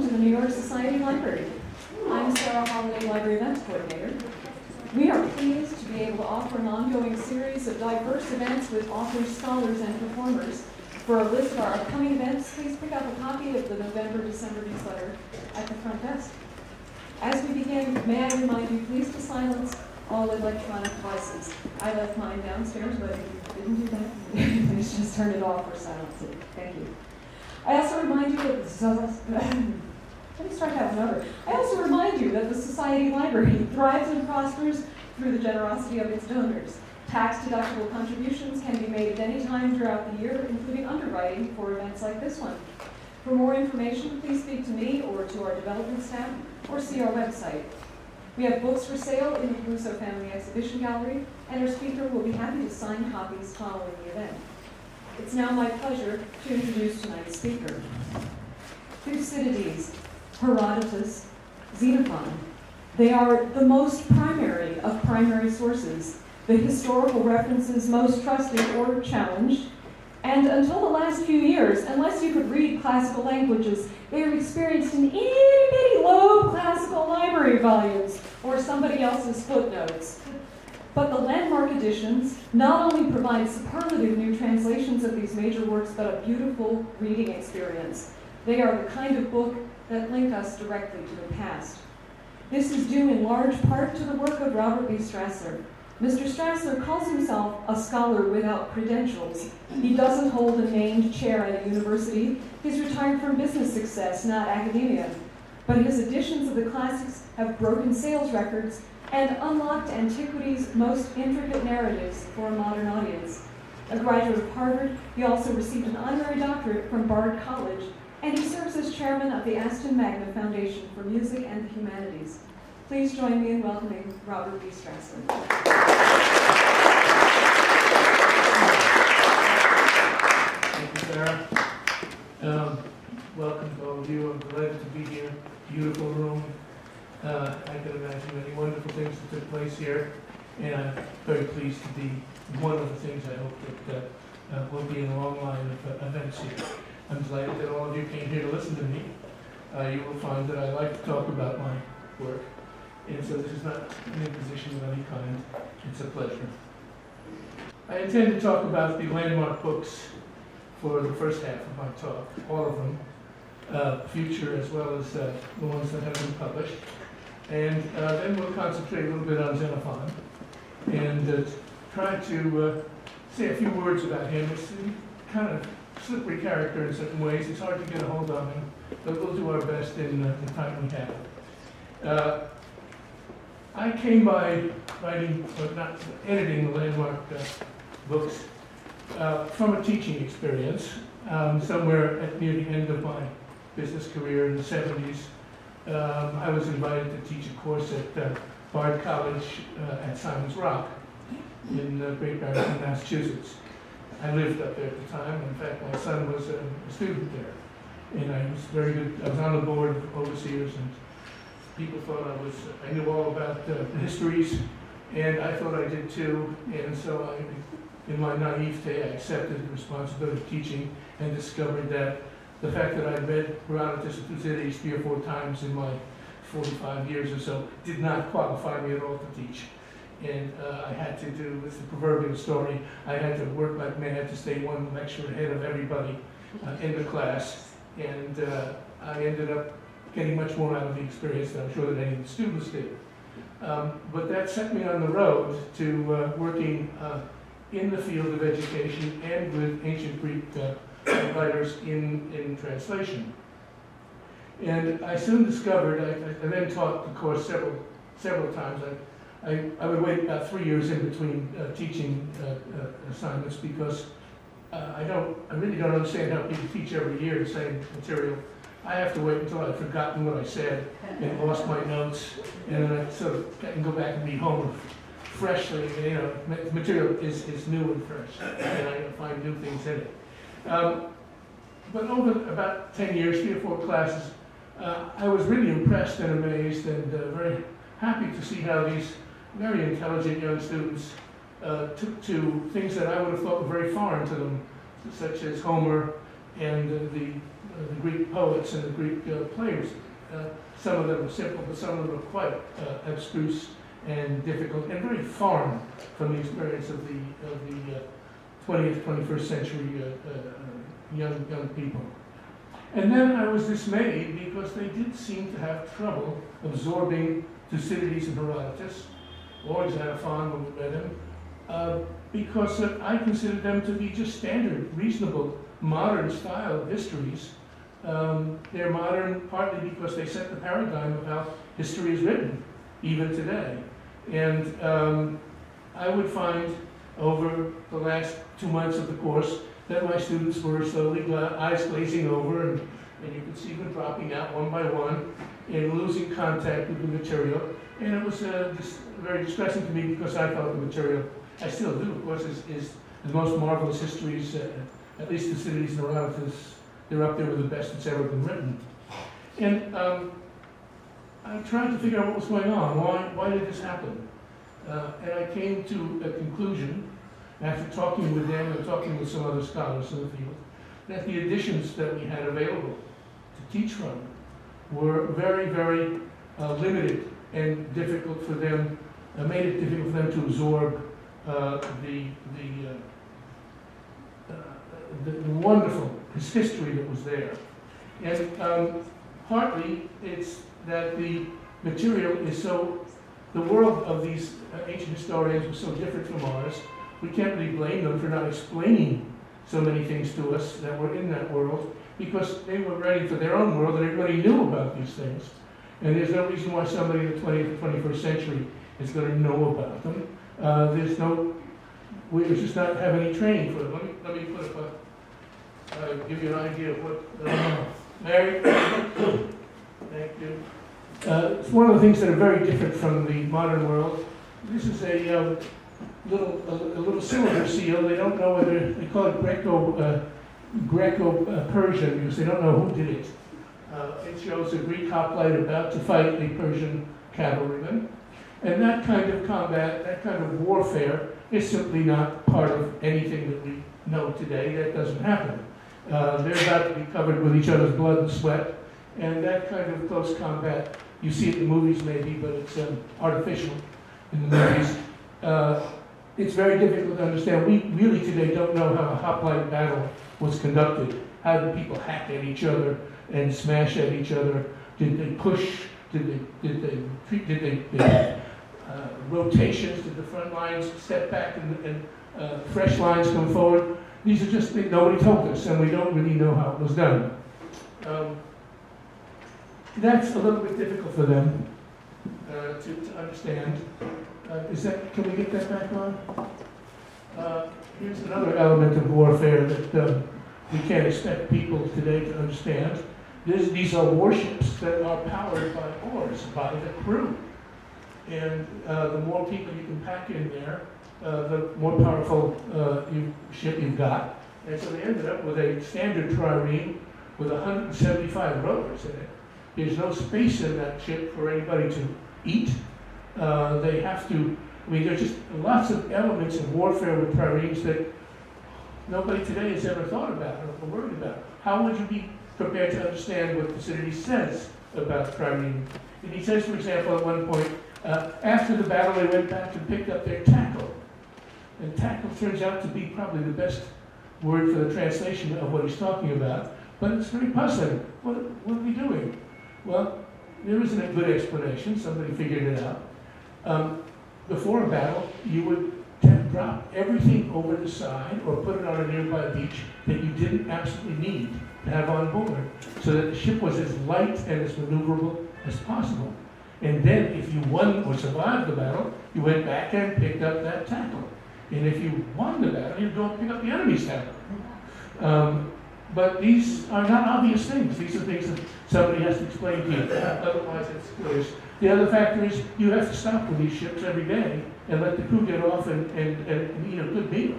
welcome to the New York Society Library. I'm Sarah Holiday, Library Events Coordinator. We are pleased to be able to offer an ongoing series of diverse events with authors, scholars, and performers. For a list of our upcoming events, please pick up a copy of the November-December newsletter at the front desk. As we begin, may I remind you please to silence all electronic devices. I left mine downstairs, but if you didn't do that, please just turn it off or silence it. Thank you. I also remind you that I also remind you that the Society Library thrives and prospers through the generosity of its donors. Tax-deductible contributions can be made at any time throughout the year, including underwriting for events like this one. For more information, please speak to me or to our development staff, or see our website. We have books for sale in the Russo Family Exhibition Gallery, and our speaker will be happy to sign copies following the event. It's now my pleasure to introduce tonight's speaker. Thucydides, Herodotus, Xenophon. They are the most primary of primary sources, the historical references most trusted or challenged, and until the last few years, unless you could read classical languages, they were experienced in itty-bitty low classical library volumes or somebody else's footnotes. But the landmark editions not only provide superlative new translations of these major works, but a beautiful reading experience. They are the kind of book that link us directly to the past. This is due in large part to the work of Robert B. Strassler. Mr. Strassler calls himself a scholar without credentials. He doesn't hold a named chair at a university. He's retired from business success, not academia. But his editions of the classics have broken sales records and unlocked antiquity's most intricate narratives for a modern audience. A graduate of Harvard, he also received an honorary doctorate from Bard College, and he serves as chairman of the Aston Magna Foundation for Music and the Humanities. Please join me in welcoming Robert B. Strassler. Thank you, Sarah. Welcome to all of you. I'm delighted to be here. Beautiful room. I can imagine many wonderful things that took place here, and I'm very pleased to be one of the things I hope that will be in a long line of events here. I'm delighted that all of you came here to listen to me. You will find that I like to talk about my work, and so this is not an imposition of any kind. It's a pleasure. I intend to talk about the landmark books for the first half of my talk, all of them, future as well as the ones that have been published. And then we'll concentrate a little bit on Xenophon and try to say a few words about him. It's kind of slippery character in certain ways. It's hard to get a hold of him, but we'll do our best in the time we have. I came by writing, or not editing the landmark books from a teaching experience somewhere near the end of my business career in the 70s. I was invited to teach a course at Bard College at Simon's Rock in Great Barrington, Massachusetts. I lived up there at the time. In fact, my son was a student there. And I was very good. I was on the board of overseers, and people thought I knew all about the histories, and I thought I did too. And so in my naivete, I accepted the responsibility of teaching and discovered that the fact that I'd read Herodotus and Thucydides 3 or 4 times in my 45 years or so did not qualify me at all to teach. And I had to do, it's the proverbial story, I had to work like mad to stay one lecture ahead of everybody in the class. And I ended up getting much more out of the experience than I'm sure that any of the students did. But that set me on the road to working in the field of education and with ancient Greek writers in translation. And I soon discovered, I then taught the course several times. I would wait about 3 years in between teaching assignments because I really don't understand how people teach every year the same material. I have to wait until I've forgotten what I said and lost my notes, and then I sort of can go back and read Homer freshly. You know, the material is new and fresh, and I find new things in it. But over about 10 years, 3 or 4 classes, I was really impressed and amazed and very happy to see how these very intelligent young students took to things that I would have thought were very foreign to them, such as Homer and the the Greek poets and the Greek players. Some of them are simple, but some of them are quite abstruse and difficult and very foreign from the experience of the 20th, 21st century young people. And then I was dismayed because they did seem to have trouble absorbing Thucydides and Herodotus, or Xenophon when we read them, because I considered them to be just standard, reasonable, modern style histories. They're modern partly because they set the paradigm of how history is written, even today. And I would find over the last 2 months of the course that my students were slowly eyes glazing over, and you could see them dropping out one by one and losing contact with the material. And it was very distressing to me because I thought the material, I still do, of course, is the most marvelous histories, at least Thucydides and Herodotus. They're up there with the best that's ever been written. And I tried to figure out what was going on. Why did this happen? And I came to a conclusion, after talking with them and talking with some other scholars in the field, that the editions that we had available to teach from were very, very limited and difficult for them, made it difficult for them to absorb the wonderful history that was there. And partly it's that the material is so, the world of these ancient historians was so different from ours. We can't really blame them for not explaining so many things to us that were in that world, because they were ready for their own world and everybody knew about these things. And there's no reason why somebody in the 20th or 21st century is going to know about them. We just not have any training for them. Let me put up give you an idea of what, Mary, thank you. It's one of the things that are very different from the modern world. This is a little cylinder seal. They don't know whether, they call it Greco-Persian because they don't know who did it. It shows a Greek hoplite about to fight a Persian cavalryman. And that kind of combat, that kind of warfare is simply not part of anything that we know today. That doesn't happen. They're about to be covered with each other's blood and sweat. And that kind of close combat, you see it in the movies maybe, but it's artificial in the movies. It's very difficult to understand. We really today don't know how a hoplite battle was conducted. How did people hack at each other and smash at each other? Did they push? Did they rotations? Did the front lines step back and fresh lines come forward? These are just things nobody told us, and we don't really know how it was done. That's a little bit difficult for them to understand. Can we get that back on? Here's another element of warfare that we can't expect people today to understand. These are warships that are powered by oars, by the crew. And the more people you can pack in there, the more powerful ship you've got. And so they ended up with a standard trireme with 175 rowers in it. There's no space in that ship for anybody to eat. They have to, there's just lots of elements of warfare with triremes that nobody today has ever thought about or worried about. How would you be prepared to understand what Thucydides says about trireme? And he says, for example, at one point, after the battle they went back and picked up their tackle. And tackle turns out to be probably the best word for the translation of what he's talking about, but it's very puzzling. What are we doing? Well, there isn't a good explanation. Somebody figured it out. Before a battle, you would drop everything over the side or put it on a nearby beach that you didn't absolutely need to have on board, so that the ship was as light and as maneuverable as possible. And then if you won or survived the battle, you went back and picked up that tackle. And if you won the battle, you'd go and pick up the enemy's tackle. But these are not obvious things. These are things that somebody has to explain to you. Otherwise, it's clear. The other factor is you have to stop with these ships every day and let the crew get off and eat a good meal.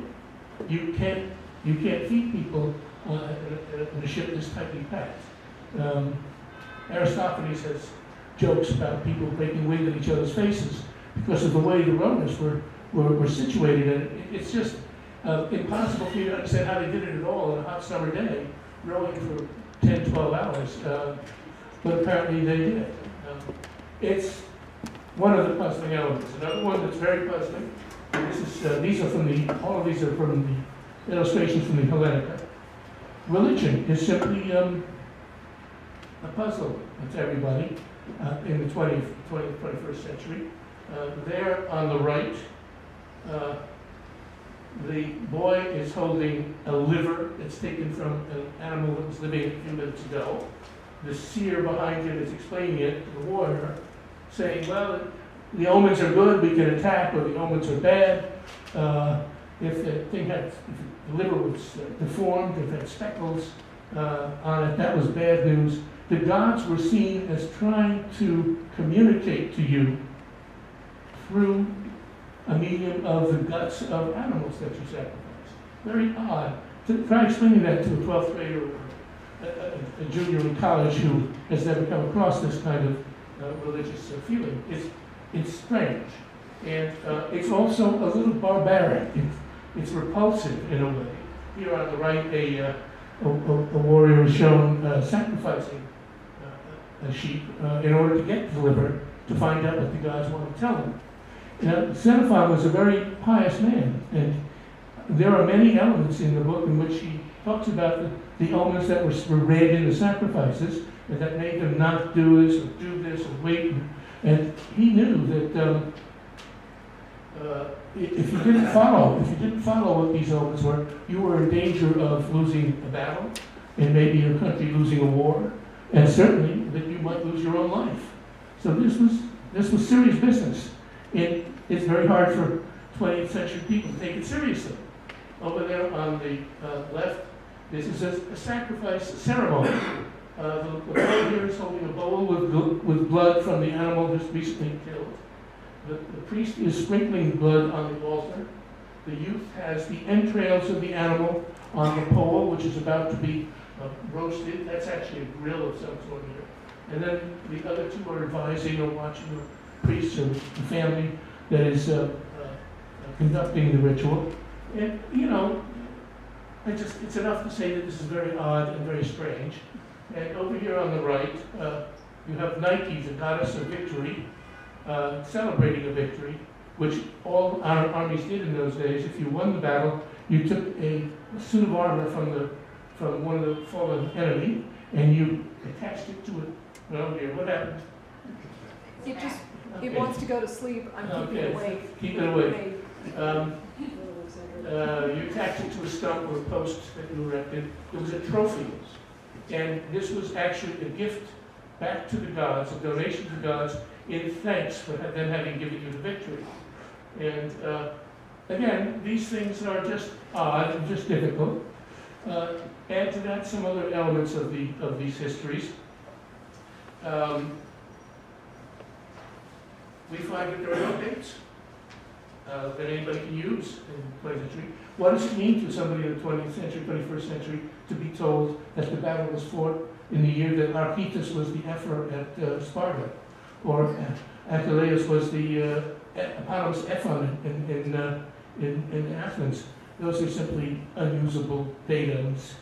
You can't feed people in a ship this tightly packed. Aristophanes has jokes about people breaking wind in each other's faces because of the way the rowers were situated. And it's just impossible for you to understand how they did it at all on a hot summer day, rowing for 10, 12 hours, but apparently they did. It's one of the puzzling elements. Another one that's very puzzling, and all of these are from the illustrations from the Hellenika. Religion is simply a puzzle to everybody in the 21st century. There on the right, the boy is holding a liver that's taken from an animal that was living a few minutes ago. The seer behind him is explaining it to the warrior, saying, well, the omens are good, we can attack, or the omens are bad. If the liver was deformed, if it had speckles on it, that was bad news. The gods were seen as trying to communicate to you through a medium of the guts of animals that you sacrifice. Very odd. To try explaining that to a 12th grader or a junior in college who has never come across this kind of religious feeling, it's strange. And it's also a little barbaric. It's repulsive in a way. Here on the right, a warrior is shown sacrificing a sheep in order to get the liver to find out what the gods want to tell him. Now, Xenophon was a very pious man, and there are many elements in the book in which he talks about the omens that were read in the sacrifices, and that made them not do this or do this or wait. And he knew that if you didn't follow what these omens were, you were in danger of losing a battle, and maybe your country losing a war, and certainly that you might lose your own life. So this was serious business. It's very hard for 20th century people to take it seriously. Over there on the left, this is a sacrifice ceremony. The boy here is holding a bowl with blood from the animal just recently killed. The priest is sprinkling blood on the altar. The youth has the entrails of the animal on the pole, which is about to be roasted. That's actually a grill of some sort here. And then the other two are advising or watching the priest or the family that is conducting the ritual. And, you know, it's enough to say that this is very odd and very strange. And over here on the right, you have Nike, the goddess of victory, celebrating a victory, which all our armies did in those days. If you won the battle, you took a suit of armor from one of the fallen enemy, and you attached it to it. Well, here, what happened? It wants to go to sleep. I'm keeping it awake. Keep it awake. You attached it to a stump or a post that you erected. It was a trophy. And this was actually a gift back to the gods, a donation to the gods, in thanks for them having given you the victory. And again, these things are just odd and just difficult. Add to that some other elements of these histories. We find that there are no dates that anybody can use in 20th century. What does it mean to somebody in the 20th century, 21st century, to be told that the battle was fought in the year that Archytas was the Ephor at Sparta, or Achilles was the eponymous Ephon in Athens? Those are simply unusable datums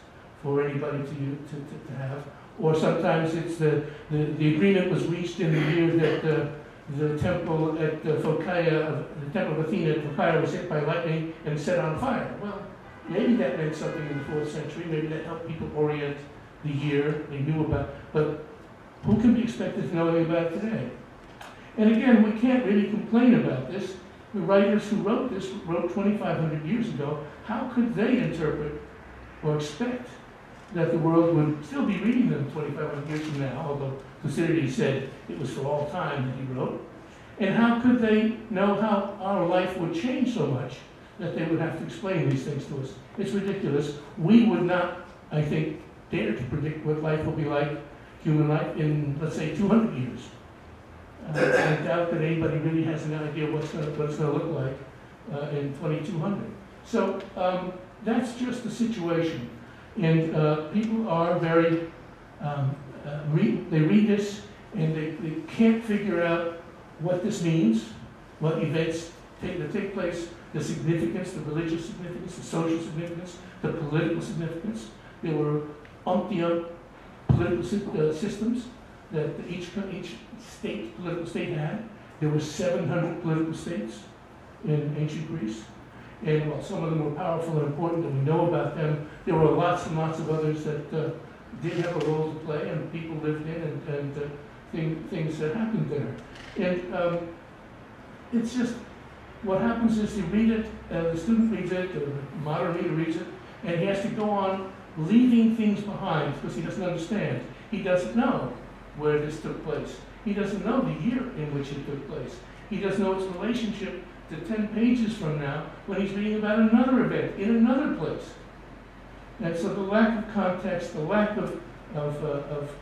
for anybody to have. Or sometimes it's the agreement was reached in the year that the temple at Phocaea, the temple of Athena at Phocaea was hit by lightning and set on fire. Well, maybe that meant something in the 4th century. Maybe that helped people orient the year they knew about. But who can be expected to know anything about it today? And again, we can't really complain about this. The writers who wrote this wrote 2,500 years ago. How could they interpret or expect that the world would still be reading them 2,500 years from now, although Thucydides said it was for all time that he wrote? And how could they know how our life would change so much that they would have to explain these things to us? It's ridiculous. We would not, I think, dare to predict what life will be like, human life, in, let's say, 200 years. I doubt that anybody really has an idea what it's going to look like in 2200. So that's just the situation. And people are very, they read this and they can't figure out what this means, what events that take place, the significance, the religious significance, the social significance, the political significance. There were umpty political systems that each political state had. There were 700 political states in ancient Greece. And while some of them were powerful and important and we know about them, there were lots and lots of others that did have a role to play and people lived in and things that happened there. And it's just, what happens is you read it, the student reads it, or the modern reader reads it, and he has to go on leaving things behind because he doesn't understand. He doesn't know where this took place. He doesn't know the year in which it took place. He doesn't know its relationship to 10 pages from now when he's reading about another event in another place. And so the lack of context, the lack of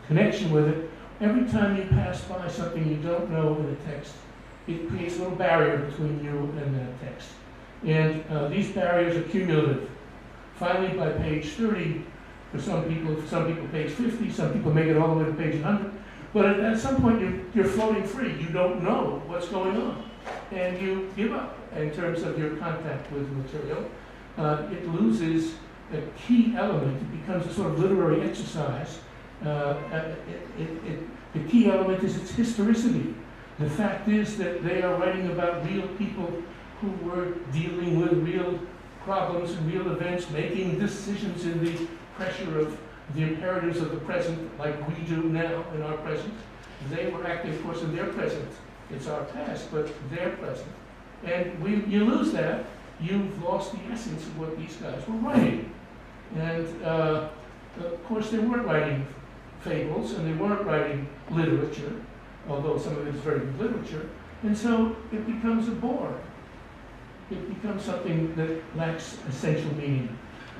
connection with it, every time you pass by something you don't know in a text, it creates a little barrier between you and that text. And these barriers are cumulative. Finally, by page 30, for some people page 50, some people make it all the way to page 100. But at some point, you're floating free. You don't know what's going on. And you give up in terms of your contact with the material. It loses a key element. It becomes a sort of literary exercise. The key element is its historicity. The fact is that they are writing about real people who were dealing with real problems and real events, making decisions in the pressure of the imperatives of the present, like we do now in our present. They were acting, of course, in their present. It's our past, but their present. And you lose that, you've lost the essence of what these guys were writing. And of course, they weren't writing fables, and they weren't writing literature, although some of it is very good literature. And so it becomes a bore. It becomes something that lacks essential meaning.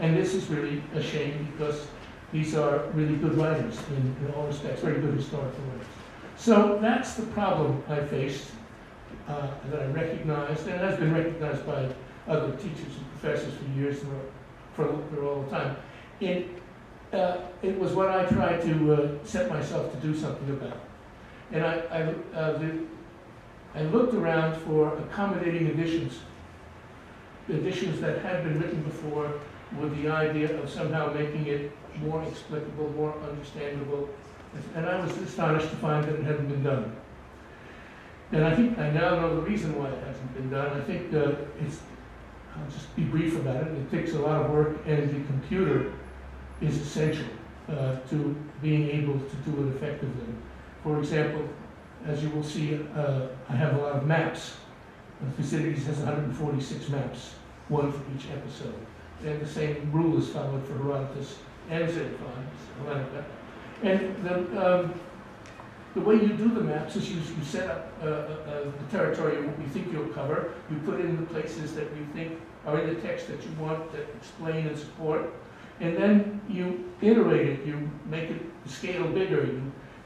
And this is really a shame because these are really good writers in all respects, very good historical writers. So that's the problem I faced, that I recognized, and has been recognized by other teachers and professors for years, for all the time. It was what I tried to set myself to do something about. And I looked around for accommodating editions that had been written before with the idea of somehow making it more explicable, more understandable. And I was astonished to find that it hadn't been done. And I think I now know the reason why it hasn't been done. I think I'll just be brief about it. It takes a lot of work, and the computer is essential to being able to do it effectively. For example, as you will see, I have a lot of maps. Thucydides has 146 maps, one for each episode. And the same rule is followed for Herodotus and Xenophon, Hellenika. And the way you do the maps is you set up the territory you think you'll cover. You put in the places that you think are in the text that you want to explain and support. And then you iterate it. You make it scale bigger.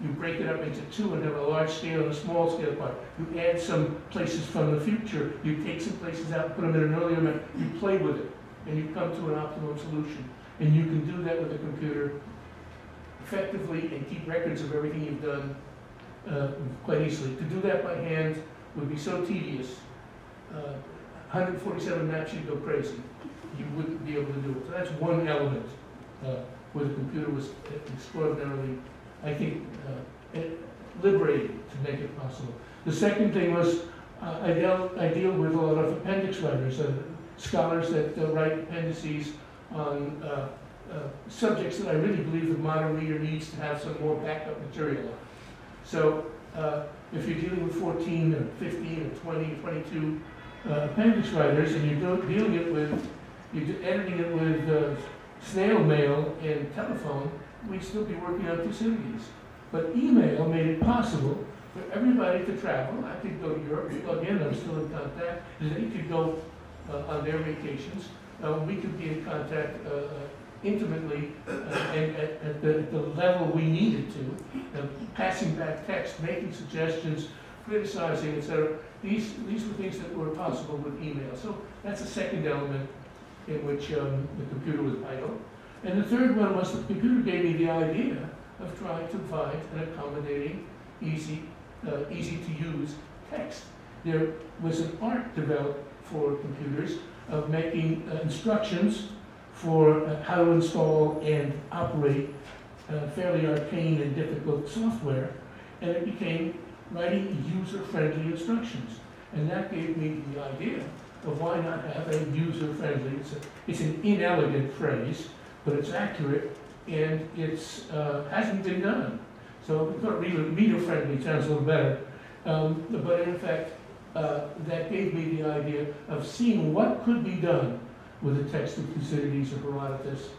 You break it up into two and have a large scale and a small scale part. You add some places from the future. You take some places out and put them in an earlier map. You play with it. And you come to an optimum solution. And you can do that with a computer effectively and keep records of everything you've done quite easily. To do that by hand would be so tedious. 147 maps, you'd go crazy. You wouldn't be able to do it. So that's one element where the computer was extraordinarily, I think, liberating to make it possible. The second thing was I deal with a lot of appendix writers, scholars that write appendices on subjects that I really believe the modern reader needs to have some more backup material on. So if you're dealing with 14 or 15 or 20 or 22 appendix writers and you're editing it with snail mail and telephone, we'd still be working on Thucydides. But email made it possible for everybody to travel. I could go to Europe, plug in, I'm still in contact. They could go on their vacations. We could be in contact intimately and at the level we needed to, passing back text, making suggestions, criticizing, etc. These were things that were possible with email. So that's a second element in which the computer was vital. And the third one was the computer gave me the idea of trying to provide an accommodating, easy to use text. There was an art developed for computers of making instructions for how to install and operate fairly arcane and difficult software, and it became writing user-friendly instructions. And that gave me the idea of why not have a user-friendly, it's an inelegant phrase, but it's accurate, and it's hasn't been done. So we thought reader-friendly sounds a little better. But in fact, that gave me the idea of seeing what could be done with a text of Thucydides or Herodotus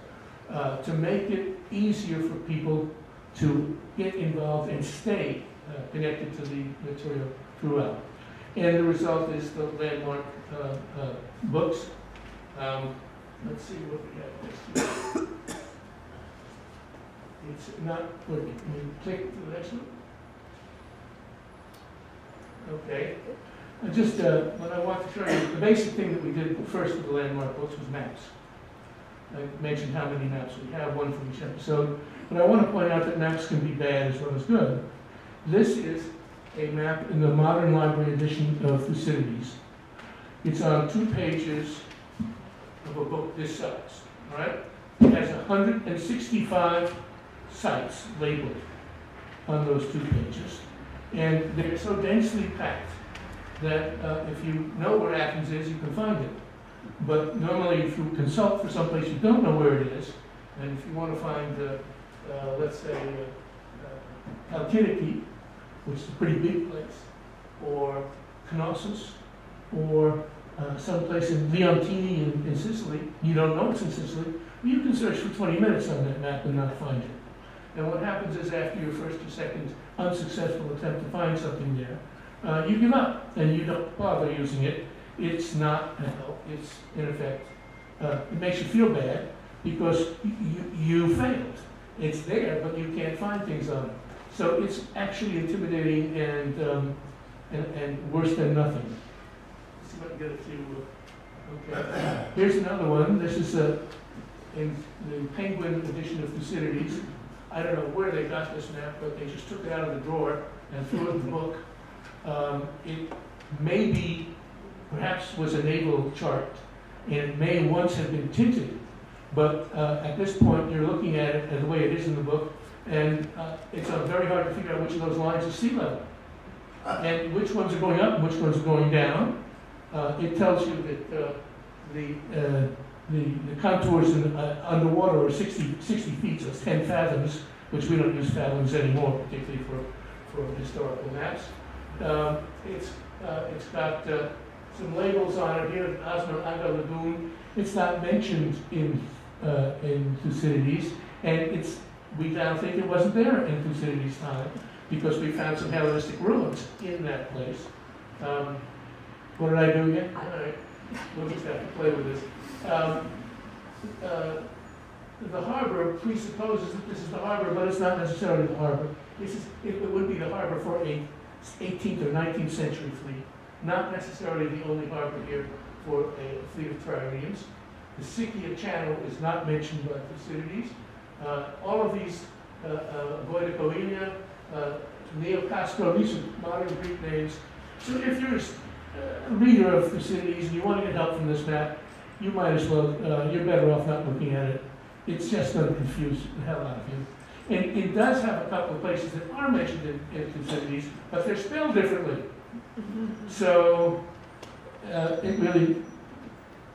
to make it easier for people to get involved and stay connected to the material throughout. And the result is the landmark books. Let's see what we have next. It's not working. Can you click to the next one? Okay. Just what I want to show you, the basic thing that we did first with the landmark books was maps. I mentioned how many maps we have, one from each episode. But I want to point out that maps can be bad as well as good. This is a map in the modern library edition of Thucydides. It's on 2 pages of a book this size. All right? It has 165 sites labeled on those 2 pages. And they're so densely packed that if you know where Athens is, you can find it. But normally, if you consult for someplace you don't know where it is, and if you want to find, let's say, Hellenika, which is a pretty big place, or Knossos, or someplace in Leontini in Sicily, you don't know it's in Sicily, you can search for 20 minutes on that map and not find it. And what happens is after your first or second unsuccessful attempt to find something there, you give up and you don't bother using it. It's not a help. It's, in effect, it makes you feel bad because you failed. It's there, but you can't find things on it. So it's actually intimidating and worse than nothing. Let's see if I can get a few. Okay. Here's another one. This is in the Penguin edition of Thucydides. I don't know where they got this map, but they just took it out of the drawer and threw it in the book. It maybe, perhaps was a naval chart, and it may once have been tinted, but at this point you're looking at it the way it is in the book, and it's very hard to figure out which of those lines is sea level, and which ones are going up and which ones are going down. It tells you that the contours underwater are 60 feet, so it's 10 fathoms, which we don't use fathoms anymore, particularly for historical maps. It's got some labels on it here, Osman Aga Lagoon. It's not mentioned in Thucydides, and we now think it wasn't there in Thucydides' time because we found some Hellenistic ruins in that place. What did I do again? All right, we'll just have to play with this. The harbor presupposes that this is the harbor, but it's not necessarily the harbor. It would be the harbor for a 18th or 19th century fleet, not necessarily the only harbor here for a fleet of triremes. The Scythia Channel is not mentioned by Thucydides. All of these, Voidocoenia, Neocastro, these are modern Greek names. So if you're a reader of Thucydides and you want to get help from this map, you might as well, you're better off not looking at it. It's just going to confuse the hell out of you. And it does have a couple of places that are mentioned in Thucydides, but they're spelled differently. So it really,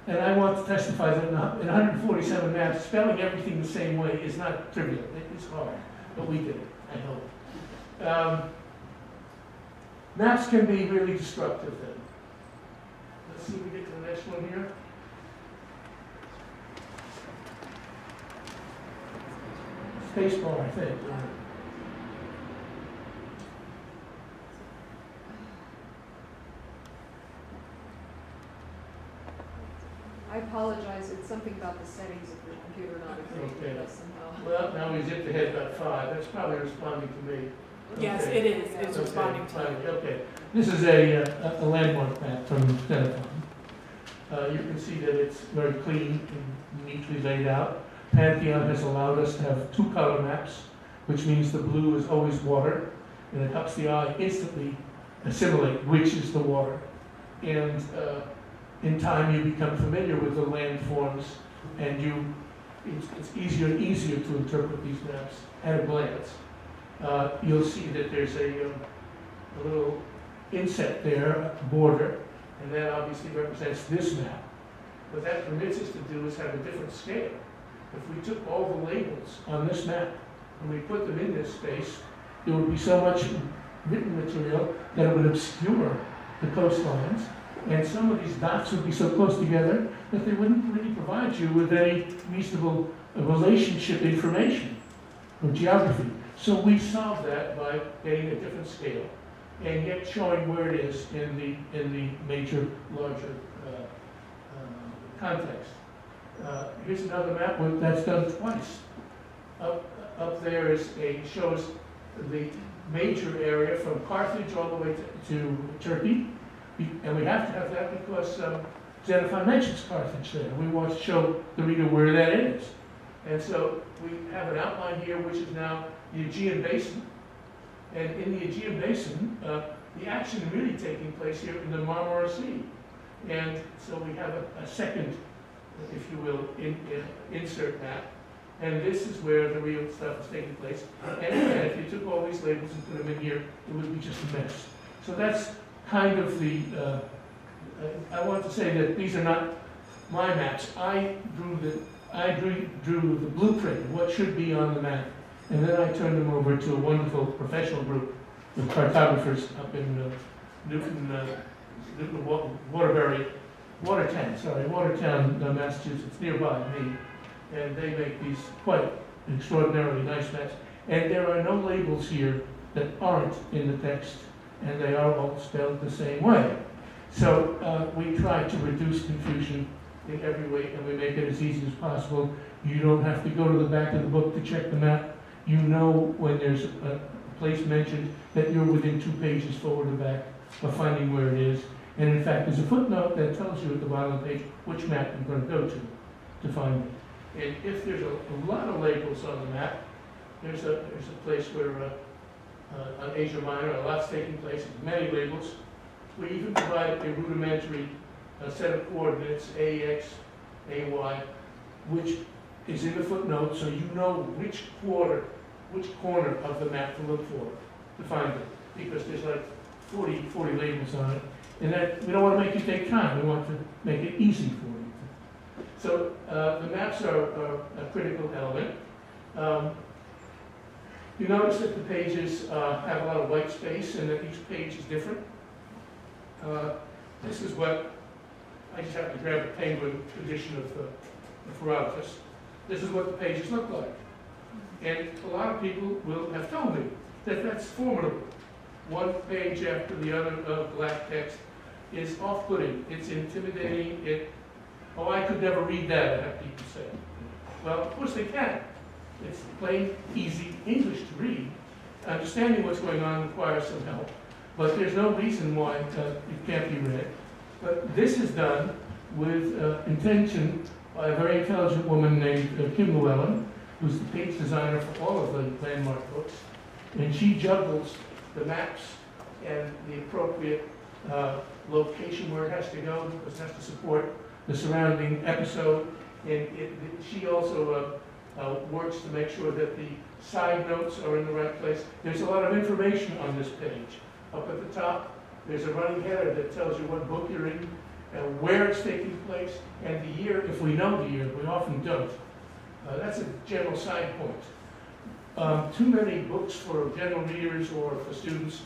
and I want to testify that in 147 maps, spelling everything the same way is not trivial. It's hard, but we did it, I hope. Maps can be really destructive then. Let's see if we get to the next one here. Spacebar, I think. I apologize, it's something about the settings of your computer not agreeing with us somehow. Well, now we zipped ahead about 5. That's probably responding to me. Yes, okay. it is. It's responding to you. Okay. This is a landmark map from Xenophon. You can see that it's very clean and neatly laid out. Pantheon has allowed us to have 2 color maps, which means the blue is always water, and it helps the eye instantly assimilate which is the water. And in time you become familiar with the landforms, and it's easier and easier to interpret these maps at a glance. You'll see that there's a little inset there, a border, and that obviously represents this map. What that permits us to do is have a different scale. If we took all the labels on this map and we put them in this space, there would be so much written material that it would obscure the coastlines, and some of these dots would be so close together that they wouldn't really provide you with any reasonable relationship information or geography. So we solved that by getting a different scale and yet showing where it is in the major, larger context. Here's another map that's done twice. Up there shows the major area from Carthage all the way to Turkey. And we have to have that because Xenophon mentions Carthage there. We want to show the reader where that is. And so we have an outline here which is now the Aegean Basin. And in the Aegean Basin, the action really taking place here in the Marmara Sea. And so we have a second, if you will, insert map. And this is where the real stuff is taking place. And again, if you took all these labels and put them in here, it would be just a mess. So that's kind of the, I want to say that these are not my maps. I drew the blueprint of what should be on the map. And then I turned them over to a wonderful professional group of cartographers up in Watertown, Massachusetts, nearby me. And they make these quite extraordinarily nice maps. And there are no labels here that aren't in the text, and they are all spelled the same way. So we try to reduce confusion in every way, and we make it as easy as possible. You don't have to go to the back of the book to check the map. You know when there's a place mentioned that you're within 2 pages forward or back of finding where it is. And in fact, there's a footnote that tells you at the bottom of the page which map you're going to go to find it. And if there's a lot of labels on the map, there's a place where on Asia Minor, a lot's taking place, many labels. We even provide a rudimentary set of coordinates, AX, AY, which is in the footnote, so you know which corner of the map to look for to find it, because there's like 40 labels on it. And that we don't want to make you take time, we want to make it easy for you. So the maps are a critical element. You notice that the pages have a lot of white space and that each page is different. This is what, I just have to grab a penguin edition of Herodotus. This is what the pages look like. And a lot of people will have told me that that's formidable. One page after the other of black text is off-putting, it's intimidating, oh, I could never read that, I have people say. Well, of course they can. It's plain, easy English to read. Understanding what's going on requires some help, but there's no reason why it can't be read. But this is done with intention by a very intelligent woman named Kim Llewellyn, who's the page designer for all of the landmark books. And she juggles the maps and the appropriate location where it has to go, because it has to support the surrounding episode. And she also works to make sure that the side notes are in the right place. There's a lot of information on this page. Up at the top, there's a running header that tells you what book you're in, where it's taking place, and the year, if we know the year. We often don't. That's a general side point. Too many books for general readers or for students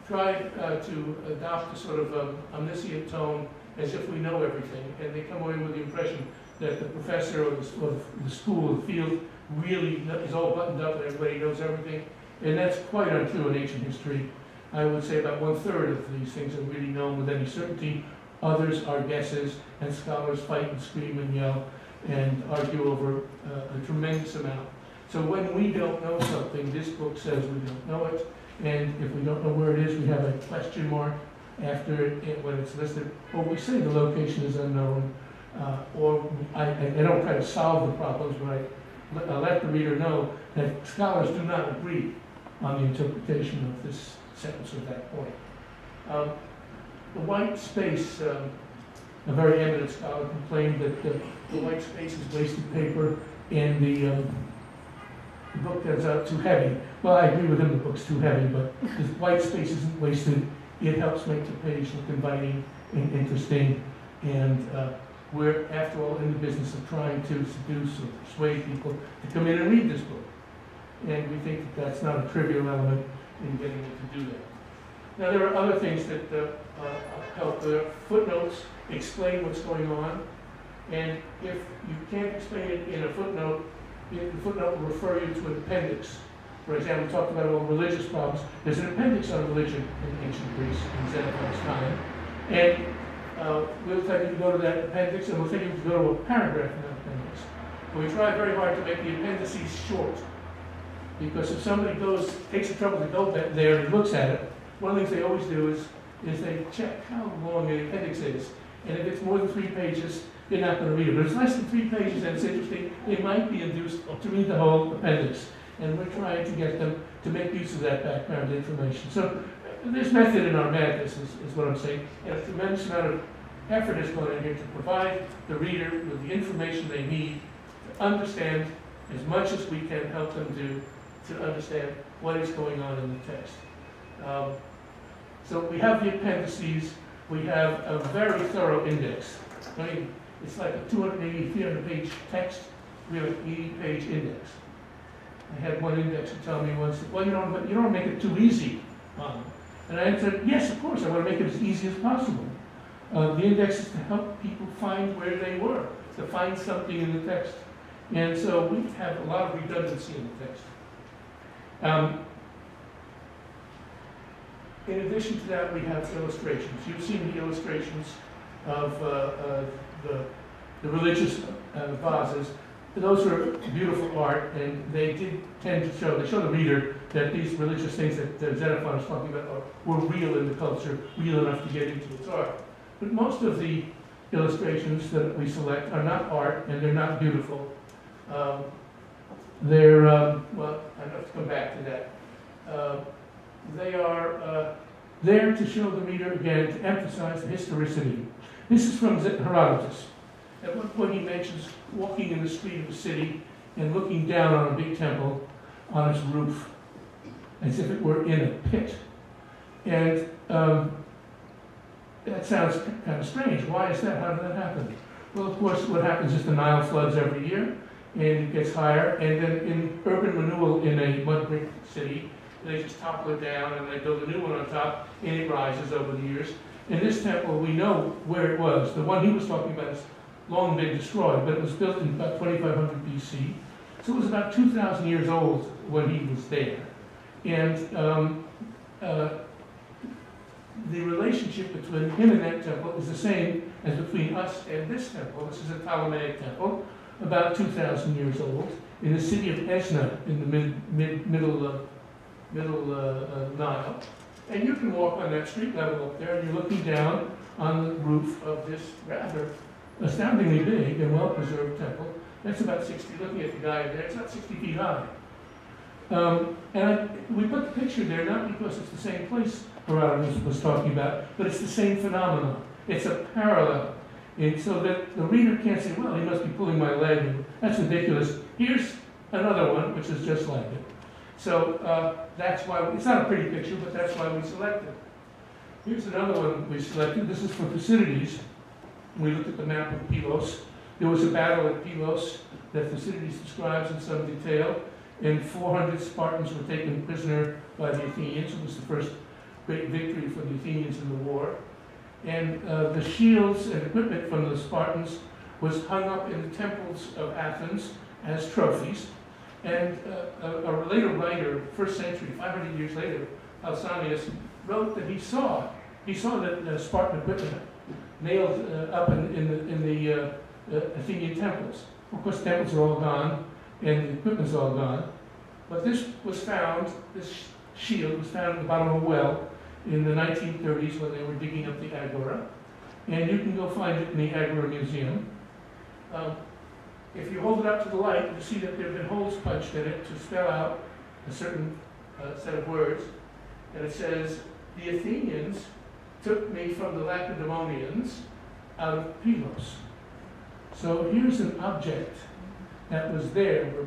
try to adopt a sort of omniscient tone as if we know everything, and they come away with the impression that the professor or the school or the field really is all buttoned up and everybody knows everything. And that's quite untrue in ancient history. I would say about 1/3 of these things are really known with any certainty. Others are guesses, and scholars fight and scream and yell and argue over a tremendous amount. So when we don't know something, this book says we don't know it, and if we don't know where it is, we have a question mark after it when it's listed, or we say the location is unknown, or I don't try to solve the problems, but I let the reader know that scholars do not agree on the interpretation of this sentence at that point. The white space, a very eminent scholar complained that the white space is wasted paper, and the book turns out too heavy. Well, I agree with him, the book's too heavy, but the white space isn't wasted. It helps make the page look inviting and interesting, and we're, after all, in the business of trying to seduce or persuade people to come in and read this book. And we think that that's not a trivial element in getting them to do that. Now, there are other things that help. The footnotes explain what's going on, and if you can't explain it in a footnote, the footnote will refer you to an appendix. For example, we talked about all religious problems. There's an appendix on religion in ancient Greece in Xenophon's time, and we'll tell you to go to that appendix, and we'll tell you to go to a paragraph in that appendix. But we try very hard to make the appendices short, because if somebody takes the trouble to go there and looks at it, one of the things they always do is they check how long the appendix is. And if it's more than 3 pages, they're not going to read it. But if it's less than 3 pages and it's interesting, they might be induced to read the whole appendix. And we're trying to get them to make use of that background information. So there's method in our madness, is what I'm saying. And a tremendous amount of effort is going in here to provide the reader with the information they need to understand as much as we can help them do to understand what is going on in the text. So we have the appendices. We have a very thorough index. I mean, it's like a 280, 300-page text. We have an 80-page index. I had one indexer tell me once, well, you don't make it too easy on them. And I answered, yes, of course, I want to make it as easy as possible. The index is to help people find where they were, to find something in the text. And so we have a lot of redundancy in the text. In addition to that, we have illustrations. You've seen the illustrations of the religious vases. Those are beautiful art, and they did tend to show the reader that these religious things that Xenophon is talking about were real in the culture, real enough to get into its art. But most of the illustrations that we select are not art, and they're not beautiful. They're, well, I have to come back to that. They are there to show the reader, again, to emphasize the historicity. This is from Herodotus. At one point he mentions walking in the street of a city and looking down on a big temple on its roof, as if it were in a pit. And that sounds kind of strange. Why is that? How did that happen? Well, of course, what happens is the Nile floods every year, and it gets higher, and then in urban renewal in a mud brick city, they just topple it down and they build a new one on top, and it rises over the years. In this temple, we know where it was. The one he was talking about has long been destroyed, but it was built in about 2500 BC. So it was about 2,000 years old when he was there. And the relationship between him and that temple is the same as between us and this temple. This is a Ptolemaic temple, about 2,000 years old, in the city of Esna in the middle Nile. And you can walk on that street level up there, and you're looking down on the roof of this rather astoundingly big and well-preserved temple. That's about 60, looking at the guy there, it's about 60 feet high. And we put the picture there not because it's the same place Herodotus was talking about, but it's the same phenomenon. It's a parallel. And so that the reader can't say, well, he must be pulling my leg, and that's ridiculous. Here's another one, which is just like it. So that's why, it's not a pretty picture, but that's why we selected. Here's another one we selected. This is for Thucydides. We looked at the map of Pylos. There was a battle at Pylos that Thucydides describes in some detail, and 400 Spartans were taken prisoner by the Athenians. It was the first great victory for the Athenians in the war. And the shields and equipment from the Spartans was hung up in the temples of Athens as trophies. And a later writer, first century, 500 years later, Pausanias, wrote that he saw the Spartan equipment nailed up in the Athenian temples. Of course, the temples are all gone, and the equipment's all gone. But this was found, this shield was found at the bottom of a well in the 1930s when they were digging up the Agora. And you can go find it in the Agora Museum. If you hold it up to the light, you see that there have been holes punched in it to spell out a certain set of words. And it says, the Athenians took me from the Lacedaemonians out of Pylos. So here's an object that was there, where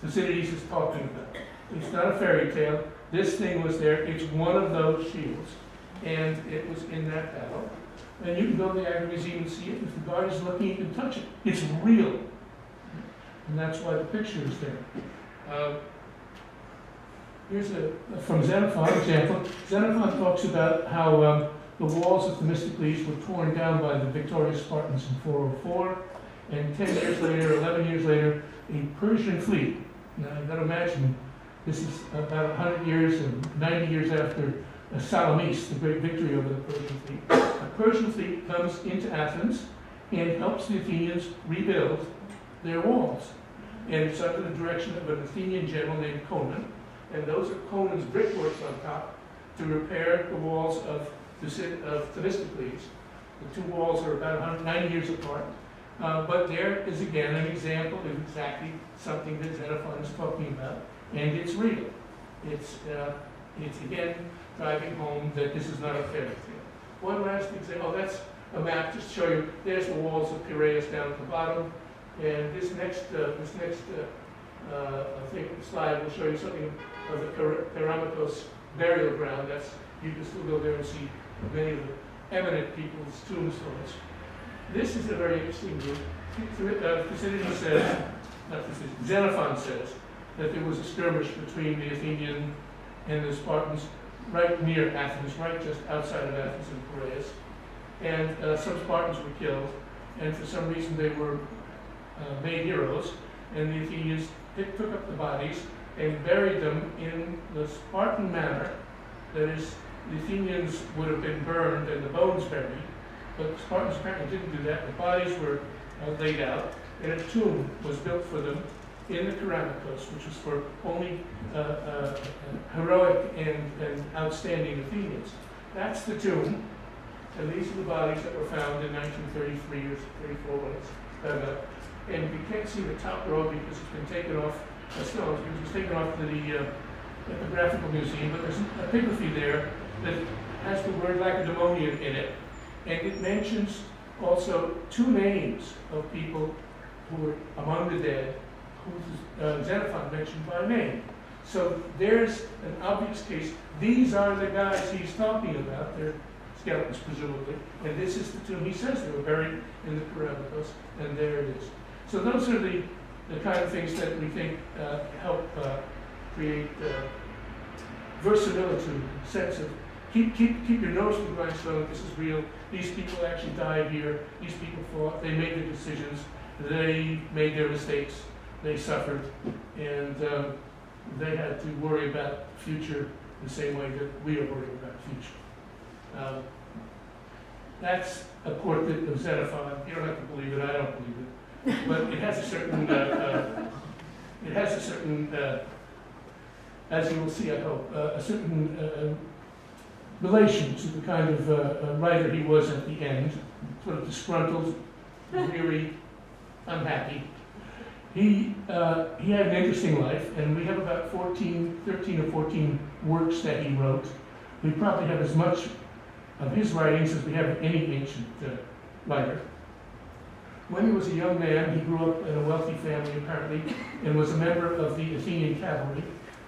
Thucydides is talking about. It's not a fairy tale. This thing was there. It's one of those shields, and it was in that battle. And you can go to the Agri Museum and see it. If the guard is looking, you can touch it. It's real. And that's why the picture is there. Here's from Xenophon example. Xenophon talks about how the walls of Themistocles were torn down by the victorious Spartans in 404, and 10 years later, 11 years later, a Persian fleet. Now you've got to imagine, this is about 100 years and 90 years after Salamis, the great victory over the Persian fleet. A Persian fleet comes into Athens and helps the Athenians rebuild their walls. And it's under the direction of an Athenian general named Conon. And those are Conon's brickworks on top to repair the walls of Themistocles. The two walls are about 190 years apart. But there is again an example of exactly something that Xenophon is talking about. And it's real. It's again driving home that this is not a fairy tale. One last example. Oh, that's a map just to show you. There's the walls of Piraeus down at the bottom. And this next slide will show you something of the Spartan burial ground. That's, you can still go there and see many of the eminent people's tombstones. This is a very interesting group. Thucydides says, Xenophon says that there was a skirmish between the Athenian and the Spartans right near Athens, right just outside of Athens in Piraeus. And some Spartans were killed, and for some reason they were made heroes, and the Athenians took up the bodies and buried them in the Spartan manner. That is, the Athenians would have been burned and the bones buried, but the Spartans apparently didn't do that. The bodies were laid out, and a tomb was built for them in the Keramikos, which was for only heroic and outstanding Athenians. That's the tomb, and these are the bodies that were found in 1933 or 34 when it's dug up. And you can't see the top row because it's been taken off, stones, because it was taken off to the Ethnographical Museum, but there's an epigraphy there that has the word Lacedaemonian in it, and it mentions also two names of people who were among the dead, who Xenophon mentioned by name. So there's an obvious case. These are the guys he's talking about. They're skeletons, presumably, and this is the tomb. He says they were buried in the Keramikos, and there it is. So those are the kind of things that we think help create verisimilitude, sense of keep your nose to the grindstone. This is real. These people actually died here. These people fought. They made their decisions. They made their mistakes. They suffered, and they had to worry about the future the same way that we are worried about the future. That's a portrait of Xenophon. You don't have to believe it. I don't believe it. But it has a certain, as you will see, I hope, a certain relation to the kind of writer he was at the end, sort of disgruntled, weary, unhappy. He had an interesting life, and we have about 13 or 14 works that he wrote. We probably have as much of his writings as we have of any ancient writer. When he was a young man, he grew up in a wealthy family, apparently, and was a member of the Athenian cavalry.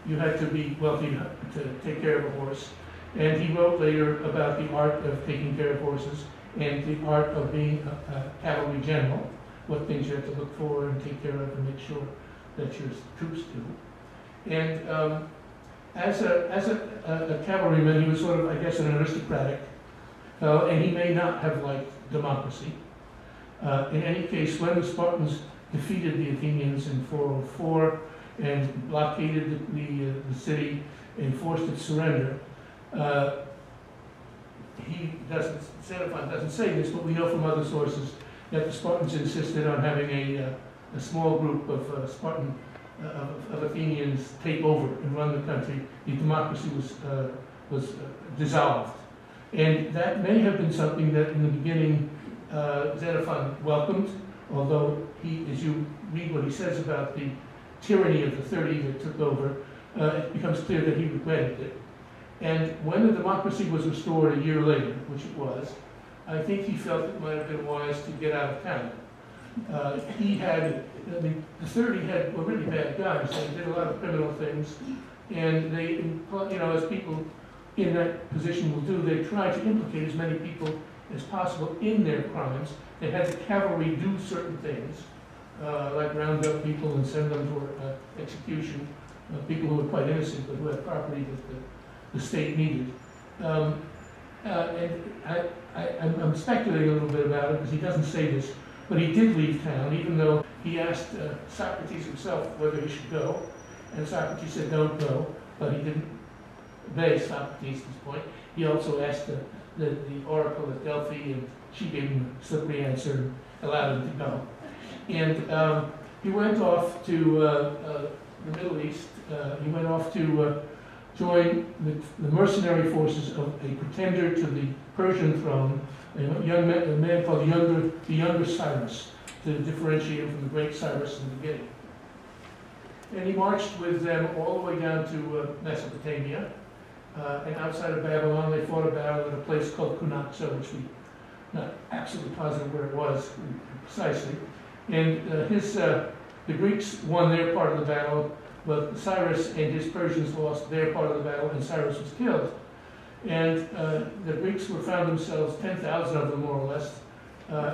You had to be wealthy to take care of a horse. And he wrote later about the art of taking care of horses and the art of being a cavalry general, what things you have to look for and take care of and make sure that your troops do. And as a cavalryman, he was sort of, I guess, an aristocratic fellow, and he may not have liked democracy. In any case, when the Spartans defeated the Athenians in 404 and blockaded the city and forced its surrender, Xenophon doesn't say this, but we know from other sources that the Spartans insisted on having a small group of of Athenians take over and run the country. The democracy was dissolved, and that may have been something that in the beginning Xenophon welcomed, although he, as you read what he says about the tyranny of the 30 that took over, it becomes clear that he regretted it. And when the democracy was restored a year later, which it was, I think he felt it might have been wise to get out of town. He had, the 30 were really bad guys. They did a lot of criminal things, and they, you know, as people in that position will do, they tried to implicate as many people as possible in their crimes. They had the cavalry do certain things, like round up people and send them for execution, people who were quite innocent but who had property that the state needed. And I'm speculating a little bit about it because he doesn't say this, but he did leave town, even though he asked Socrates himself whether he should go, and Socrates said, don't go, but he didn't obey Socrates at this point. He also asked the oracle at Delphi, and she gave him a slippery answer and allowed him to go. And he went off to the Middle East. He went off to join the mercenary forces of a pretender to the Persian throne, a man called the younger Cyrus, to differentiate him from the great Cyrus in the beginning. And he marched with them all the way down to Mesopotamia. And outside of Babylon, they fought a battle at a place called Cunaxa, which we're not absolutely positive where it was precisely. And the Greeks won their part of the battle, but Cyrus and his Persians lost their part of the battle, and Cyrus was killed. And the Greeks found themselves, 10,000 of them more or less,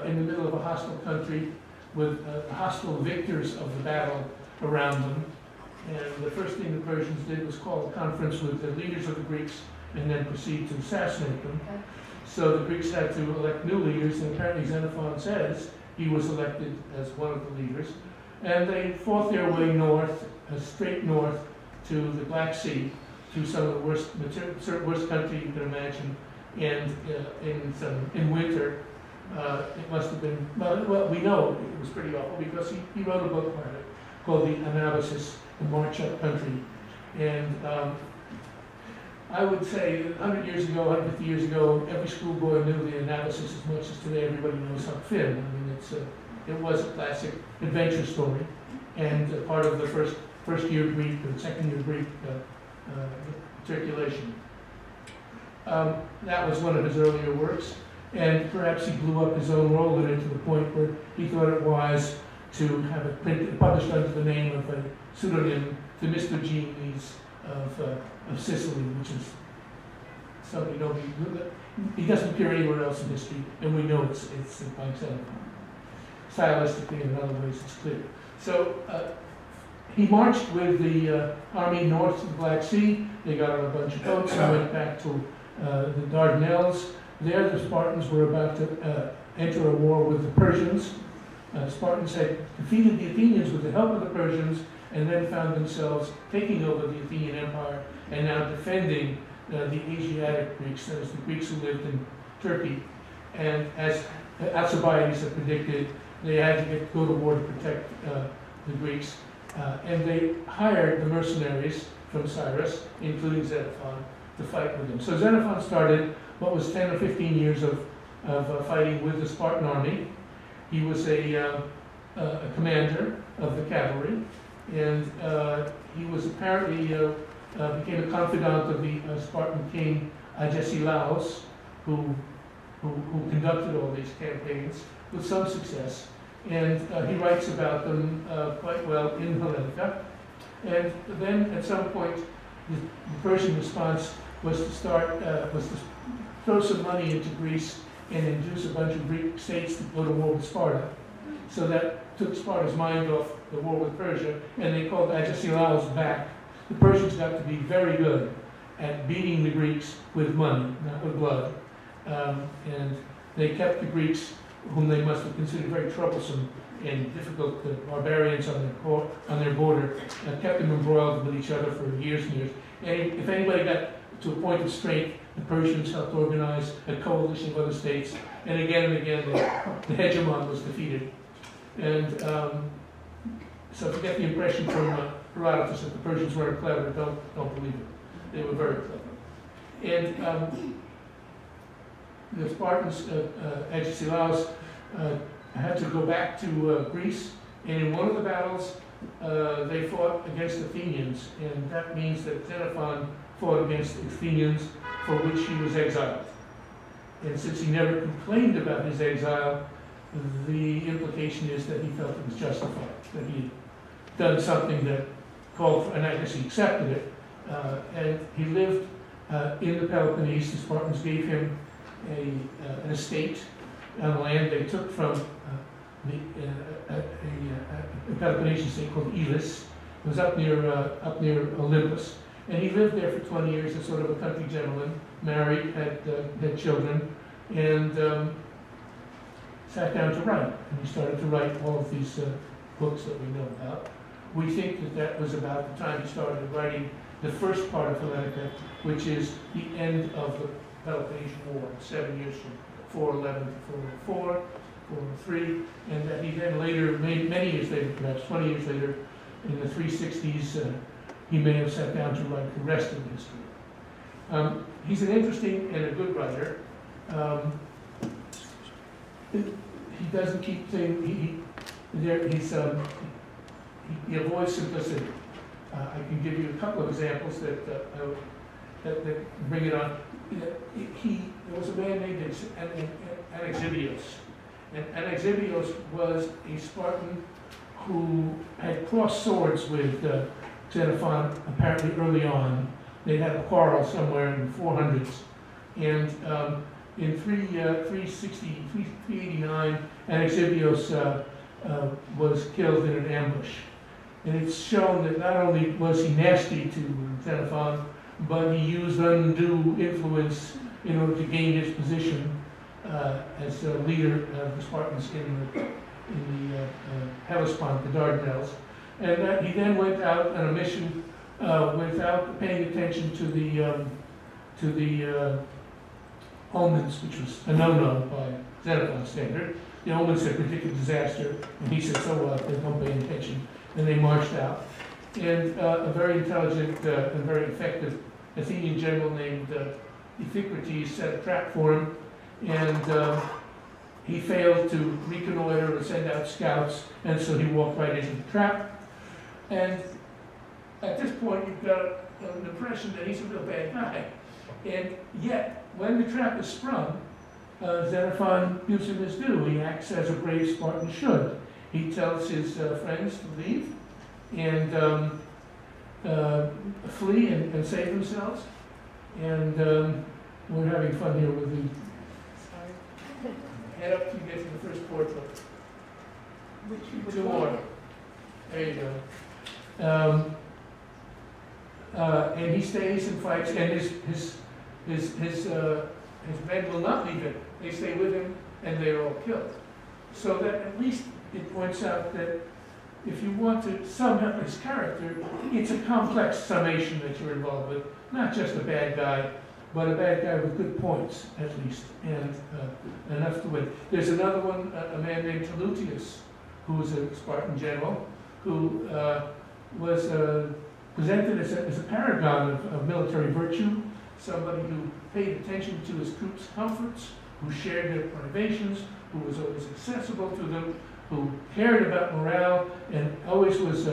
in the middle of a hostile country with hostile victors of the battle around them. And the first thing the Persians did was call a conference with the leaders of the Greeks and then proceed to assassinate them. So the Greeks had to elect new leaders, and apparently Xenophon says he was elected as one of the leaders. And they fought their way north, straight north, to the Black Sea, to some of the worst country you can imagine. And in winter, it must have been, well, we know it was pretty awful because he wrote a book about it called The Analysis, The March Up Country. And I would say 100 years ago, 150 years ago, every schoolboy knew the analysis as much as today everybody knows Huck Finn. I mean, it was a classic adventure story, and part of the first year Greek or second year Greek circulation. That was one of his earlier works, and perhaps he blew up his own role in it to the point where he thought it wise to have it published under the name of a pseudonym, Themistocles of Sicily, which is something he doesn't appear anywhere else in history, and we know it's by Xenophon. Stylistically, in other ways, it's clear. So he marched with the army north to the Black Sea. They got on a bunch of boats and went back to the Dardanelles. There, the Spartans were about to enter a war with the Persians. Spartans had defeated the Athenians with the help of the Persians, and then found themselves taking over the Athenian Empire and now defending the Asiatic Greeks, that is, the Greeks who lived in Turkey. And as Alcibiades had predicted, they had to go to war to protect the Greeks. And they hired the mercenaries from Cyrus, including Xenophon, to fight with them. So Xenophon started what was 10 or 15 years of fighting with the Spartan army. He was a commander of the cavalry, and he was apparently became a confidant of the Spartan king Agesilaus, who conducted all these campaigns with some success. And he writes about them quite well in Hellenika. And then at some point, the Persian response was to throw some money into Greece and induce a bunch of Greek states to go to war with Sparta. So that took Sparta's mind off the war with Persia, and they called Agesilaus back. The Persians got to be very good at beating the Greeks with money, not with blood. And they kept the Greeks, whom they must have considered very troublesome and difficult, the barbarians on their border, kept them embroiled with each other for years and years. And if anybody got to a point of strength, the Persians helped organize a coalition of other states, and again, the hegemon was defeated. And so if you get the impression from Herodotus that the Persians weren't clever, don't believe it. They were very clever. And the Spartans, Agesilaus, had to go back to Greece, and in one of the battles, they fought against Athenians, and that means that Xenophon fought against Athenians, for which he was exiled. And since he never complained about his exile, the implication is that he felt it was justified, that he had done something that called for, and I guess he accepted it. And he lived in the Peloponnese. The Spartans gave him an estate on land they took from a Peloponnesian state called Elis. It was up near Olympus. And he lived there for 20 years as sort of a country gentleman, married, had children, and sat down to write. And he started to write all of these books that we know about. We think that that was about the time he started writing the first part of Hellenika, which is the end of the Peloponnesian War, 7 years from 411 to 404, 403, and that he then later, many years later, perhaps 20 years later, in the 360s, he may have sat down to write the rest of the history. He's an interesting and a good writer. He doesn't keep things, he avoids simplicity. I can give you a couple of examples that bring it on. There was a man named Anaxibios. And Anaxibios was a Spartan who had crossed swords with Xenophon apparently early on. They'd had a quarrel somewhere in the 400s. And in 389, Anaxibios was killed in an ambush. And it's shown that not only was he nasty to Xenophon, but he used undue influence in order to gain his position as a leader of the Spartans in the Hellespont, the Dardanelles. And that he then went out on a mission without paying attention to the omens, which was a no-no by Xenophon's standard. The omens had predicted disaster, and he said, so what, they don't pay attention. And they marched out. And a very intelligent and very effective Athenian general named Iphicrates set a trap for him, and he failed to reconnoiter or send out scouts, and so he walked right into the trap. And at this point, you've got an impression that he's a real bad guy. And yet, when the trap is sprung, Xenophon gives him his due. He acts as a brave Spartan should. He tells his friends to leave and flee and save themselves. And we're having fun here with the... Sorry. Head up till you get to the first portrait. Which two more. There you go. And he stays and fights, and his men will not leave him. They stay with him, and they're all killed. So that at least it points out that if you want to sum up his character, it's a complex summation that you're involved with. Not just a bad guy, but a bad guy with good points, at least, and enough to win. There's another one, a man named Telutius, who was a Spartan general, who was presented as a paragon of military virtue, somebody who paid attention to his troops' comforts, who shared their privations, who was always accessible to them, who cared about morale, and always was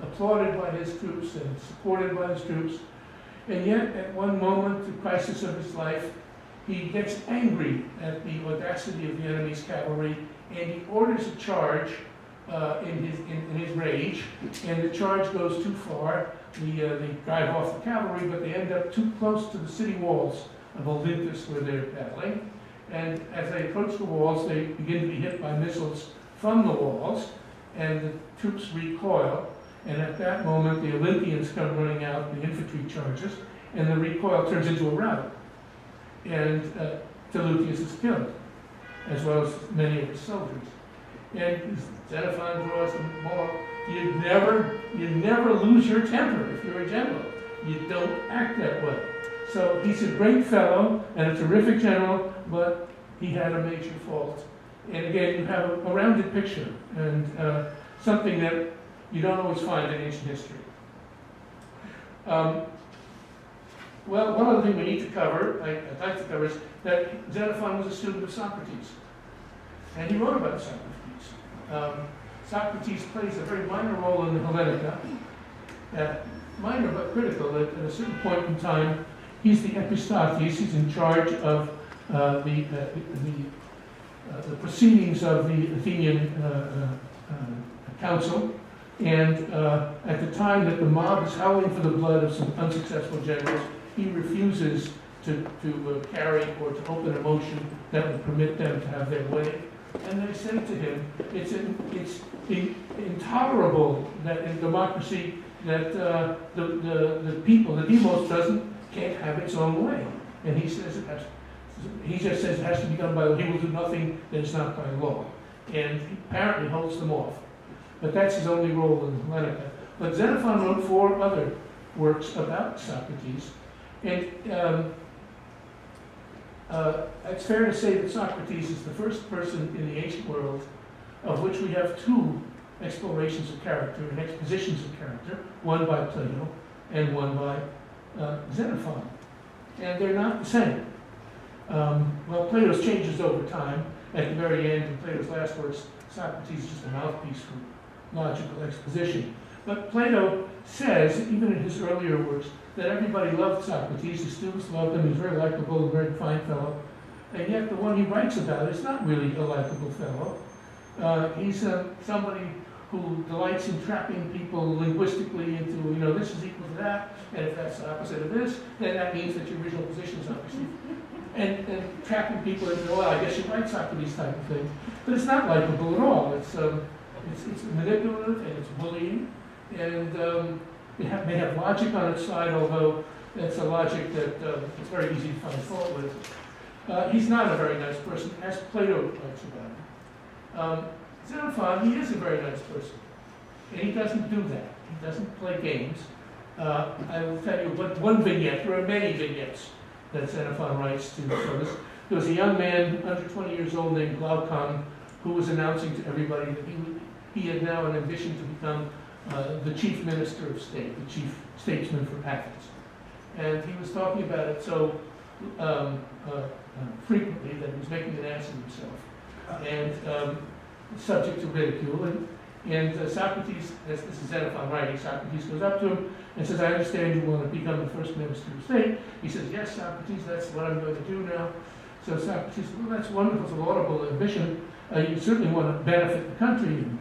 applauded by his troops and supported by his troops. And yet, at one moment, the crisis of his life, he gets angry at the audacity of the enemy's cavalry, and he orders a charge in his rage, and the charge goes too far. They drive off the cavalry, but they end up too close to the city walls of Olympus where they're battling. And as they approach the walls, they begin to be hit by missiles from the walls, and the troops recoil. And at that moment, the Olympians come running out, the infantry charges, and the recoil turns into a rout. And Telutius is killed, as well as many of his soldiers. And Xenophon draws the moral: you never lose your temper if you're a general. You don't act that way. So he's a great fellow and a terrific general, but he had a major fault. And again, you have a rounded picture, and something that you don't always find in ancient history. Well, one other thing we need to cover, I'd like to cover, is that Xenophon was a student of Socrates. And he wrote about Socrates. Socrates plays a very minor role in the Hellenika. Minor but critical. At a certain point in time, he's the epistates. He's in charge of the the proceedings of the Athenian council. And at the time that the mob is howling for the blood of some unsuccessful generals, he refuses to carry or to open a motion that would permit them to have their way. And they say to him, it's intolerable that in democracy that the people, the demos can't have its own way. And he says he just says it has to be done by law. He will do nothing that is not by law. And he apparently holds them off. But that's his only role in Hellenika. But Xenophon wrote 4 other works about Socrates. And it's fair to say that Socrates is the first person in the ancient world of which we have 2 explorations of character and expositions of character, one by Plato and one by Xenophon. And they're not the same. Well, Plato's changes over time. At the very end, in Plato's last works, Socrates is just a mouthpiece for logical exposition. But Plato says, even in his earlier works, that everybody loved Socrates, the students loved him, he was very likable, a very fine fellow. And yet the one he writes about is not really a likable fellow. He's somebody who delights in trapping people linguistically into, this is equal to that, and if that's the opposite of this, then that means that your original position is obviously. And trapping people into, well, I guess you write Socrates type of thing. But it's not likable at all. It's manipulative and it's bullying, and it may have logic on its side, although it's a logic that it's very easy to find fault with. He's not a very nice person, as Plato writes about him. Xenophon, he is a very nice person, and he doesn't do that. He doesn't play games. I will tell you one vignette. There are many vignettes that Xenophon writes to show this. There was a young man under 20 years old named Glaucon who was announcing to everybody that he had now an ambition to become the chief minister of state, the chief statesman for Athens. And he was talking about it so frequently that he was making an ass of himself, and subject to ridicule. And Socrates, this is Xenophon writing, Socrates goes up to him and says, I understand you want to become the first minister of state. He says, yes, Socrates, that's what I'm going to do now. So Socrates says, well, that's wonderful, it's a laudable ambition. You certainly want to benefit the country. And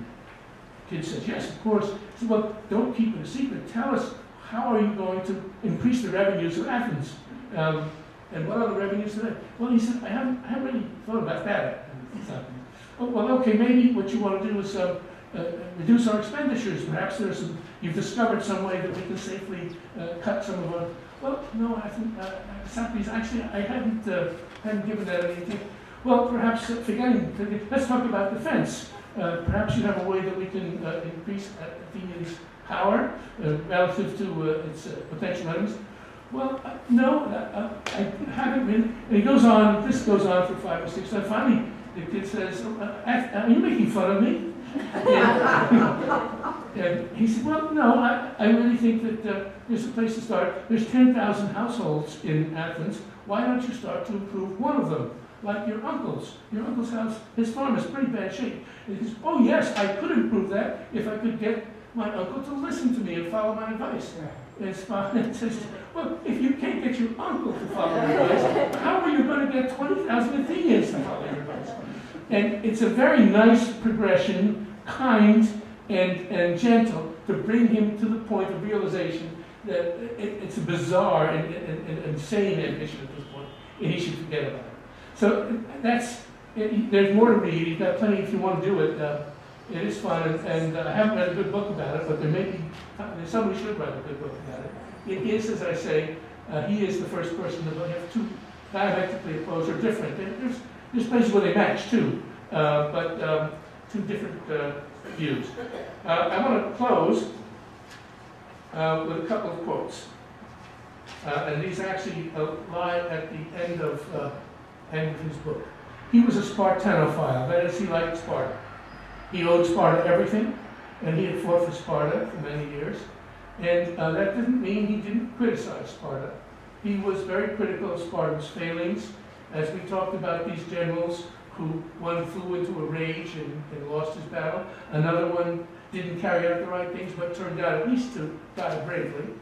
the kid says, yes, of course. He says, well, don't keep it a secret. Tell us, how are you going to increase the revenues of Athens? And what are the revenues today? Well, he said, I haven't really thought about that. Oh, well, okay, maybe what you want to do is reduce our expenditures. Perhaps you've discovered some way that we can safely cut some of our. Well, no, I think Socrates, actually, I hadn't given that anything. Well, perhaps let's talk about defense. Perhaps you have a way that we can increase Athenians' power relative to its potential enemies. Well, no, I haven't really. And he goes on. This goes on for 5 or 6 times. Finally, the kid says, "Are you making fun of me?" And he said, well, no, I really think that there's a place to start. There's 10,000 households in Athens. Why don't you start to improve one of them? Like your uncle's. Your uncle's house, his farm is pretty bad shape. And he says, oh yes, I could improve that if I could get my uncle to listen to me and follow my advice. And Spartan says, well, if you can't get your uncle to follow your advice, how are you going to get 20,000 Athenians to follow your advice? And it's a very nice progression, kind and gentle, to bring him to the point of realization that it's a bizarre and insane ambition at this point, and he should forget about it. So there's more to read. You've got plenty if you want to do it. It is fun, and I haven't read a good book about it, but somebody should write a good book about it. It is, as I say, he is the first person to have 2 diametrically opposed or different. There's places where they match too, but 2 different views. I want to close with a couple of quotes, and these actually lie at the end of his book. He was a Spartanophile, that is, he liked Sparta. He owed Sparta everything, and he had fought for Sparta for many years. And that didn't mean he didn't criticize Sparta. He was very critical of Sparta's failings. As we talked about these generals, one flew into a rage and lost his battle. Another one didn't carry out the right things, but turned out at least to die bravely.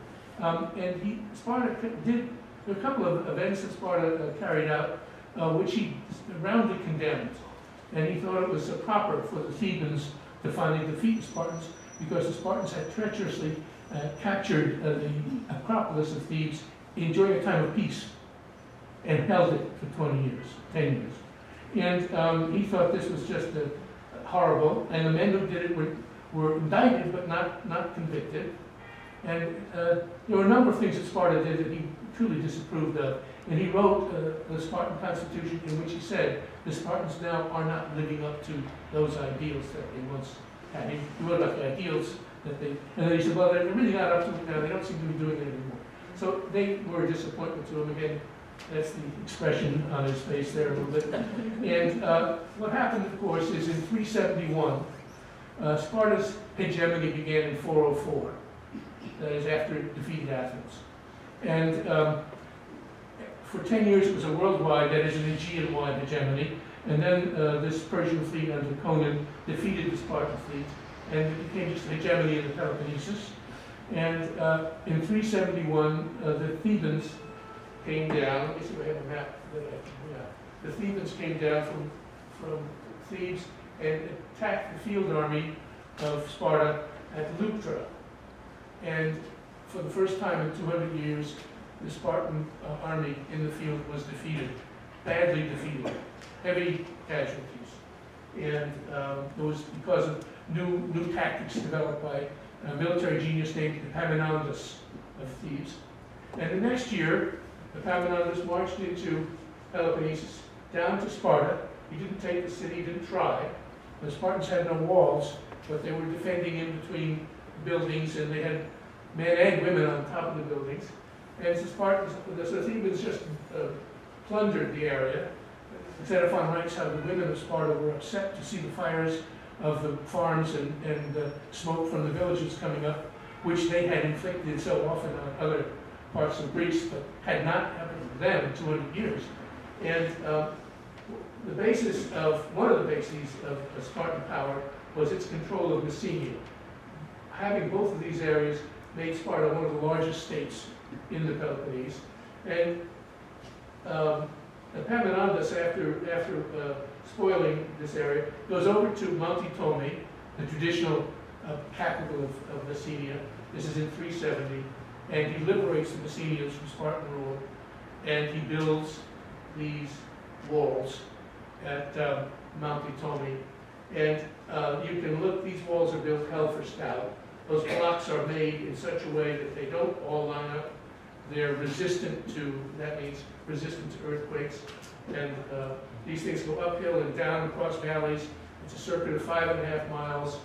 Sparta there were a couple of events that Sparta carried out, which he roundly condemned. And he thought it was proper for the Thebans to finally defeat the Spartans because the Spartans had treacherously captured the Acropolis of Thebes during a time of peace and held it for 10 years. And he thought this was just horrible, and the men who did it were indicted but not convicted. And there were a number of things that Sparta did that he truly disapproved of. And he wrote the Spartan Constitution in which he said the Spartans now are not living up to those ideals that they once had. He wrote about the ideals that they, and then he said, well, they're really not up to it now. They don't seem to be doing it anymore. So they were a disappointment to him. Again, that's the expression on his face there a little bit. And what happened, of course, is in 371, Sparta's hegemony began in 404. That is after it defeated Athens. And for 10 years it was a worldwide, that is an Aegean-wide hegemony. And then this Persian fleet under Conan defeated the Spartan fleet, and it became just a hegemony in the Peloponnesus. And in 371, the Thebans came down. Let me see if I have a map. The Thebans came down from Thebes and attacked the field army of Sparta at Leuctra. And for the first time in 200 years, the Spartan army in the field was defeated, badly defeated, heavy casualties. And it was because of new tactics developed by a military genius named Epaminondas of Thebes. And the next year, Epaminondas marched into Peloponnesus, down to Sparta. He didn't take the city, he didn't try. The Spartans had no walls, but they were defending in between buildings, and they had men and women on top of the buildings. And the Spartans, the Thebans just plundered the area. Xenophon writes how the women of Sparta were upset to see the fires of the farms and smoke from the villages coming up, which they had inflicted so often on other parts of Greece, but had not happened to them in 200 years. And one of the bases of Spartan power was its control of Messenia. Having both of these areas made Sparta one of the largest states in the Peloponnese. And Epaminondas, after spoiling this area, goes over to Monte Tomi, the traditional capital of Messenia. This is in 370. And he liberates the Messenians from Spartan rule, and he builds these walls at Monte Tomi. And you can look, these walls are built hell for stout. Those blocks are made in such a way that they don't all line up. They're resistant to, that means resistant to earthquakes. And these things go uphill and down across valleys. It's a circuit of 5.5 miles,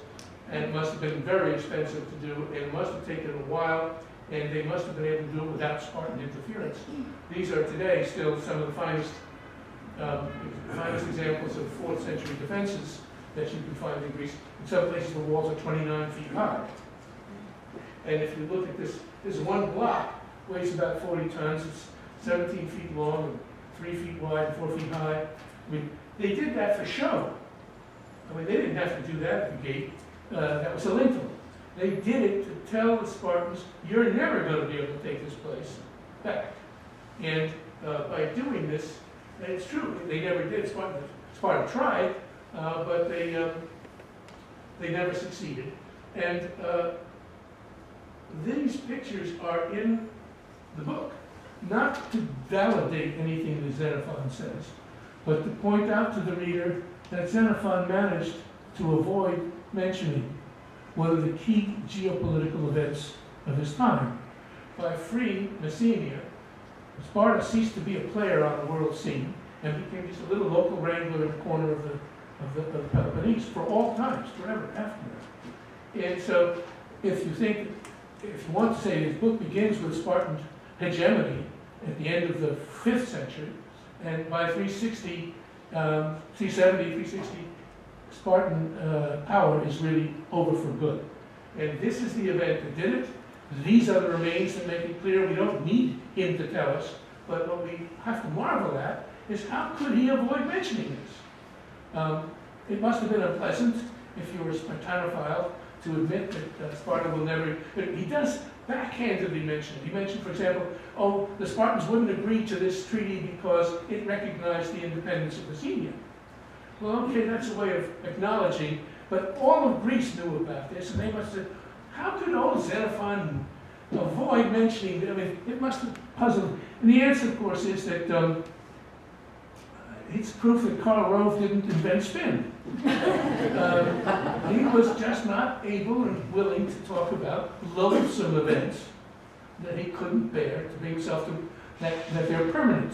and it must have been very expensive to do, and it must have taken a while, and they must have been able to do it without Spartan interference. These are today still some of the finest examples of 4th century defenses that you can find in Greece. In some places the walls are 29 feet high. And if you look at this, this one block weighs about 40 tons. It's 17 feet long and 3 feet wide, 4 feet high. I mean, they did that for show. I mean, they didn't have to do that at the gate. That was a lintel. They did it to tell the Spartans, you're never going to be able to take this place back. And by doing this, and it's true, they never did. Sparta tried, but they never succeeded. And these pictures are in the book, not to validate anything that Xenophon says, but to point out to the reader that Xenophon managed to avoid mentioning one of the key geopolitical events of his time. By freeing Messenia, Sparta ceased to be a player on the world scene and became just a little local wrangler in the corner of the Peloponnese for all times, forever after that. And so, if you want to say his book begins with Spartan hegemony at the end of the 5th century, and by 360, 370, 360, Spartan power is really over for good. And this is the event that did it. These are the remains that make it clear we don't need him to tell us, but what we have to marvel at is how could he avoid mentioning this? It must have been unpleasant if you were a Spartanophile to admit that Sparta will never, but he does backhandedly mention it. He mentioned, for example, oh, the Spartans wouldn't agree to this treaty because it recognized the independence of Messenia. Well, okay, that's a way of acknowledging, but all of Greece knew about this, and they must have, how could old Xenophon avoid mentioning, I mean, it must have puzzled him. And the answer, of course, is that it's proof that Karl Rove didn't invent spin. He was just not able and willing to talk about loathsome events that he couldn't bear to bring himself to, that they're permanent.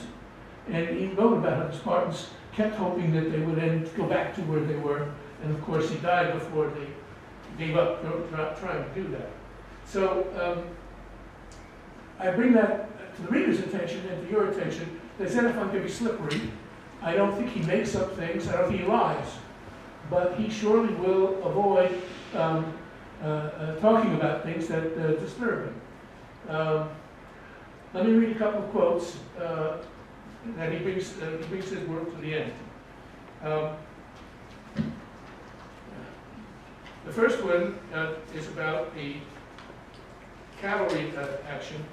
And he wrote about how the Spartans kept hoping that they would then go back to where they were, and of course he died before they gave up trying to do that. So I bring that to the reader's attention and to your attention, that Xenophon can be slippery. I don't think he makes up things, I don't think he lies, but he surely will avoid talking about things that disturb him. Let me read a couple of quotes that he brings his work to the end. The first one is about the cavalry action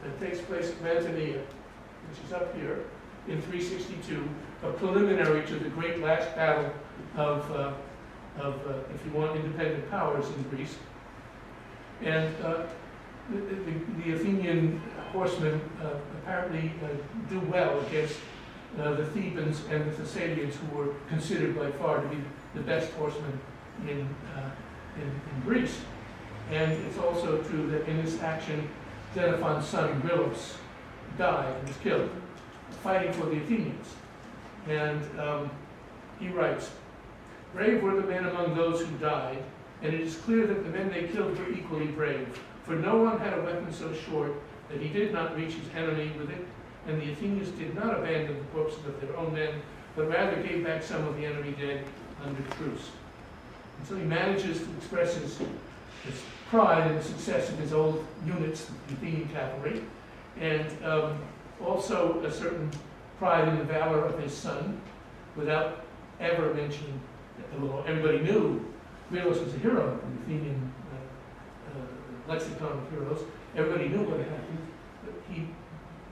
that takes place at Mantinea, which is up here, in 362, a preliminary to the great last battle of if you want, independent powers in Greece. And the Athenian horsemen apparently do well against the Thebans and the Thessalians, who were considered by far to be the best horsemen in Greece. And it's also true that in this action, Xenophon's son, Grylos, died and was killed, fighting for the Athenians. And he writes, "Brave were the men among those who died, and it is clear that the men they killed were equally brave, for no one had a weapon so short that he did not reach his enemy with it, and the Athenians did not abandon the corpses of their own men, but rather gave back some of the enemy dead under truce." And so he manages to express his pride in the success of his old units, the Athenian cavalry, and also a certain pride in the valor of his son, without ever mentioning, well, everybody knew Grylos was a hero in the Athenian lexicon of heroes. Everybody knew what had happened, but he,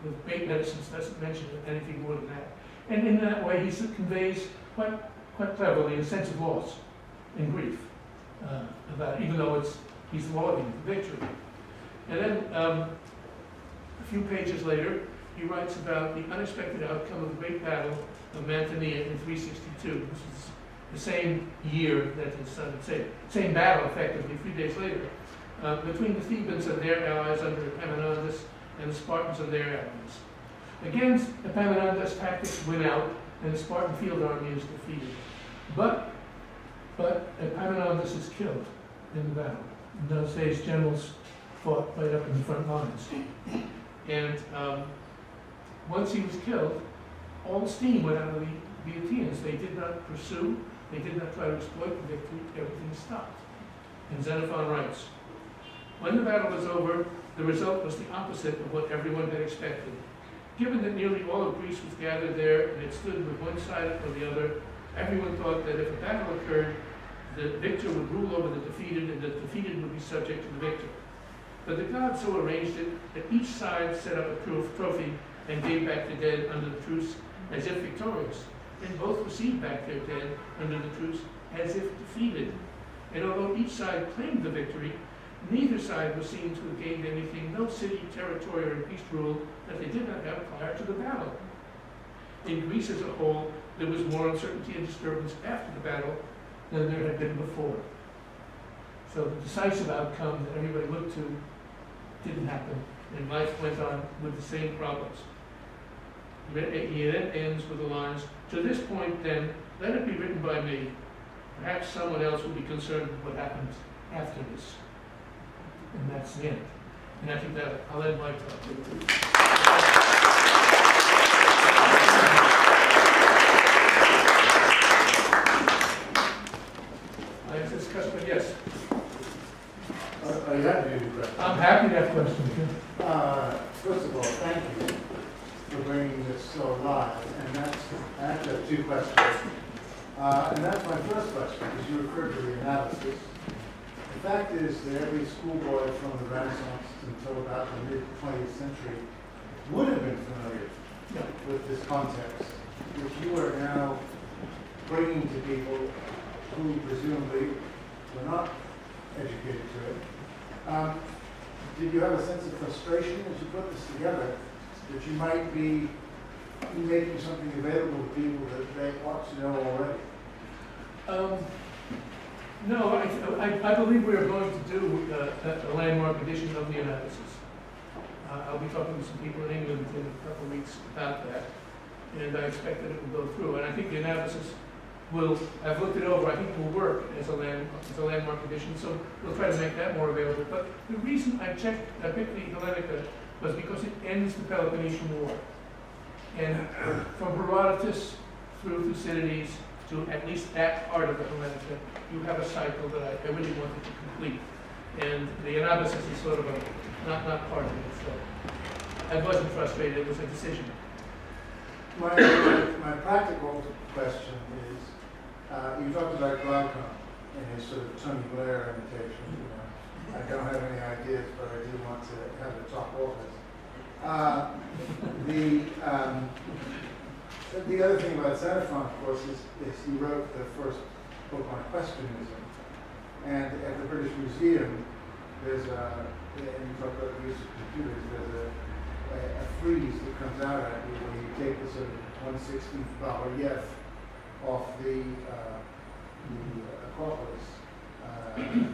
with great medicines, doesn't mention anything more than that. And in that way, he conveys quite cleverly a sense of loss and grief about it, even though he's lauding the victory. And then a few pages later, he writes about the unexpected outcome of the great battle of Mantinea in 362. This is the same year that his son had said, same battle effectively, 3 days later, between the Thebans and their allies under Epaminondas and the Spartans and their allies. Again, Epaminondas' tactics win out, and the Spartan field army is defeated. But Epaminondas is killed in the battle. In those days, generals fought right up in the front lines. And once he was killed, all the steam went out of the Athenians. They did not pursue, they did not try to exploit the victory, everything stopped. And Xenophon writes, "When the battle was over, the result was the opposite of what everyone had expected. Given that nearly all of Greece was gathered there and it stood with one side or the other, everyone thought that if a battle occurred, the victor would rule over the defeated and the defeated would be subject to the victor. But the gods so arranged it that each side set up a trophy and gave back the dead under the truce as if victorious, and both received back their dead under the truce as if defeated. And although each side claimed the victory, neither side was seen to have gained anything, no city, territory, or beast rule that they did not have prior to the battle. In Greece as a whole, there was more uncertainty and disturbance after the battle than there had been before." So the decisive outcome that everybody looked to didn't happen, and life went on with the same problems. He then ends with the lines, "To this point, then, let it be written by me. Perhaps someone else will be concerned with what happens after this." And that's the end. And I think that I'll end my talk. I have this customer, yes. Are you happy to do questions? I'm happy to have questions. First of all, thank you for bringing this so alive. And I actually have two questions. And that's my first question, because you referred to the analysis. The fact is that every schoolboy from the Renaissance until about the mid-20th century would have been familiar with this context, which you are now bringing to people who presumably were not educated to it. Did you have a sense of frustration as you put this together, that you might be making something available to people that they ought to know already? No, I believe we are going to do a landmark edition of the analysis. I'll be talking to some people in England in a couple of weeks about that, and I expect that it will go through. And I think the analysis will, I've looked it over, I think will work as a landmark edition, so we'll try to make that more available. But the reason I picked the Hellenika was because it ends the Peloponnesian War. And from Herodotus through Thucydides to at least that part of the Hellenika, you have a cycle that I really wanted to complete. And the analysis is sort of not part of it. So I wasn't frustrated, it was a decision. My practical question is, you talked about Glaucon in his sort of Tony Blair imitation. You know, I don't have any ideas, but I do want to have a top office. The other thing about Xenophon, of course, is he wrote the first book on questionism. And at the British Museum, there's and you talk about the use of computers, there's a frieze that comes out at you where you take the sort of 1/16th bas-relief off the Acropolis,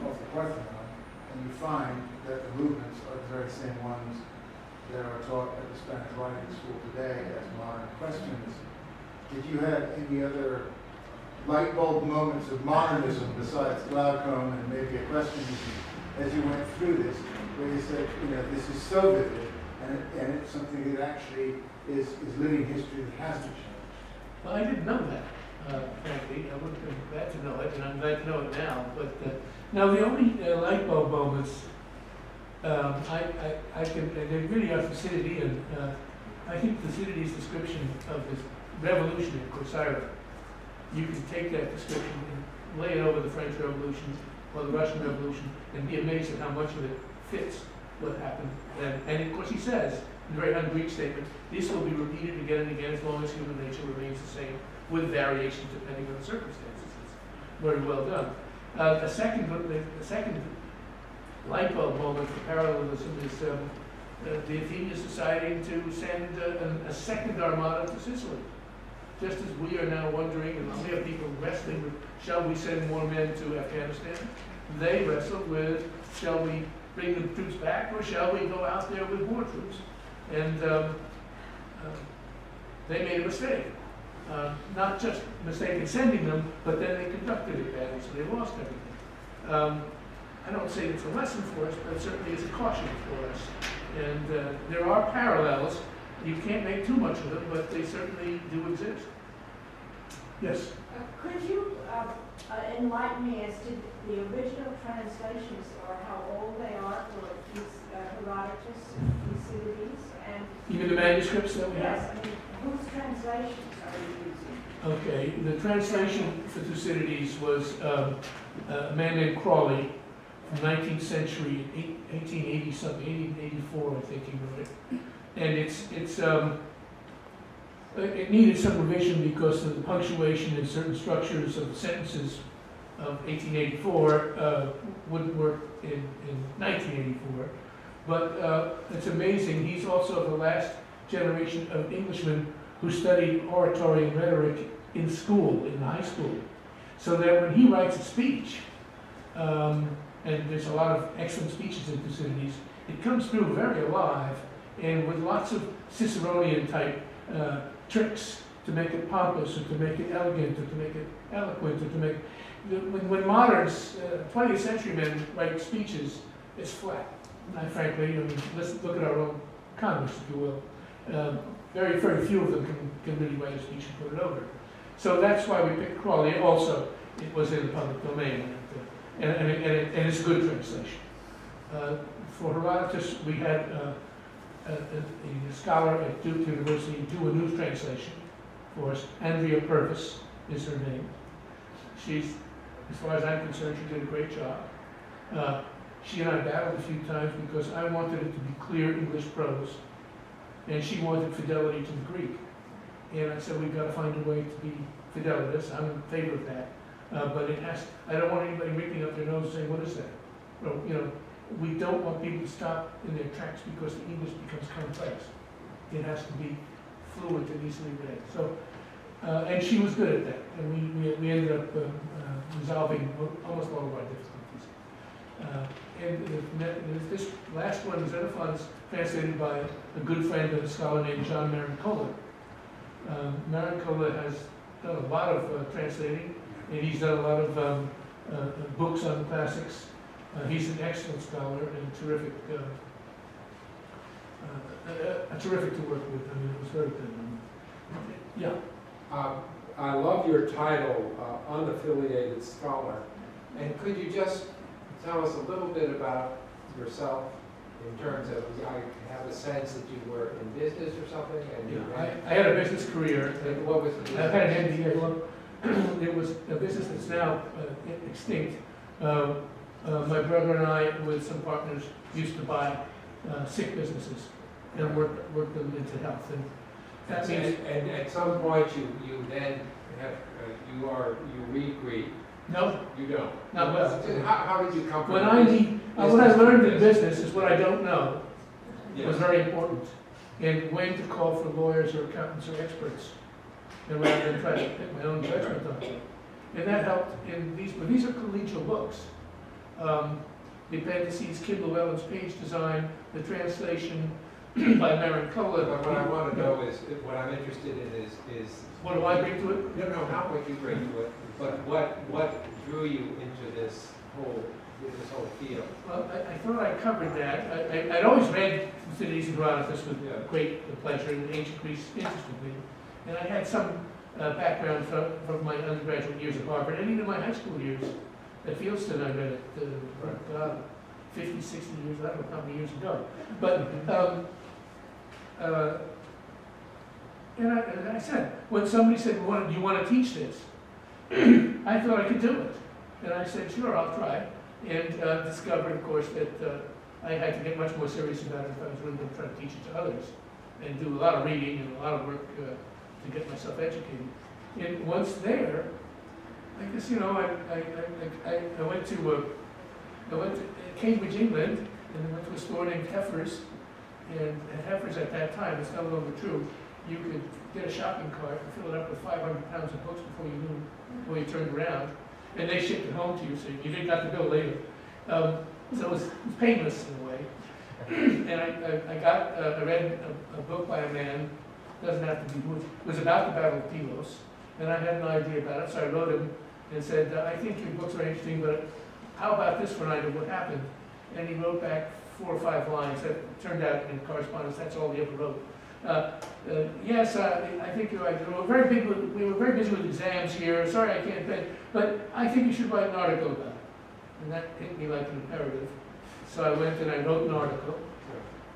off the Parthenon, and you find that the movements are the very same ones that are taught at the Spanish writing school today as modern questionism. Did you have any other light bulb moments of modernism besides Glaucon and maybe a questionism as you went through this, where you said, you know, this is so vivid, and it's something that actually is living history that hasn't changed? Well, I didn't know that, frankly. I would have been glad to know it, and I'm glad to know it now. But now the only light bulb moments I can, and they really are Thucydidean. I think Thucydides' description of this revolution in Corcyra, you can take that description and lay it over the French Revolution or the Russian Revolution and be amazed at how much of it fits what happened. And of course he says, in a very un-Greek statement, this will be repeated again and again as long as human nature remains the same, with variations depending on the circumstances. It's very well done. The second light bulb moment for parallelism is the Athenians deciding to send a second armada to Sicily. Just as we are now wondering, and we have people wrestling with, shall we send more men to Afghanistan? They wrestled with, shall we bring the troops back, or shall we go out there with more troops? And they made a mistake. Not just a mistake in sending them, but then they conducted it badly, so they lost everything. I don't say it's a lesson for us, but certainly it's a caution for us. And there are parallels. You can't make too much of them, but they certainly do exist. Yes? Could you enlighten me as to the original translations, or how old they are for Herodotus and Thucydides? And You mean the manuscripts that we have? yes, I mean, whose translations are you using? Okay, the translation for Thucydides was a man named Crawley from 19th century, 1880 something, 1884 I think he wrote it. And it needed some revision because of the punctuation and certain structures of the sentences of 1884 wouldn't work in 1984. But it's amazing, he's also the last generation of Englishmen who studied oratory and rhetoric in school, in high school. So that when he writes a speech, and there's a lot of excellent speeches in Thucydides, it comes through very alive and with lots of Ciceronian type tricks to make it pompous, or to make it elegant, or to make it eloquent, or to make... When moderns, 20th century men write speeches, it's flat. Frankly, I mean, let's look at our own Congress, if you will. Very, very few of them can really write a speech and put it over. So that's why we picked Crawley. Also, it was in the public domain, and it's a good translation. For Herodotus, we had a scholar at Duke University do a new translation for us. Andrea Purvis is her name. She's, as far as I'm concerned, she did a great job. She and I battled a few times because I wanted it to be clear English prose, and she wanted fidelity to the Greek. And I said, we've got to find a way to be Fidelitous. I'm in favor of that. But it has, I don't want anybody wrinkling up their nose saying, what is that? Well, you know, we don't want people to stop in their tracks because the English becomes complex. It has to be fluent and easily read. So, and she was good at that. And we ended up resolving almost all of our difficulties. And this last one, Xenophon, is translated by a good friend of a scholar named John Marincola. Marincola has done a lot of translating, and he's done a lot of books on the classics. He's an excellent scholar and terrific, terrific to work with. I mean, it was very good. Yeah. I love your title, Unaffiliated Scholar. And could you just tell us a little bit about yourself in terms of, I have a sense that you were in business or something? And yeah, I had a business career. What was the I had an MBA. It was a business that's now extinct. My brother and I, with some partners, used to buy sick businesses and work them into health. And that means, and at some point you then have you read Greek. No, you don't. Not well. How did you come? What I learned in business is what I don't know. Yes. Was very important, and when to call for lawyers or accountants or experts, and rather than try to pick my own judgment on them. And that helped in these. But these are collegial books. The appendices, Kid Llewellyn's page design, the translation by Marincola. But what I want to know is, what I'm interested in is what do I bring to it? No, not what you bring to it, but what drew you into this whole field. Well, I thought I covered that. I'd always read Thucydides and Herodotus with great pleasure, and ancient Greece interested me. And I had some background from my undergraduate years at Harvard, and even my high school years. At Fieldston, I read it, 50, 60 years, I don't know how many years ago. But, and I said, when somebody said, do you want to teach this? I thought I could do it. And I said, sure, I'll try. And discovered, of course, that I had to get much more serious about it if I was really going to try to teach it to others. And do a lot of reading and a lot of work to get myself educated. And once there, I guess, you know, I went to Cambridge, England, and I went to a store named Heffer's. And at Heffer's at that time, it's no longer true, you could get a shopping cart and fill it up with 500 pounds of books before you turned around. And they shipped it home to you, so you didn't got the bill later. So it was painless in a way. And I read a book by a man, doesn't have to be, it was about the Battle of Pylos. And I had an idea about it, so I wrote him and said, I think your books are interesting, but how about this one item, what happened? And he wrote back 4 or 5 lines. That turned out in correspondence, that's all he ever wrote. Yes, I think you're right. We were very busy with exams here. Sorry, I can't pay. But I think you should write an article about it. And that hit me like an imperative. So I went and I wrote an article.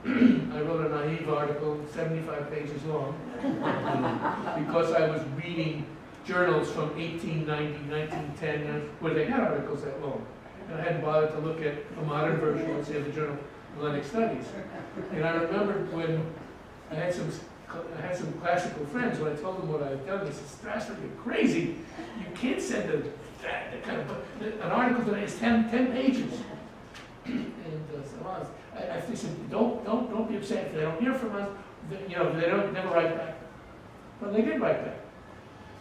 I wrote a naive article, 75 pages long, because I was reading journals from 1890, 1910, where they had articles that long. And I hadn't bothered to look at a modern version, let's say, of the Journal of Hellenic Studies. And I remembered when I had some classical friends, when I told them what I had done, they said, Strassler, you're crazy. You can't send that kind of book. An article today is 10 pages. And so I said, don't be upset if they don't hear from us. You know, they don't never write back. Well, they did write back.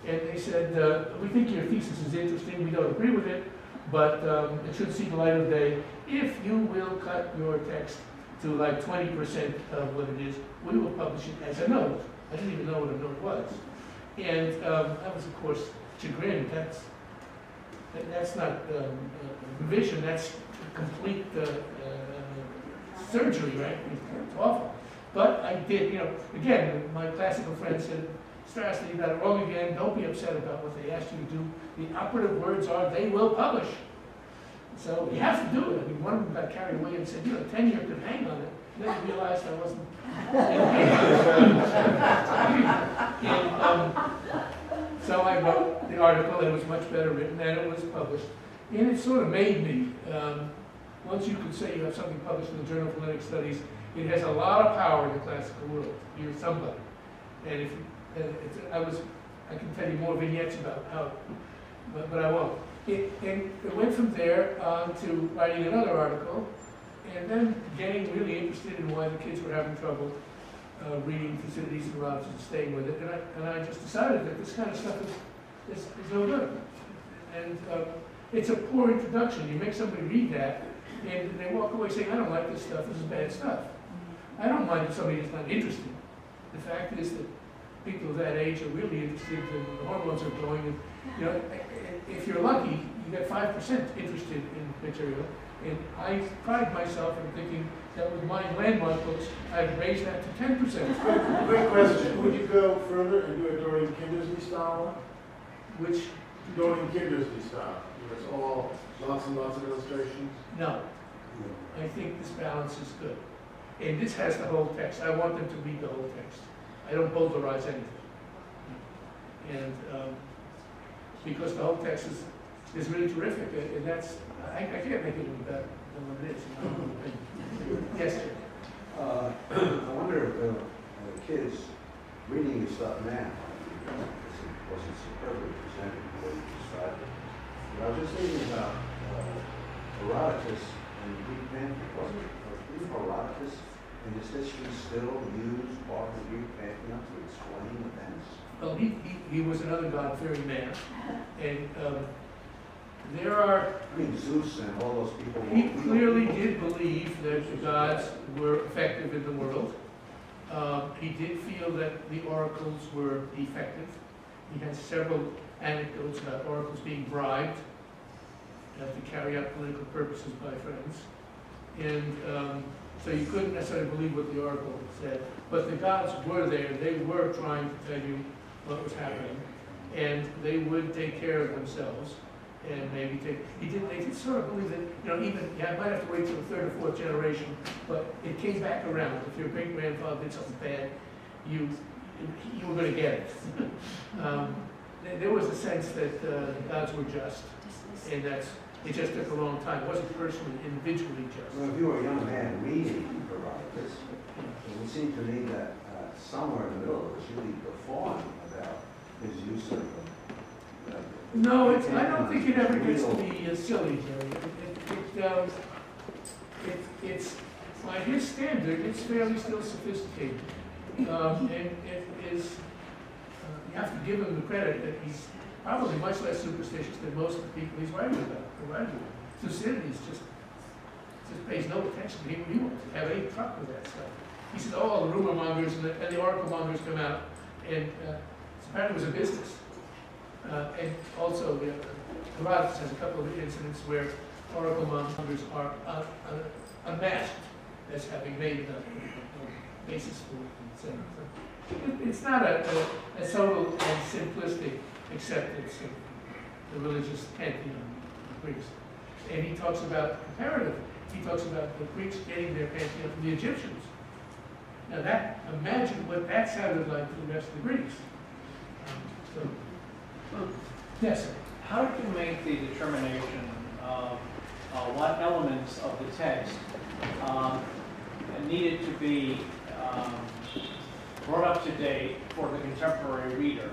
And they said, we think your thesis is interesting. We don't agree with it, but it should see the light of day. If you will cut your text to like 20% of what it is, we will publish it as a note. I didn't even know what a note was. And that was, of course, chagrin. That's not revision, that's complete surgery, right? It's awful. But I did, you know, again, my classical friend said, Strassler, you got it wrong again. Don't be upset about what they asked you to do. The operative words are, they will publish. So you have to do it. I mean, one of them got carried away and said, you know, tenure could hang on it. And then he realized I wasn't. So I wrote the article, and it was much better written, and it was published. And it sort of made me, once you could say you have something published in the Journal of Hellenic Studies, it has a lot of power in the classical world. You're somebody. And if I can tell you more vignettes about how, but I won't. And it went from there to writing another article, and then getting really interested in why the kids were having trouble reading Thucydides and Herodotus and staying with it. And I just decided that this kind of stuff is no good. And it's a poor introduction. You make somebody read that, and they walk away saying, I don't like this stuff, this is bad stuff. I don't mind if somebody is not interested. The fact is that people of that age are really interested, and the hormones are going, and, you know, if you're lucky, you get 5% interested in material. And I pride myself in thinking that with my landmark books, I've raised that to 10%. Quick question, would you go further and do a Dorian Kindersley style? Which, Dorian Kindersley style, where it's all lots and lots of illustrations? no. I think this balance is good. And this has the whole text. I want them to read the whole text. I don't boulderize anything. And because the whole text is really terrific, and that's, I can't make it any better than what it is. Yes, sir. I wonder if the kids reading this stuff now, wasn't superbly presented the way you described it. But I was just thinking about Herodotus and Greek pantheon. Wasn't Herodotus in his history still used part of the Greek pantheon to explain events? Well, he was another God-fearing man, and there are. I mean, Zeus and all those people. He clearly did believe that the gods were effective in the world. He did feel that the oracles were effective. He has several anecdotes about oracles being bribed to carry out political purposes by friends. And so you couldn't necessarily believe what the oracle said. But the gods were there. They were trying to tell you what was happening. And they would take care of themselves. And maybe they did sort of believe that, you know, even, you might have to wait till the third or fourth generation, but it came back around. If your great-grandfather did something bad, you were going to get it. There was a sense that the gods were just, and it just took a long time. It wasn't personally, individually just. Well, if you were a young man reading Herodotus, it would seem to me that somewhere in the middle it was really guffawing about his use of no, I don't think it ever gets to be silly, Jerry. It's by his standard, it's fairly still sophisticated, and it is. You have to give him the credit that he's probably much less superstitious than most of the people he's writing about. Thucydides just pays no attention to him. He won't have any truck with that stuff. He says, "Oh, the rumor mongers and the oracle mongers come out," and apparently it was a business. And also, Herodotus has a couple of incidents where oracle mongers are unmasked as having made a basis for it, etc. It's not a total and simplistic acceptance of the religious pantheon of the Greeks. And he talks about comparative. He talks about the Greeks getting their pantheon from the Egyptians. Now imagine what that sounded like to the rest of the Greeks. Yes, sir. How did you make the determination of what elements of the text needed to be brought up to date for the contemporary reader?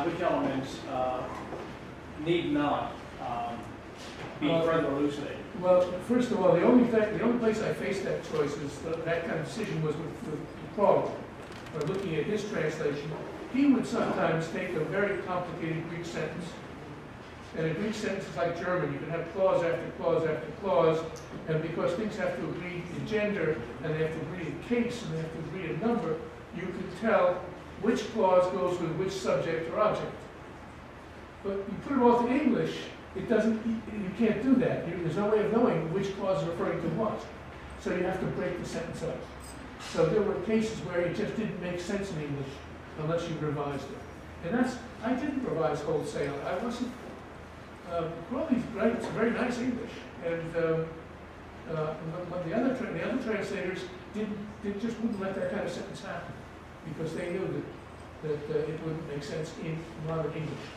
Which elements need not be further elucidated? Well, first of all, the only place I faced that choice is that kind of decision was with Paul. By looking at his translation, he would sometimes take a very complicated Greek sentence. And a Greek sentence is like German. You can have clause after clause after clause, and because things have to agree in gender, and they have to agree in case, and they have to agree in number, you can tell which clause goes with which subject or object. But you put it all to English, it doesn't. You can't do that. There's no way of knowing which clause is referring to what. So you have to break the sentence up. So there were cases where it just didn't make sense in English unless you revised it. And I didn't revise wholesale. I wasn't. Crowley's right. It's very nice English, and but the other translators just wouldn't let that kind of sentence happen because they knew that it wouldn't make sense in modern English.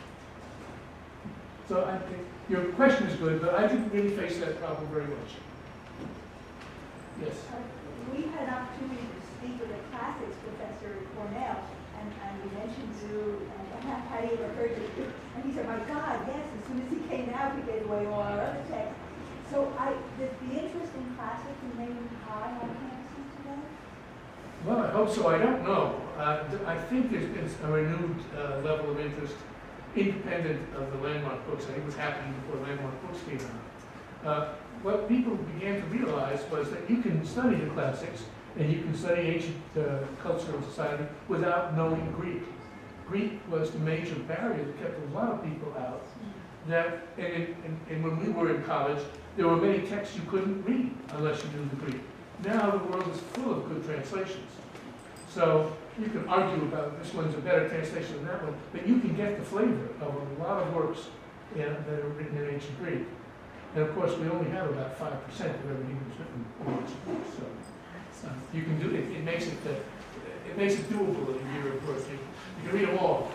So I think your question is good, but I didn't really face that problem very much. Yes. We had an opportunity to speak with a classics professor at Cornell, and we mentioned zoo, and had he ever heard of it? And he said, my God, yes, as soon as he came out, we gave away all our other texts. So the interest in classics remain high on campuses today? Well, I hope so. I don't know. I think there's been a renewed level of interest independent of the landmark books. I think it was happening before landmark books came out. What people began to realize was that you can study the classics and you can study ancient culture and society without knowing Greek. Greek was the major barrier that kept a lot of people out. And when we were in college, there were many texts you couldn't read unless you knew the Greek. Now the world is full of good translations. So you can argue about this one's a better translation than that one, but you can get the flavor of a lot of works that are written in ancient Greek. And of course, we only have about 5% of everything that's written in ancient Greek. So you can do it. It makes it doable in a year of work. You can read them all.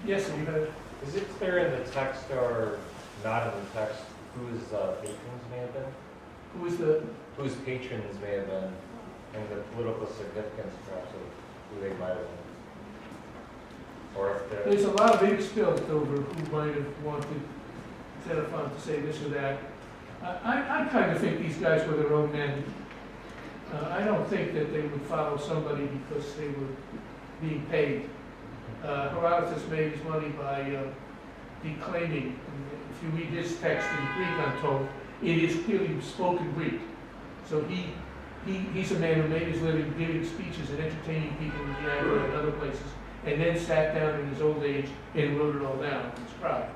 Yes, and you had. Is it clear in the text or not in the text whose patrons may have been? Whose patrons may have been, and the political significance perhaps of who they might have been? Or if there's a lot of ink spilled over who might have wanted Xenophon to say this or that. I kind of think these guys were their own men. I don't think that they would follow somebody because they were being paid. Herodotus made his money by declaiming. If you read his text in Greek, I'm told, it is clearly spoken Greek. So he's a man who made his living giving speeches and entertaining people in the Agora and other places, and then sat down in his old age and wrote it all down in his pride.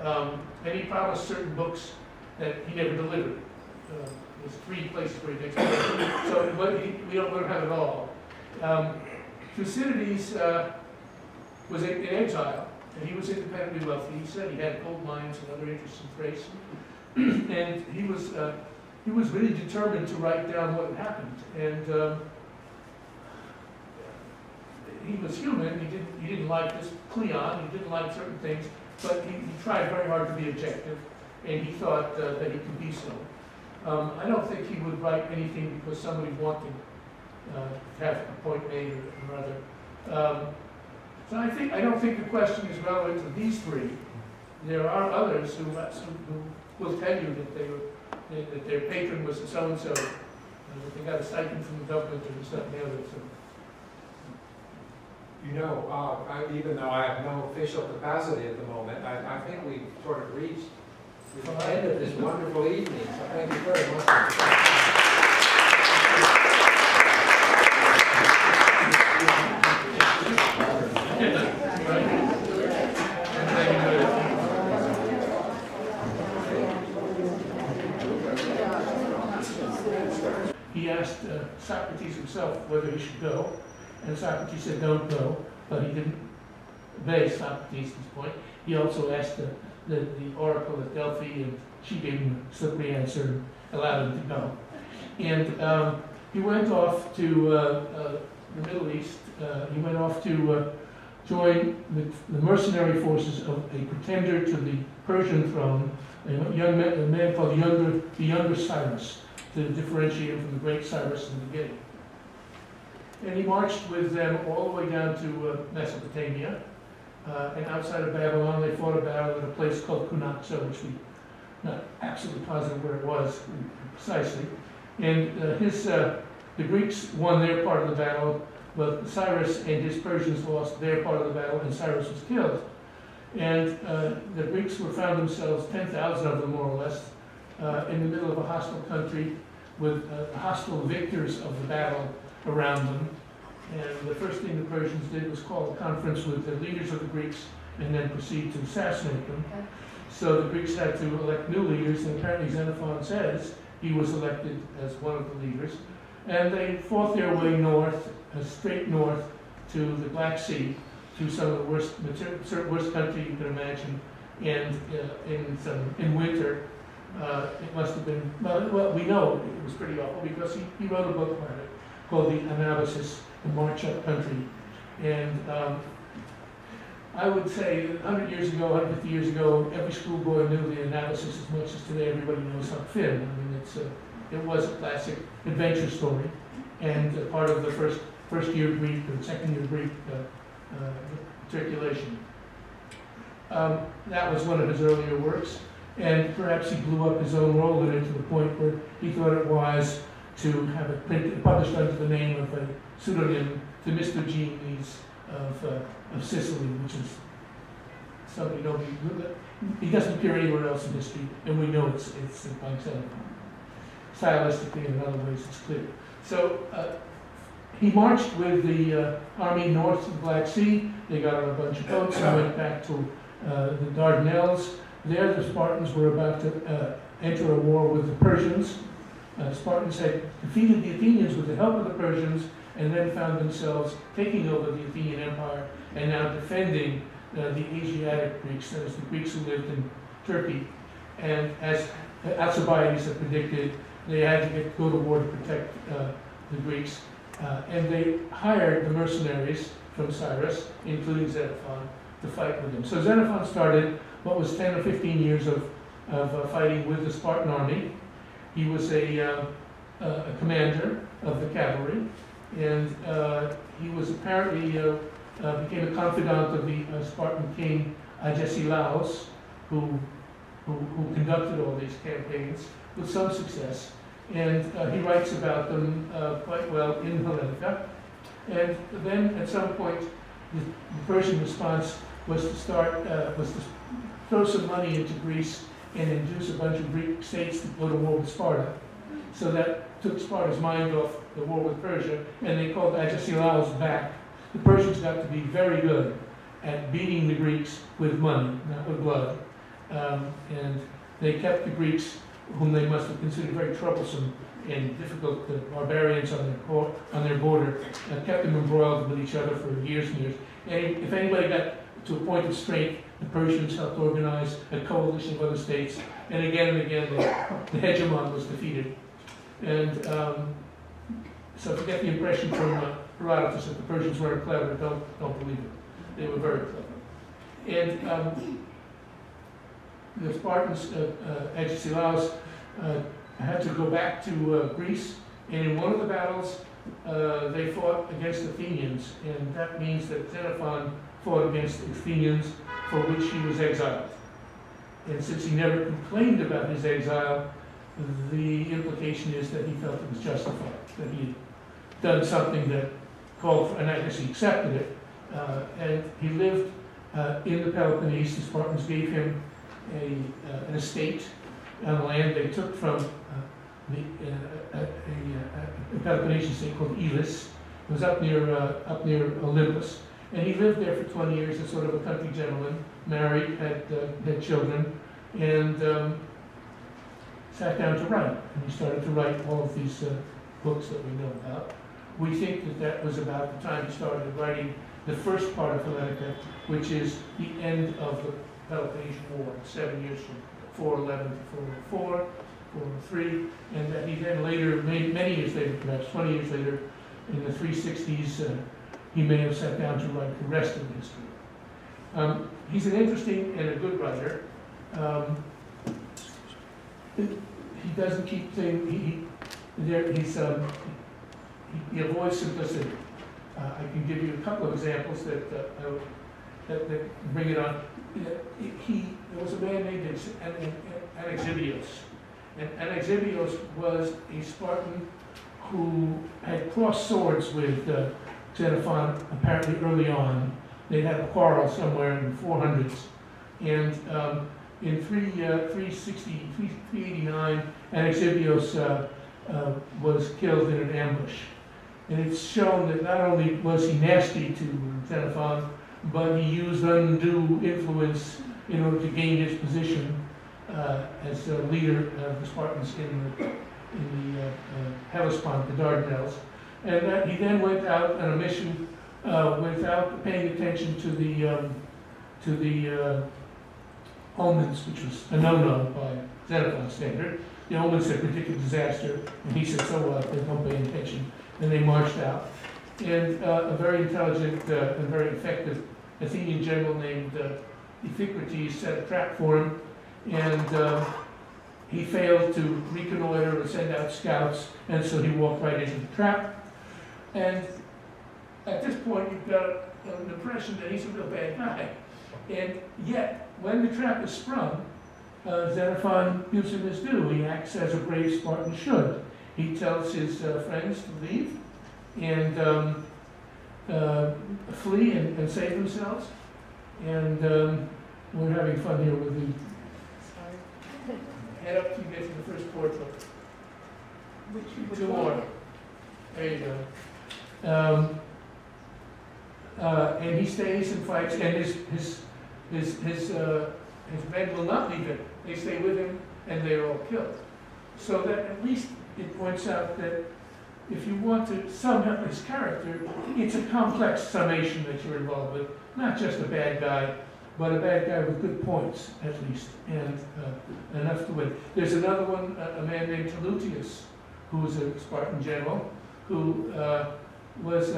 And he promised certain books that he never delivered. There's 3 places where he makes it. So but we don't have it all. Thucydides was in exile, and he was independently wealthy. He said he had gold mines and other interests in Thrace, and he was really determined to write down what had happened. And he was human. He didn't like this Cleon. He didn't like certain things, but he tried very hard to be objective, and he thought that he could be so. I don't think he would write anything because somebody wanted to have a point made or other. So I don't think the question is relevant to these 3. There are others who will tell you that their patron was so-and-so, and that they got a stipend from the government or something else. So. You know, even though I have no official capacity at the moment, I think we've sort of reached the end of this wonderful evening. So thank you very much. He asked Socrates himself whether he should go, and Socrates said, don't go, but he didn't obey Socrates at this point. He also asked the oracle at Delphi, and she gave him a slippery answer and allowed him to go. And he went off to the Middle East. He went off to join the mercenary forces of a pretender to the Persian throne, a man called the younger Cyrus, to differentiate him from the great Cyrus in the beginning. And he marched with them all the way down to Mesopotamia. And outside of Babylon, they fought a battle at a place called Cunaxa, which we're not absolutely positive where it was precisely. And the Greeks won their part of the battle, but Cyrus and his Persians lost their part of the battle, and Cyrus was killed. And the Greeks found themselves, 10,000 of them more or less, in the middle of a hostile country with hostile victors of the battle around them. And the first thing the Persians did was call a conference with the leaders of the Greeks and then proceed to assassinate them. So the Greeks had to elect new leaders, and apparently Xenophon says he was elected as one of the leaders. And they fought their way north, straight north, to the Black Sea, to some of the worst country you can imagine. And in winter, it must have been, well, we know it was pretty awful because he wrote a book about it called The Analysis, the March Up Country. And I would say 100 years ago, 150 years ago, every schoolboy knew the analysis as much as today everybody knows Huck Finn. I mean, it was a classic adventure story, and part of the first first-year Greek or second-year Greek matriculation. That was one of his earlier works, and perhaps he blew up his own role in it to the point where he thought it wise to have it published under the name of a pseudonym, Themistocles of Sicily, which is somebody nobody. He doesn't appear anywhere else in history, and we know it's by Xenophon. Stylistically, and in other ways, it's clear. So he marched with the army north of the Black Sea. They got on a bunch of boats and went back to the Dardanelles. There, the Spartans were about to enter a war with the Persians. Spartans had defeated the Athenians with the help of the Persians, and then found themselves taking over the Athenian Empire and now defending the Asiatic Greeks, that is, the Greeks who lived in Turkey. And as Alcibiades had predicted, they had to go to war to protect the Greeks. And they hired the mercenaries from Cyrus, including Xenophon, to fight with them. So Xenophon started what was 10 or 15 years of fighting with the Spartan army. He was a commander of the cavalry, and he was apparently became a confidant of the Spartan king Agesilaus, who conducted all these campaigns with some success. And he writes about them quite well in Hellenika. And then at some point, the Persian response was to throw some money into Greece and induce a bunch of Greek states to go to war with Sparta. So that took Sparta's mind off the war with Persia, and they called Agesilaus back. The Persians got to be very good at beating the Greeks with money, not with blood. And they kept the Greeks, whom they must have considered very troublesome and difficult, the barbarians on their border, kept them embroiled with each other for years and years. And if anybody got to a point of strength, the Persians helped organize a coalition of other states, and again, the hegemon was defeated. And so to get the impression from Herodotus that the Persians weren't clever, don't believe it. They were very clever. And the Spartans, Agesilaus, had to go back to Greece, and in one of the battles, they fought against Athenians, and that means that Xenophon fought against the Athenians, for which he was exiled. And since he never complained about his exile, the implication is that he felt it was justified, that he had done something that called for, and I guess he accepted it. And he lived in the Peloponnese. The Spartans gave him an estate on land they took from a Peloponnesian state called Elis. It was up near Olympus. And he lived there for 20 years as sort of a country gentleman, married, had children, and sat down to write. And he started to write all of these books that we know about. We think that that was about the time he started writing the first part of Hellenika, which is the end of the Peloponnesian War, 7 years from 411 to 404, 403, and that he then later, many years later, perhaps 20 years later, in the 360s, he may have sat down to write the rest of the history. He's an interesting and a good writer. He doesn't keep things, he avoids simplicity. I can give you a couple of examples that bring it on. There was a man named Anaxibios. And Anaxibios was a Spartan who had crossed swords with Xenophon apparently early on. They had a quarrel somewhere in the 400s. And in 389, Anaxibios was killed in an ambush. And it's shown that not only was he nasty to Xenophon, but he used undue influence in order to gain his position as a leader of the Spartans in the Hellespont, the Dardanelles. And that he then went out on a mission without paying attention to the omens, which was a no-no by Xenophon's standard. The omens had predicted disaster, and he said, so what, they don't pay attention. And they marched out. And a very intelligent and very effective Athenian general named Iphicrates set a trap for him, and he failed to reconnoiter or send out scouts, and so he walked right into the trap. And at this point, you've got an impression that he's a real bad guy. And yet, when the trap is sprung, Xenophon gives him his due. He acts as a brave Spartan should. He tells his friends to leave and flee and save themselves. And we're having fun here with the... Head up to get to the first portrait. Two more. There you go. And he stays and fights, and his men will not leave him. They stay with him, and they're all killed. So that at least it points out that if you want to sum up his character, it's a complex summation that you're involved with, not just a bad guy, but a bad guy with good points, at least, and enough to win. There's another one, a man named Telutius, who was a Spartan general, who was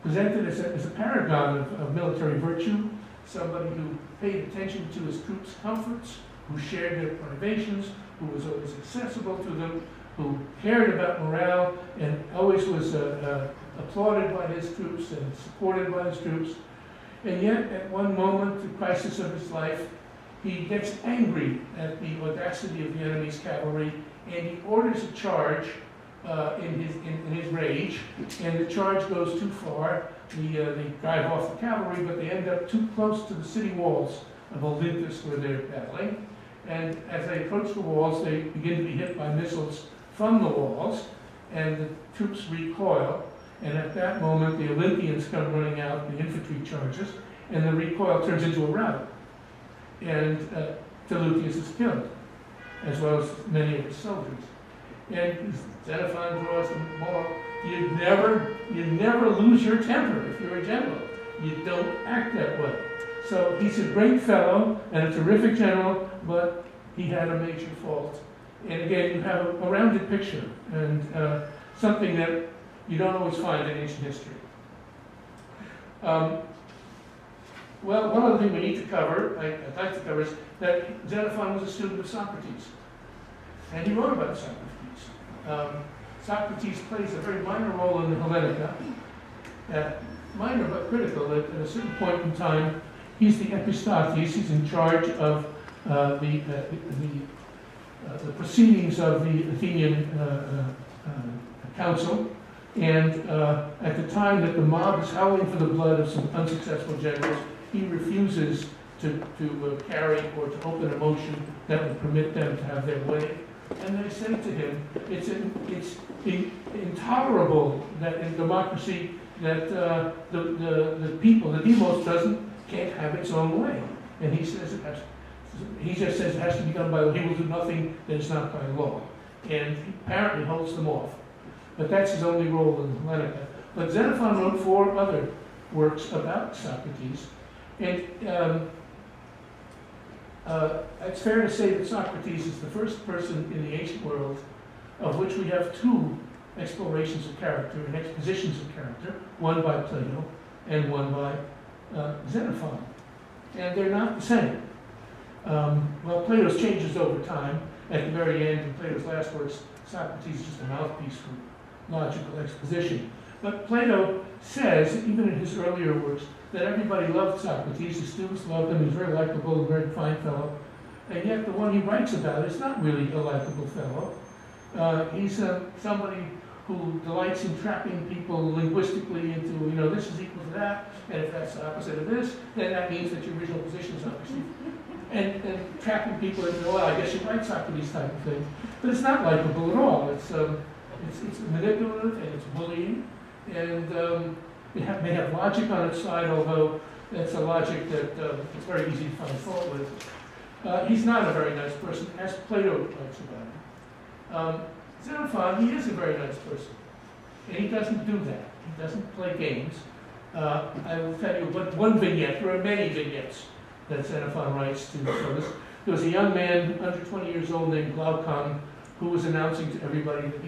presented as a paragon of military virtue, somebody who paid attention to his troops' comforts, who shared their privations, who was always accessible to them, who cared about morale, and always was applauded by his troops and supported by his troops. And yet, at one moment, the crisis of his life, he gets angry at the audacity of the enemy's cavalry, and he orders a charge in his rage, and the charge goes too far. They drive off the cavalry, but they end up too close to the city walls of Olympus where they're battling. And as they approach the walls, they begin to be hit by missiles from the walls, and the troops recoil. And at that moment, the Olympians come running out, the infantry charges, and the recoil turns into a rout. And Telutius is killed, as well as many of his soldiers. And Xenophon draws the moral: you never lose your temper if you're a general. You don't act that way. So he's a great fellow and a terrific general, but he had a major fault. And again, you have a rounded picture, and something that you don't always find in ancient history. Well, one other thing we need to cover, I'd like to cover, is that Xenophon was a student of Socrates. And he wrote about Socrates. Socrates plays a very minor role in the Hellenika. Minor but critical. At a certain point in time, he's the epistates. He's in charge of the proceedings of the Athenian council. And at the time that the mob is howling for the blood of some unsuccessful generals, he refuses to carry or to open a motion that would permit them to have their way. And they say to him, it's intolerable that in democracy that the people, the demos can't have its own way. And he says he just says it has to be done by law. He will do nothing that is not by law. And he apparently holds them off. But that's his only role in Hellenika. But Xenophon wrote 4 other works about Socrates. And it's fair to say that Socrates is the first person in the ancient world of which we have 2 explorations of character and expositions of character, one by Plato and one by Xenophon. And they're not the same. Well, Plato's changes over time. At the very end, in Plato's last works, Socrates is just a mouthpiece for logical exposition. But Plato says, even in his earlier works, that everybody loved Socrates, the students loved him, he's very likable, a very fine fellow. And yet the one he writes about is not really a likable fellow. He's somebody who delights in trapping people linguistically into, this is equal to that, and if that's the opposite of this, then that means that your original position is opposite. And trapping people into, well, I guess you write Socrates type of thing. But it's not likable at all. It's manipulative and it's bullying, and it may have logic on its side, although it's a logic that it's very easy to find fault with. He's not a very nice person, as Plato writes about him. Xenophon, he is a very nice person, and he doesn't do that. He doesn't play games. I will tell you one vignette. There are many vignettes that Xenophon writes to show this. There was a young man under 20 years old named Glaucon who was announcing to everybody that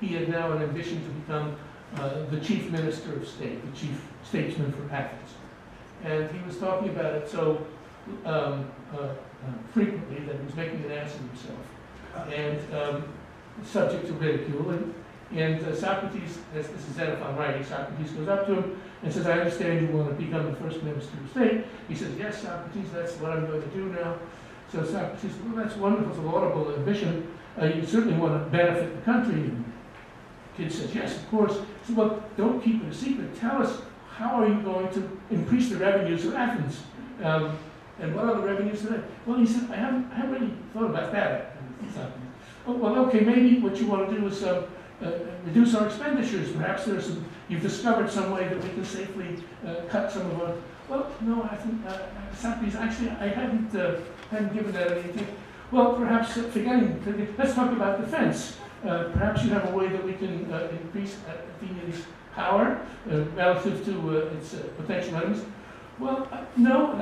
he had now an ambition to become the chief minister of state, the chief statesman for Athens. And he was talking about it so frequently that he was making an ass of himself and subject to ridicule. And Socrates, this is Xenophon writing, Socrates goes up to him and says, I understand you want to become the first minister of state. He says, yes, Socrates, that's what I'm going to do now. So Socrates says, well, that's wonderful, it's a laudable ambition. You certainly want to benefit the country. And the kid says, yes, of course. He says, well, don't keep it a secret. Tell us, how are you going to increase the revenues of Athens? And what are the revenues today? Well, he said, I haven't really thought about that. Oh, well, okay, maybe what you want to do is reduce our expenditures. Perhaps you've discovered some way that we can safely cut some of our. Well, no, I think Socrates, actually, I hadn't given that any thought. Well, perhaps let's talk about defense. Perhaps you have a way that we can increase Athenians' power relative to its potential enemies. Well, no,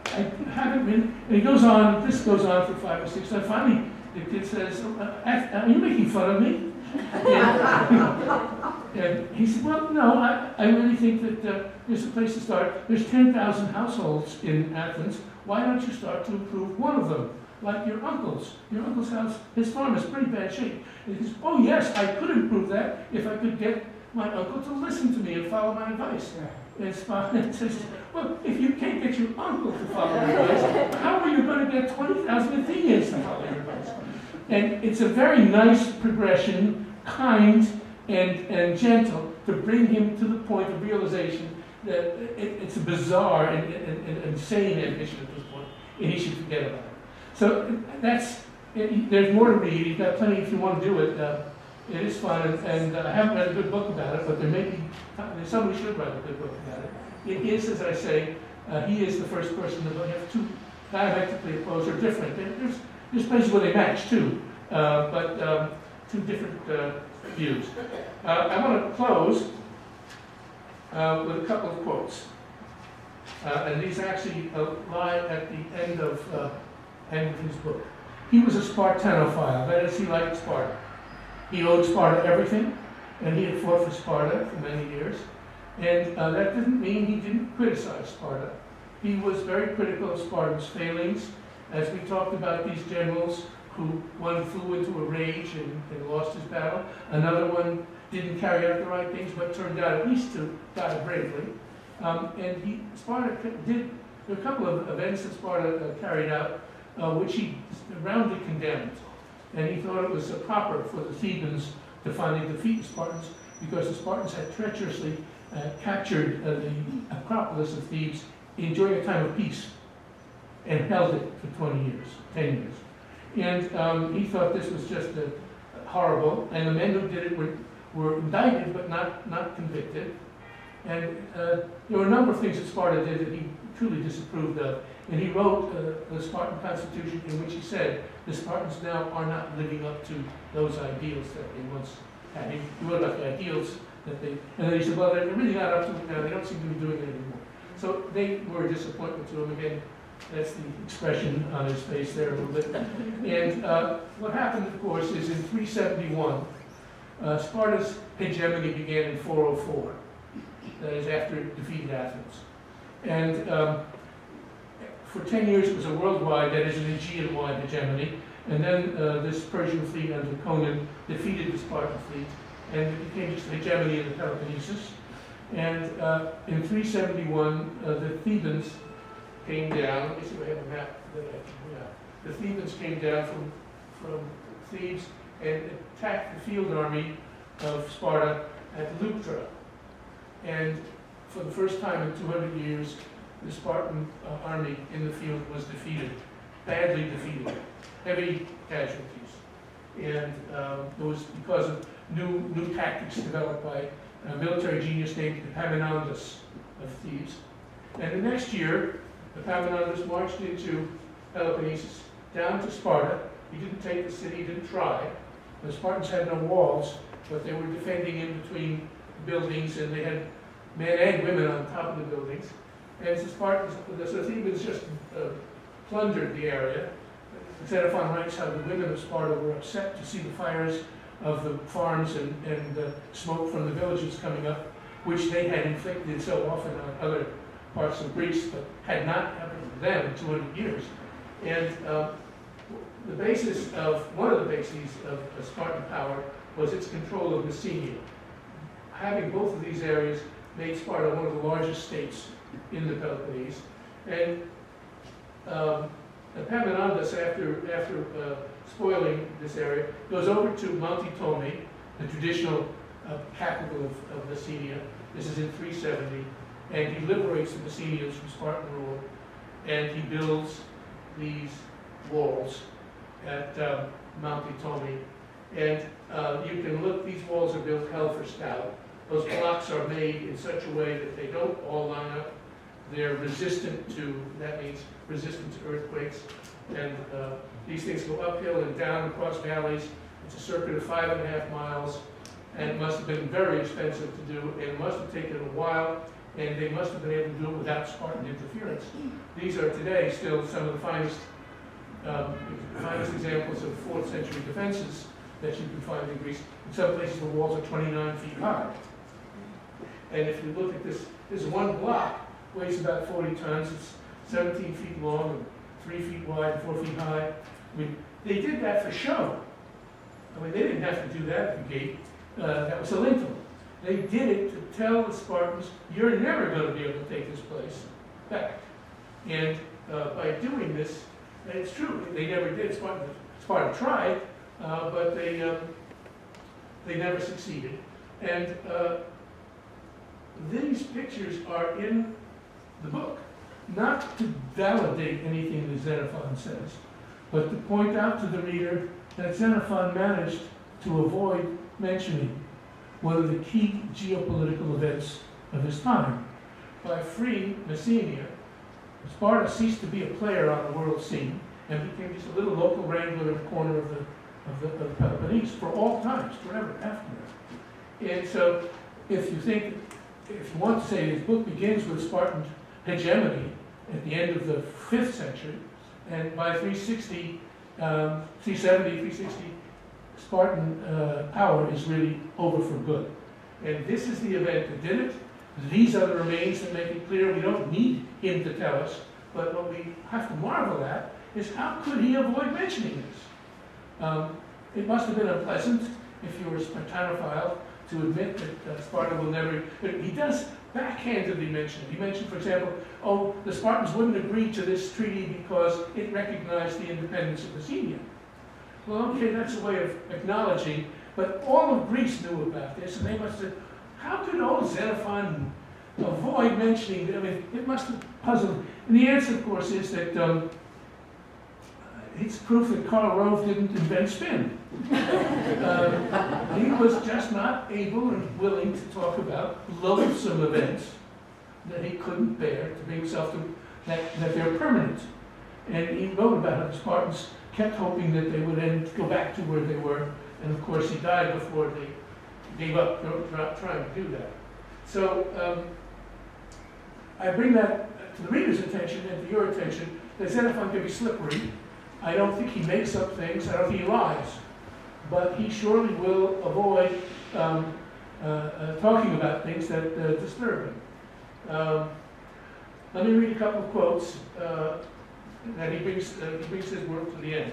I haven't been. And he goes on. This goes on for 5 or 6 times. Finally, the kid says, "Are you making fun of me?" And he said, "Well, no. I really think that there's a place to start. There's 10,000 households in Athens. Why don't you start to improve one of them, like your uncle's? Your uncle's house, his farm is pretty bad shape." And he says, "Oh yes, I could improve that if I could get my uncle to listen to me and follow my advice." And Spartan says, well, if you can't get your uncle to follow your advice, how are you going to get 20,000 Athenians to follow your advice? And it's a very nice progression, kind and gentle, to bring him to the point of realization that it's a bizarre and insane ambition at this point, and he should forget about it. So there's more to read. You've got plenty if you want to do it. It is fun, and I haven't read a good book about it, but somebody should write a good book about it. It is, as I say, he is the first person to have two diametrically opposed or different. There's places where they match too, but two different views. I want to close with a couple of quotes, and these actually lie at the end of his book. He was a Spartanophile, that is, he liked Sparta. He owed Sparta everything, and he had fought for Sparta for many years. And that didn't mean he didn't criticize Sparta. He was very critical of Sparta's failings. As we talked about these generals, one flew into a rage and lost his battle. Another one didn't carry out the right things, but turned out at least to die bravely. Sparta did a couple of events that Sparta carried out, which he roundly condemned. And he thought it was proper for the Thebans to finally defeat the Spartans, because the Spartans had treacherously captured the Acropolis of Thebes during a time of peace and held it for 10 years. And he thought this was just horrible, and the men who did it were indicted but not convicted. And there were a number of things that Sparta did that he truly disapproved of. And he wrote the Spartan Constitution, in which he said the Spartans now are not living up to those ideals that they once had. He wrote about the ideals that and then he said, well, they're really not up to it now. They don't seem to be doing it anymore. So they were a disappointment to him. Again, that's the expression on his face there a little bit. And what happened, of course, is in 371, Sparta's hegemony began in 404. That is, after it defeated Athens. And for 10 years, it was a worldwide, that is, an Aegean-wide hegemony. And then this Persian fleet under Conan defeated the Spartan fleet, and it became just a hegemony in the Peloponnesus. And in 371, the Thebans came down. Let me see if I have a map that the Thebans came down from Thebes and attacked the field army of Sparta at Leuctra. And for the first time in 200 years, the Spartan army in the field was defeated, badly defeated, heavy casualties. And it was because of new tactics developed by a military genius named Epaminondas of Thebes. And the next year, Epaminondas marched into Peloponnesus, down to Sparta. He didn't take the city, he didn't try. The Spartans had no walls, but they were defending in between buildings, and they had men and women on top of the buildings. And the Thebans just plundered the area. Xenophon writes how the women of Sparta were upset to see the fires of the farms and smoke from the villages coming up, which they had inflicted so often on other parts of Greece, but had not happened to them in 200 years. And one of the bases of Spartan power was its control of Messenia. Having both of these areas made Sparta one of the largest states in the Peloponnese. And Epaminondas, after spoiling this area, goes over to Monte Tomi, the traditional capital of Messenia. This is in 370, and he liberates the Messenians from Spartan rule, and he builds these walls at Monte Tomi. And you can look, these walls are built hell for stout. Those blocks are made in such a way that they don't all line up. They're resistant to, that means resistant to earthquakes. And these things go uphill and down across valleys. It's a circuit of 5.5 miles. And it must have been very expensive to do. And it must have taken a while. And they must have been able to do it without Spartan interference. These are today still some of the finest examples of 4th century defenses that you can find in Greece. In some places the walls are 29 feet high. And if you look at this, this one block weighs about 40 tons. It's 17 feet long and 3 feet wide and 4 feet high. I mean, they did that for show. I mean, they didn't have to do that at the gate. That was a lintel. They did it to tell the Spartans, you're never going to be able to take this place back. And by doing this, it's true, they never did. Sparta tried, but they never succeeded. And these pictures are in the book, not to validate anything that Xenophon says, but to point out to the reader that Xenophon managed to avoid mentioning one of the key geopolitical events of his time. By freeing Messenia, Sparta ceased to be a player on the world scene and became just a little local wrangler in the corner of the Peloponnese for all times, forever after that. And so, if you want to say his book begins with Spartan hegemony at the end of the 5th century, and by 360, 360, Spartan power is really over for good. And this is the event that did it. These are the remains that make it clear we don't need him to tell us, but what we have to marvel at is how could he avoid mentioning this? It must have been unpleasant if you were a Spartanophile to admit that Sparta will never, he does backhandedly mention it. He mentioned, for example, oh, the Spartans wouldn't agree to this treaty because it recognized the independence of Messenia. Well, okay, that's a way of acknowledging, but all of Greece knew about this, and they must have said, how could old Xenophon avoid mentioning it? I mean, it must have puzzled him. And the answer, of course, is that it's proof that Karl Rove didn't invent spin. He was just not able and willing to talk about loathsome events that he couldn't bear to bring himself to, that they're permanent. And he wrote about how the Spartans kept hoping that they would go back to where they were, and of course he died before they gave up trying to do that. So I bring that to the reader's attention and to your attention, that Xenophon can be slippery. I don't think he makes up things, I don't think he lies, but he surely will avoid talking about things that disturb him. Let me read a couple of quotes that he brings his work to the end.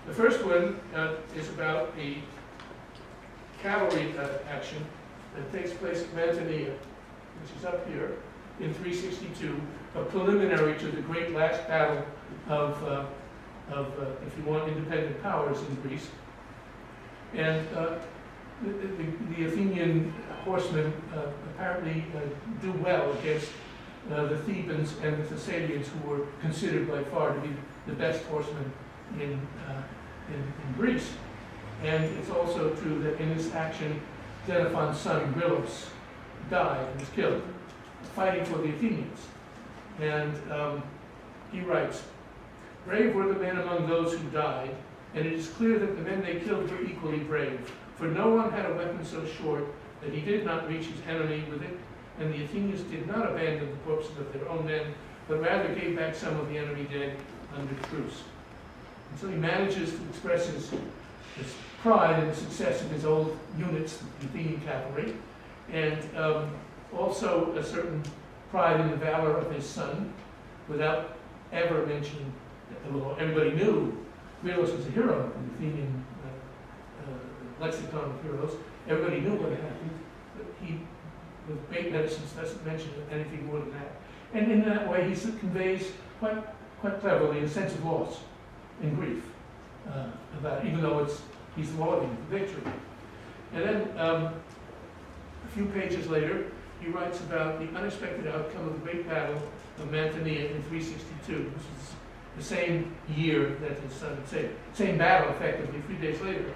The first one is about a cavalry action that takes place at Mantinea, which is up here, in 362, a preliminary to the great last battle of if you want, independent powers in Greece. And the Athenian horsemen apparently do well against the Thebans and the Thessalians, who were considered by far to be the best horsemen in Greece. And it's also true that in this action, Xenophon's son Grylos died and was killed, fighting for the Athenians. And he writes, "Brave were the men among those who died, and it is clear that the men they killed were equally brave, for no one had a weapon so short that he did not reach his enemy with it, and the Athenians did not abandon the corpses of their own men, but rather gave back some of the enemy dead under truce." And so he manages to express his pride in the success of his old units, the Athenian cavalry, and also a certain pride in the valor of his son. without ever mentioning, well, everybody knew Milos was a hero in the Athenian lexicon of heroes. Everybody knew what happened, but he, with great medicines, doesn't mention anything more than that. And in that way, he conveys quite cleverly a sense of loss and grief about it, even though he's lauding the victory. And then a few pages later, he writes about the unexpected outcome of the great battle of Mantinea in 362, which is the same year that his son had said. Same battle, effectively, 3 days later,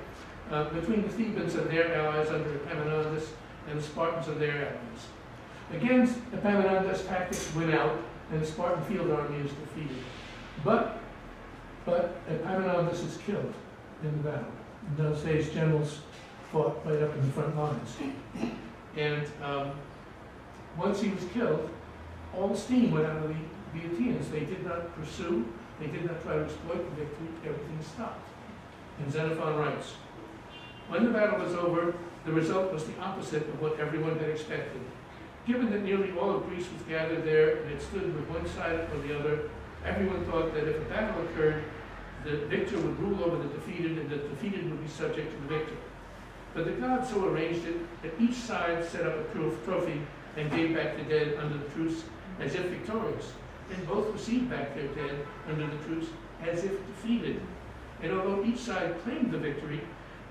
between the Thebans and their allies under Epaminondas and the Spartans and their allies. Again, Epaminondas' tactics win out, and the Spartan field army is defeated. But Epaminondas is killed in the battle. In those days, generals fought right up in the front lines. And once he was killed, all the steam went out of the Athenians. They did not pursue, they did not try to exploit the victory, everything stopped. And Xenophon writes, when the battle was over, the result was the opposite of what everyone had expected. Given that nearly all of Greece was gathered there and it stood with one side or the other, everyone thought that if a battle occurred, the victor would rule over the defeated and the defeated would be subject to the victor. But the gods so arranged it that each side set up a trophy and gave back the dead under the truce as if victorious, and both received back their dead under the truce as if defeated. And although each side claimed the victory,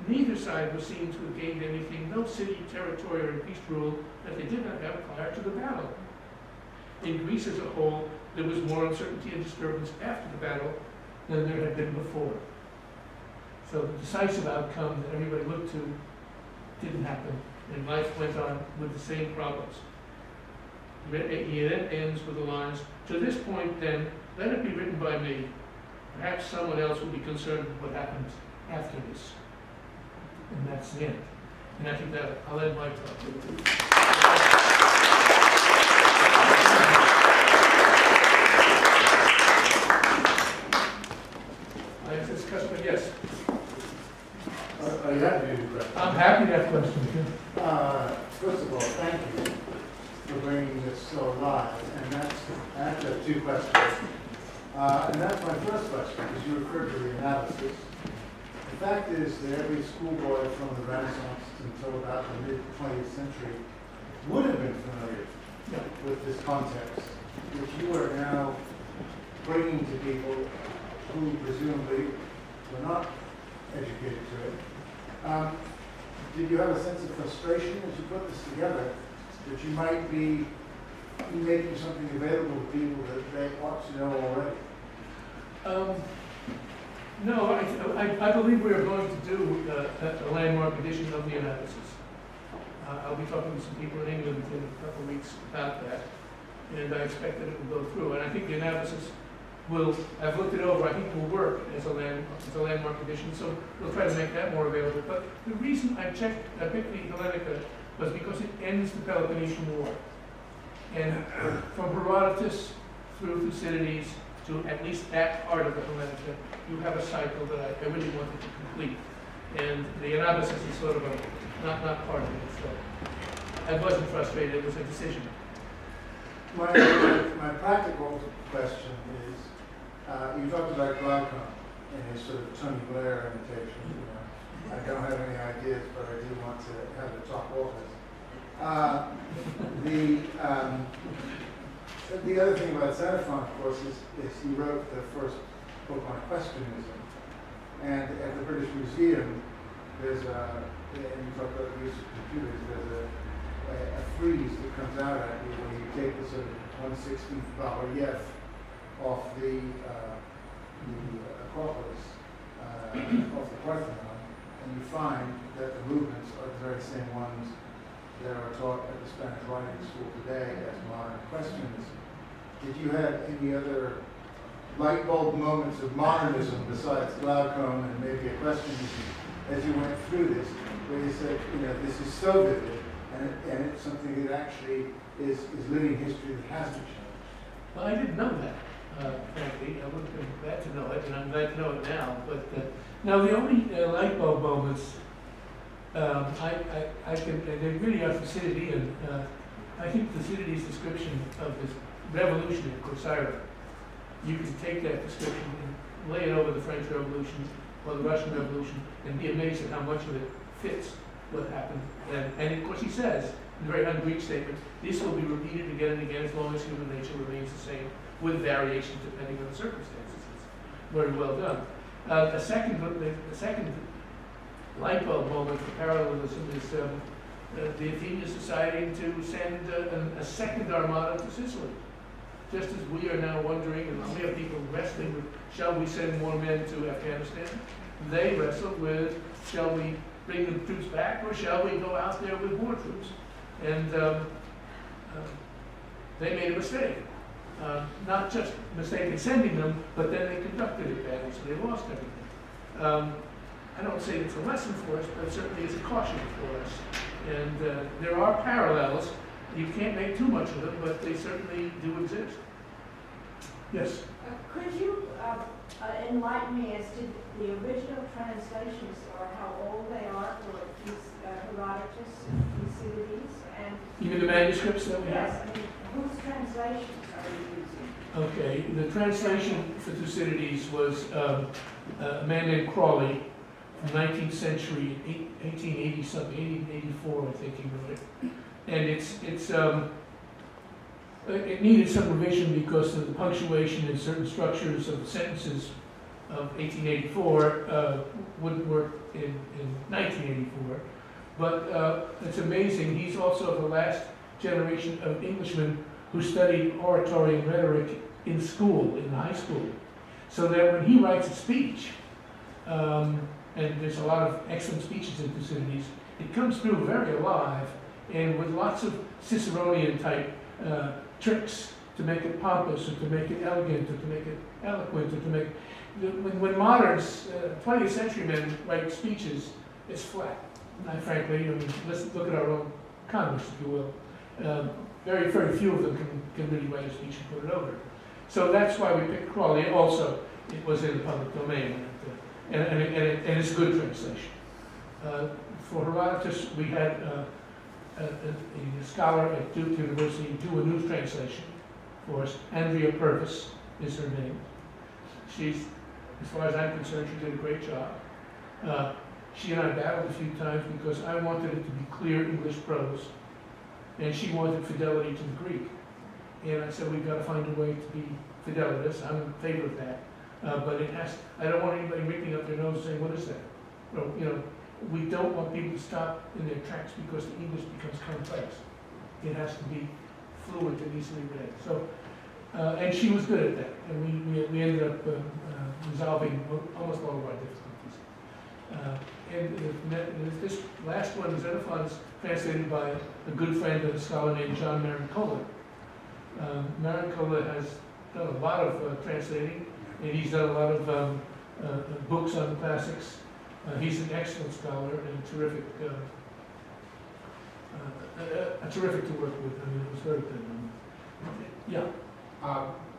neither side was seen to have gained anything, no city, territory, or beast rule that they did not have prior to the battle. In Greece as a whole, there was more uncertainty and disturbance after the battle than there had been before. So the decisive outcome that everybody looked to didn't happen, and life went on with the same problems. He then ends with the lines, to this point then, let it be written by me. Perhaps someone else will be concerned with what happens after this. And that's the end. And I think that I'll end my talk. I ask this question, yes. Are you happy to do questions? I'm happy to have questions. First of all, thank you for bringing this so alive. And I have to have two questions. And that's my first question, because you referred to the analysis. The fact is that every schoolboy from the Renaissance until about the mid-20th century would have been familiar with this context, which you are now bringing to people who presumably were not educated to it. Did you have a sense of frustration as you put this together, that you might be making something available to people that they ought to know already? No, I believe we are going to do a landmark edition of the analysis. I'll be talking to some people in England in a couple of weeks about that, and I expect that it will go through. And I think the analysis will, I've looked it over, I think it will work as a landmark edition, so we'll try to make that more available. But the reason I picked the Hellenika was because it ends the Peloponnesian War. And from Herodotus through Thucydides to at least that part of the Hellenika, you have a cycle that I really wanted to complete. And the analysis is sort of not part of it. So I wasn't frustrated, it was a decision. My practical question is, you talked about Glaucon and his sort of Tony Blair imitation. You know, I don't have any ideas, but I do want to have the top office. The other thing about Xenophon, of course, is he wrote the first book on questionism. And at the British Museum, there's and you talk about the use of computers, there's a frieze that comes out at you where you take the sort of 1/16th bas-relief off the Acropolis, off the Parthenon, and you find that the movements are the very same ones that are taught at the Spanish writing school today as modern questionism. Did you have any other light bulb moments of modernism besides Glaucon and maybe a questionism as you went through this, where you said, you know, this is so vivid, and it's something that actually is living history that hasn't changed? Well, I didn't know that, frankly. I would have been glad to know it, and I'm glad to know it now. But now the only light bulb moments I can, they really are Thucydidean. I think Thucydides' description of this revolution at Corcyra you can take that description and lay it over the French Revolution or the Russian Revolution and be amazed at how much of it fits what happened. And of course he says, in a very un-Greek statement, this will be repeated again and again as long as human nature remains the same, with variations depending on the circumstances. It's very well done. The second light bulb moment for parallelism is the Athenians deciding to send a second armada to Sicily. Just as we are now wondering, and we have people wrestling with, shall we send more men to Afghanistan? They wrestle with, shall we bring the troops back, or shall we go out there with more troops? And they made a mistake. Not just a mistake in sending them, but then they conducted it badly, so they lost everything. I don't say it's a lesson for us, but certainly it's a caution for us. And there are parallels. You can't make too much of them, but they certainly do exist. Yes? Could you enlighten me as to the original translations, or how old they are for Herodotus and Thucydides? And You mean the manuscripts that we have? yes, I mean, whose translations are you using? Okay, the translation for Thucydides was a man named Crawley from 19th century, 1880 something, 1884 I think he wrote it. And it needed some revision because of the punctuation and certain structures of the sentences of 1884 wouldn't work in 1984. But it's amazing, he's also the last generation of Englishmen who studied oratory and rhetoric in school, in high school. So that when he writes a speech, and there's a lot of excellent speeches in Thucydides, it comes through very alive and with lots of Ciceronian type tricks to make it pompous, or to make it elegant, or to make it eloquent, or to make when moderns, 20th century men write speeches, it's flat. Frankly, I mean, let's look at our own Congress, if you will. Very, very few of them can really write a speech and put it over. So that's why we picked Crawley. Also, it was in the public domain, and it's a good translation. For Herodotus, we had a scholar at Duke University do a new translation for us. Andrea Purvis is her name. She's, as far as I'm concerned, she did a great job. She and I battled a few times because I wanted it to be clear English prose, and she wanted fidelity to the Greek. And I said, we've got to find a way to be fidelitous. I'm in favor of that. But it has, I don't want anybody wrinkling up their nose saying, what is that? Well, you know, we don't want people to stop in their tracks because the English becomes complex. It has to be fluent and easily read. So, and she was good at that. And we ended up resolving almost all of our difficulties. And this last one, Xenophon, is translated by a good friend and a scholar named John Marincola. Marincola has done a lot of translating, and he's done a lot of books on the classics. He's an excellent scholar and terrific to work with. I mean, it was very good. Yeah.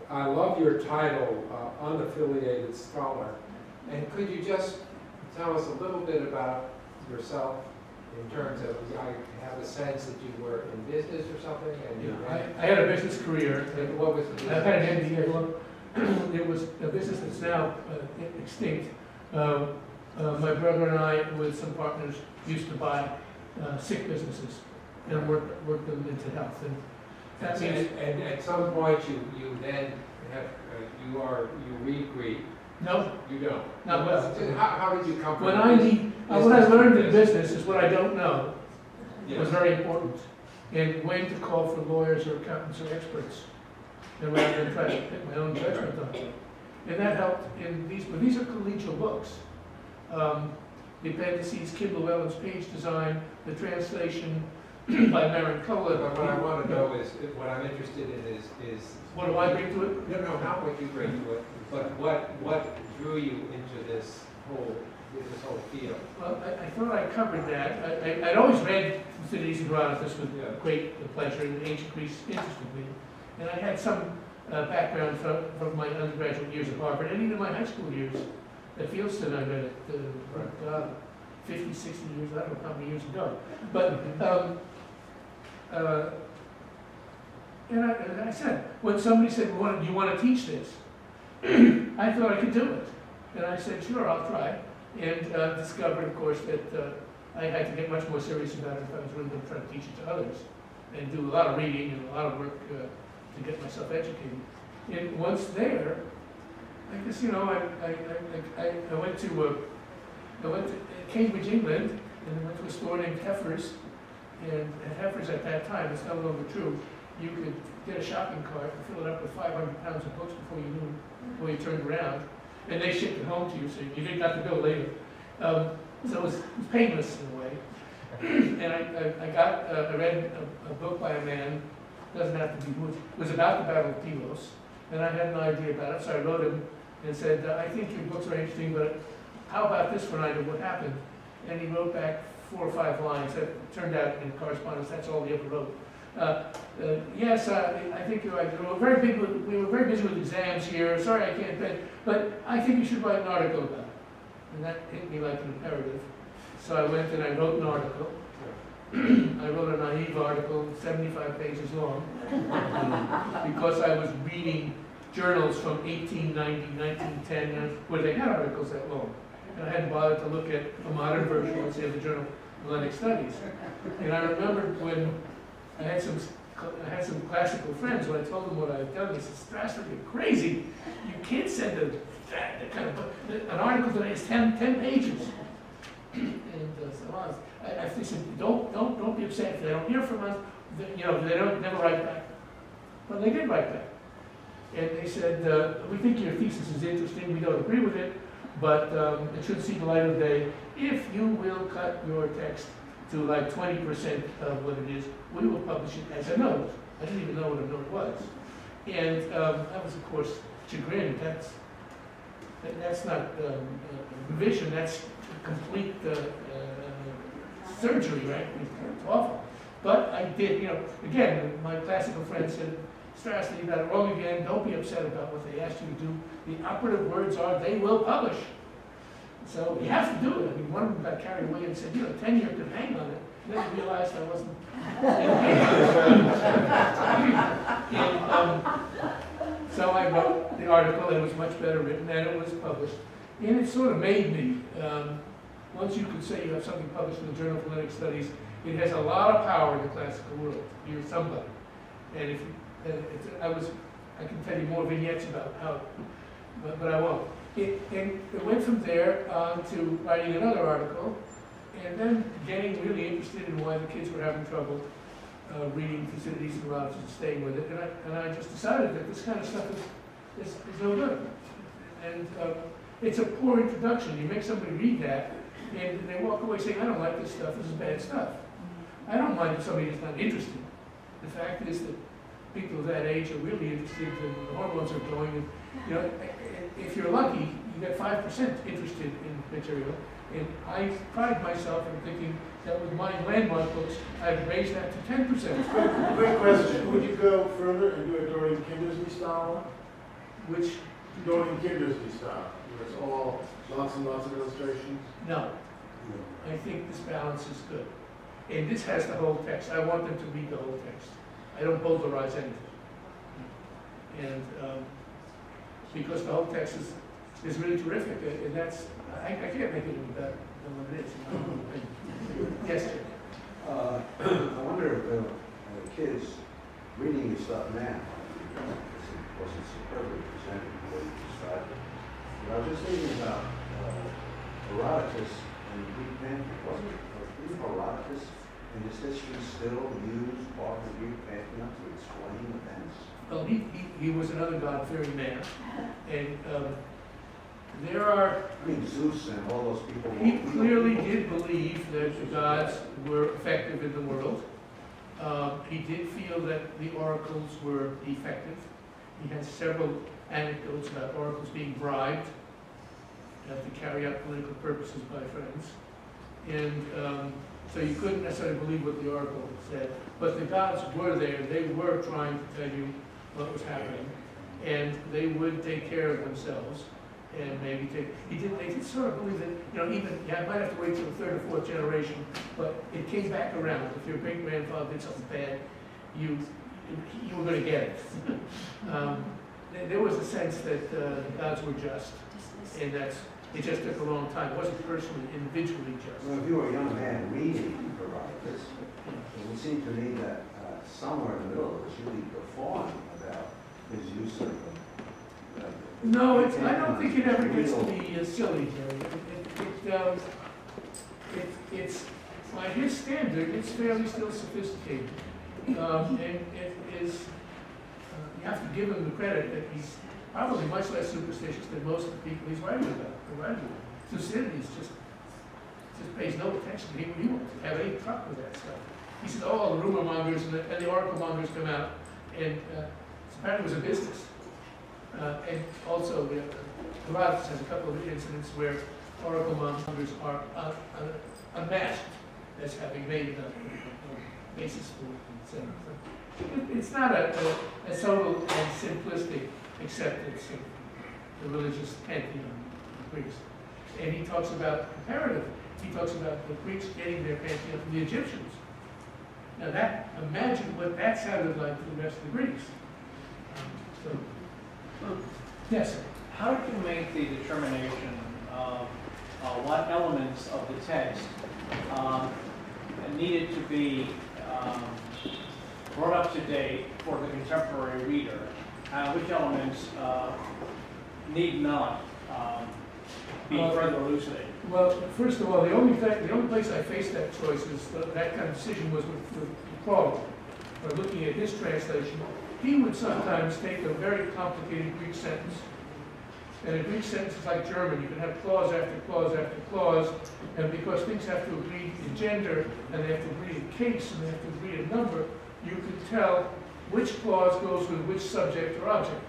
I love your title, Unaffiliated Scholar. And could you just tell us a little bit about yourself in terms of, I have a sense that you were in business or something? And I had a business career. What was it? I had an MBA. It was a business that's now extinct. My brother and I, with some partners, used to buy sick businesses and work them into health. And that means, and at some point you then have you read Greek. No, you don't. Not well. How did you come? What I learned in business is what I don't know. Yes. Was very important, and when to call for lawyers or accountants or experts, and rather than try to pick my own judgment on them. And that helped in these. But these are collegial books. The appendices, Kim Llewellyn's page design, the translation by Marincola. But what I want to know is, what I'm interested in is what do I bring to it? No, not what you bring to it, but what drew you into this whole field. Well, I thought I covered that. I'd always read Thucydides and Herodotus with great pleasure, and ancient Greece interested me. And I had some background from my undergraduate years at Harvard, and even my high school years at Fieldston. I read it, 50, 60 years, I don't know how many years ago. But, and I said, when somebody said, do you want to teach this? I thought I could do it. And I said, sure, I'll try. And discovered, of course, that I had to get much more serious about it if I was really going to try to teach it to others. And do a lot of reading and a lot of work to get myself educated. And once there, I guess, you know, I went to Cambridge, England, and I went to a store named Heifer's. And at Heifer's at that time, it's no longer true, you could get a shopping cart and fill it up with 500 pounds of books before you turned around. And they shipped it home to you, so you didn't have to bill later. So it was painless in a way. And I read a book by a man, doesn't have to be good, it was about the Battle of Pylos. And I had an idea about it, so I wrote him and said, I think your books are interesting, but how about this one item, what happened? And he wrote back 4 or 5 lines. That turned out in correspondence, that's all he ever wrote. Yes, I think you're right. We were very busy with exams here. Sorry, I can't pay. But I think you should write an article about it. And that hit me like an imperative. So I went and I wrote an article. I wrote a naive article, 75 pages long, because I was reading journals from 1890, 1910, where they had articles that long. And I hadn't bothered to look at a modern version, let's say, of the Journal of Hellenic Studies. And I remembered when I had some classical friends, when I told them what I had done, they said, Strassler, you're crazy. You can't send that kind of book. An article today is 10 pages. And so I said, don't be upset if they don't hear from us. They never write back. Well, they did write back. And they said, we think your thesis is interesting. We don't agree with it, but it should see the light of day if you will cut your text to like 20% of what it is. We will publish it as a note. I didn't even know what a note was. And that was, of course, chagrin. That's not revision. That's complete surgery, right? It's awful. But I did, again, my classical friend said, Strassler, you got it wrong again. Don't be upset about what they asked you to do. The operative words are, they will publish. So you have to do it. I mean, one of them got carried away and said, tenure could hang on it. And then he realized I wasn't. So I wrote the article. It was much better written, and it was published. And it sort of made me, once you could say you have something published in the Journal of Hellenic Studies, it has a lot of power in the classical world. You're somebody. And if I can tell you more vignettes about how, but I won't. And it went from there to writing another article, and then getting really interested in why the kids were having trouble reading Thucydides and Herodotus and staying with it. And I just decided that this kind of stuff is no good. And it's a poor introduction. You make somebody read that, and they walk away saying, I don't like this stuff, this is bad stuff. I don't mind if somebody is not interested. The fact is that people of that age are really interested, and the hormones are going. And, if you're lucky, you get 5% interested in material. And I pride myself in thinking that with my landmark books, I've raised that to 10%. Quick question. Would you go further and do a Dorian Kindersley style? Which? Dorian Kindersley style. Where it's all lots and lots of illustrations? No. I think this balance is good. And this has the whole text. I want them to read the whole text. I don't polarize anything. And because the whole text is really terrific, and that's, I can't make it any better than what it is. Yes, Jim? I wonder if kids reading this stuff now, it wasn't superbly presented the way you described it. But I was just thinking about Herodotus and Greek pantheon. Wasn't Herodotus in his history still used part of the Greek pantheon to explain events? Well, he was another God-fearing man, and there are. I mean, Zeus and all those people. He clearly did believe that the gods were effective in the world. He did feel that the oracles were effective. He had several anecdotes about oracles being bribed to carry out political purposes by friends, and so you couldn't necessarily believe what the oracle said. But the gods were there; they were trying to tell you what was happening, and they would take care of themselves, and maybe they did sort of believe that, even, you might have to wait till the 3rd or 4th generation, but it came back around. If your great-grandfather did something bad, you were going to get it. there was a sense that the gods were just, and that it just took a long time. It wasn't personally, individually just. Well, if you were a young man reading Herodotus, it would seem to me that somewhere in the middle it was really guffawing about his use of no, I don't think it ever gets to be silly, Jerry. It's by his standard, it's fairly still sophisticated. And it is, you have to give him the credit that he's probably much less superstitious than most of the people he's writing about. Thucydides just pays no attention to him. He won't have any truck with that stuff. He said, oh, the rumor mongers and the oracle mongers come out, and apparently it was a business. And also, Herodotus has a couple of incidents where oracle mongers are unmasked as having made a basis for it. So it's not a total and simplistic acceptance of the religious pantheon of the Greeks. And he talks about comparative. He talks about the Greeks getting their pantheon from the Egyptians. Now imagine what that sounded like to the rest of the Greeks. Yes, sir. How do you make the determination of what elements of the text needed to be brought up to date for the contemporary reader? Which elements need not be further elucidated? Well, first of all, the only place I faced that choice is that kind of decision was with Paul. Looking at his translation, he would sometimes take a very complicated Greek sentence. And a Greek sentence is like German. You can have clause after clause after clause, and because things have to agree in gender, and they have to agree in case, and they have to agree in number, you can tell which clause goes with which subject or object.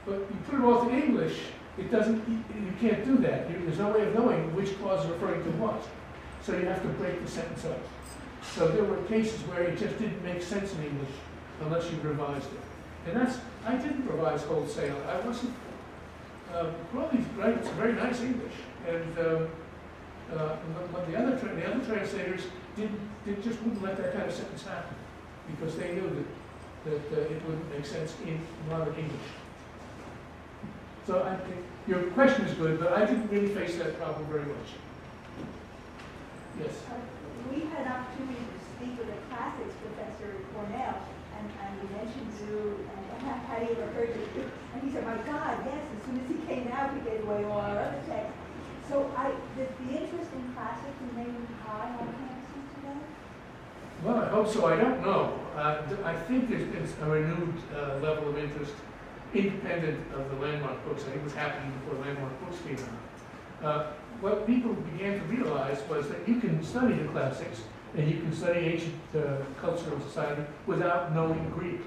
But you put it all to English, it doesn't. You can't do that. There's no way of knowing which clause is referring to what. So you have to break the sentence up. So there were cases where it just didn't make sense in English unless you revised it. And I didn't revise wholesale. I wasn't. Crowley's great. It's very nice English, and the other translators just wouldn't let that kind of sentence happen because they knew that it wouldn't make sense in modern English. So I think your question is good, but I didn't really face that problem very much. Yes. We had an opportunity to speak with a classics professor at Cornell, and we mentioned you, and had he ever heard of you? And he said, my God, yes, as soon as he came out, he gave away all our other texts. So the interest in classics remain high on campuses today? Well, I hope so. I don't know. I think there's been a renewed level of interest independent of the landmark books. I think it was happening before landmark books came out. What people began to realize was that you can study the classics and you can study ancient culture and society without knowing Greek.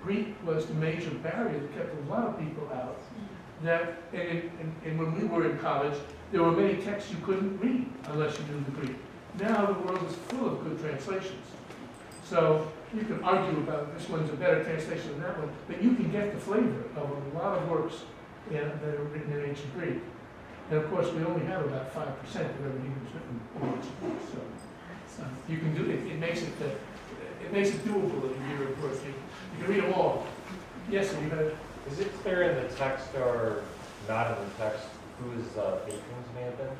Greek was the major barrier that kept a lot of people out. And when we were in college, there were many texts you couldn't read unless you knew the Greek. Now the world is full of good translations. So you can argue about this one's a better translation than that one, but you can get the flavor of a lot of works that are written in ancient Greek. And of course, we only have about 5% of everything that's written in ancient Greek. So you can do it. It makes it doable in a year of work. You can read them all. Yes, and you have. Is it clear in the text or not in the text whose patrons may have been?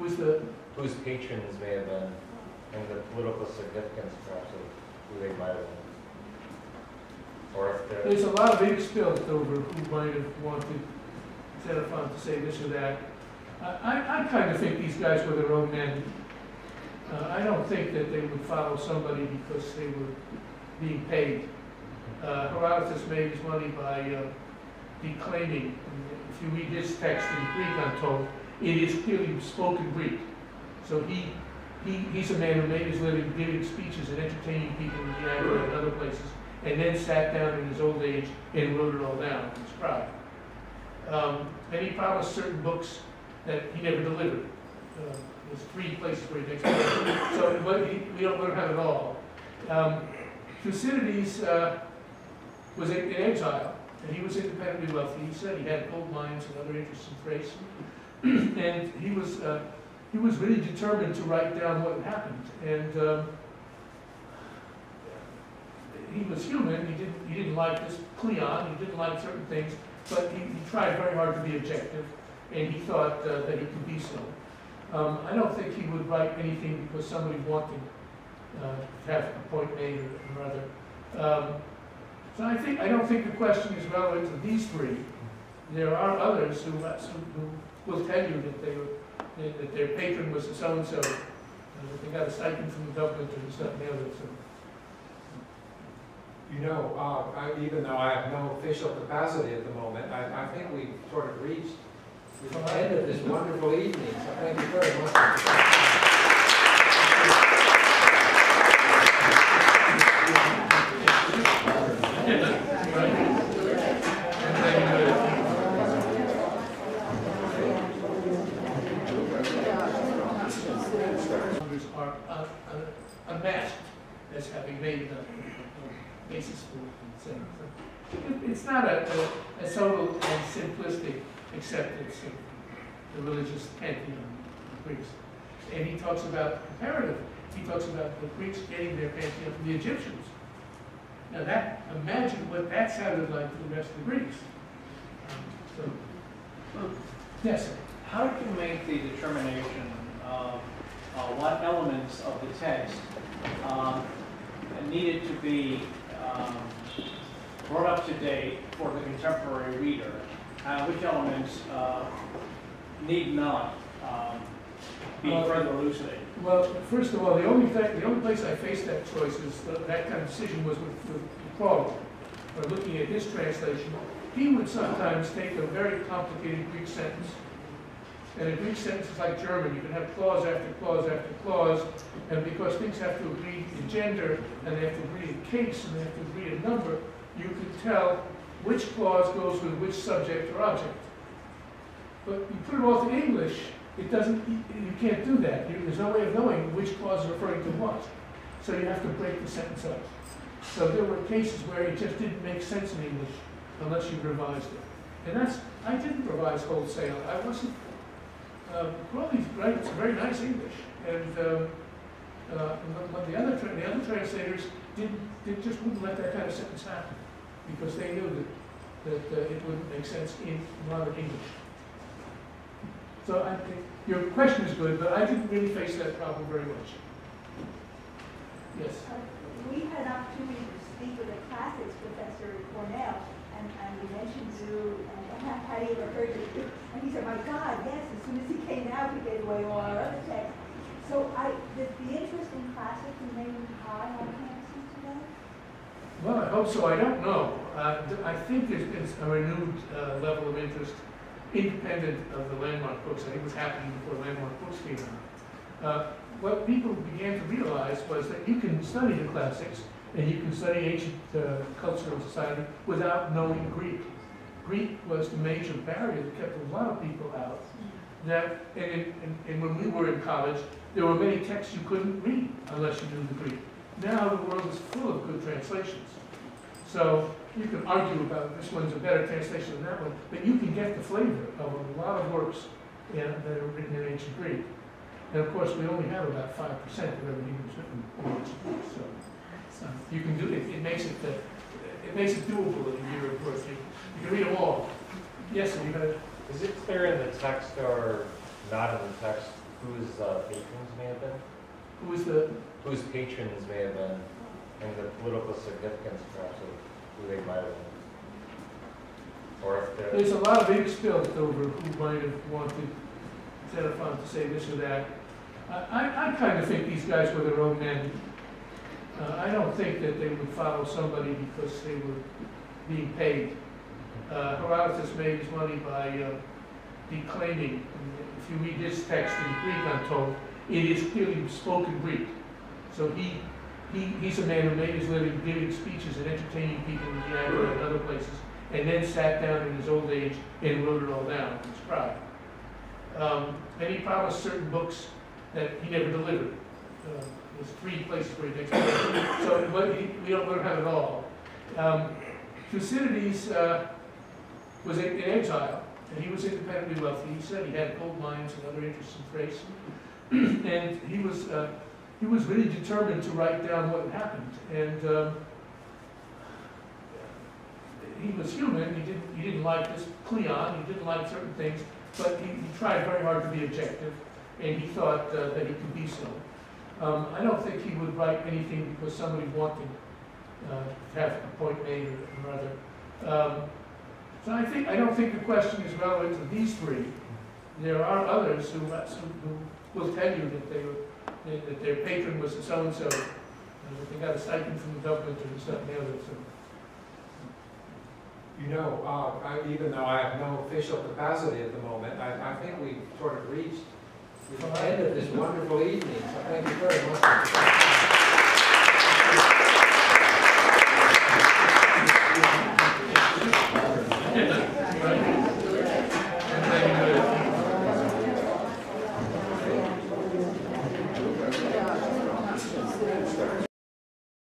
Whose patrons may have been, and the political significance perhaps of who they might have been? Or if there's a lot of ink spilled over who might have wanted Xenophon to say this or that. I kind of think these guys were their own men. I don't think that they would follow somebody because they were being paid. Herodotus made his money by declaiming. If you read his text in Greek, I'm told, it is clearly spoken Greek. So he's a man who made his living giving speeches and entertaining people in the Agora and other places, and then sat down in his old age and wrote it all down in his pride. And he promised certain books that he never delivered. There's 3 places where he makes it. So we don't have it all. Thucydides was in exile, and he was independently wealthy. He said he had gold mines and other interests in Thrace, and he was really determined to write down what had happened. And he was human. He didn't like this Cleon. He didn't like certain things, but he tried very hard to be objective, and he thought that he could be so. I don't think he would write anything because somebody wanted to have a point made or other. So I don't think the question is relevant to these three. There are others who will tell you that their patron was so-and-so, and that they got a stipend from the government or something else. You know, even though I have no official capacity at the moment, I think we've sort of reached the end of this wonderful evening, so thank you very much. Are unmasked as having made the basis for saying. It's not a total and simplistic acceptance of the religious pantheon of the Greeks. And he talks about comparative. He talks about the Greeks getting their pantheon from the Egyptians. Now imagine what that sounded like to the rest of the Greeks. Yes, sir. How did you make the determination of what elements of the text needed to be brought up to date for the contemporary reader? Which elements need not be further elucidated? Well, first of all, the only place I faced that choice is that kind of decision was with Paul. Or looking at his translation, he would sometimes take a very complicated Greek sentence. And a Greek sentence is like German. You can have clause after clause after clause, and because things have to agree in gender, and they have to agree in case, and they have to agree in number, you can tell which clause goes with which subject or object. But you put it all to English, it doesn't. You can't do that. There's no way of knowing which clause is referring to what. So you have to break the sentence up. So there were cases where it just didn't make sense in English unless you revised it. And I didn't revise wholesale. I wasn't. Crowley writes very nice English, and the other translators just wouldn't let that kind of sentence happen because they knew that it wouldn't make sense in modern English. So your question is good, but I didn't really face that problem very much. Yes. We had an opportunity to speak with a classics professor at Cornell, and we mentioned you, and had he ever heard of you? And he said, my God, yes, as soon as he came out, he gave away all our other texts. So the interest in classics remain high on campuses today? Well, I hope so. I don't know. I think there's been a renewed level of interest independent of the landmark books. I think it was happening before landmark books came out. What people began to realize was that you can study the classics and you can study ancient culture and society without knowing Greek. Greek was the major barrier that kept a lot of people out. And when we were in college, there were many texts you couldn't read unless you knew the Greek. Now the world is full of good translations. So you can argue about this one's a better translation than that one, but you can get the flavor of a lot of works that are written in ancient Greek. And of course, we only have about 5% of everything that's written in ancient Greek. So you can do it. It makes it doable in a year of work. You can read them all. Yes, and you had. Is it clear in the text or not in the text whose patrons may have been? Whose patrons may have been, and the political significance perhaps of who they might have been? Or if there's a lot of ink spilled over who might have wanted Xenophon to say this or that. I kind of think these guys were their own men. I don't think that they would follow somebody because they were being paid. Herodotus made his money by declaiming. If you read his text in Greek, I'm told, it is clearly spoken Greek. So he's a man who made his living giving speeches and entertaining people in the Agora and other places, and then sat down in his old age and wrote it all down in his pride. And he promised certain books that he never delivered. There's 3 places where he makes it. So we don't have it all. Thucydides was in exile, and he was independently wealthy. He said he had gold mines and other interests in Thrace, and he was really determined to write down what had happened. And he was human. He didn't like this Cleon. He didn't like certain things, but he tried very hard to be objective, and he thought that he could be so. I don't think he would write anything because somebody wanted to have a point made or other. So I don't think the question is relevant to these three. There are others who will tell you that their patron was so-and-so, and that they got a stipend from the government or something else. You know, even though I have no official capacity at the moment, I think we've sort of reached the end of this wonderful evening. So thank you very much.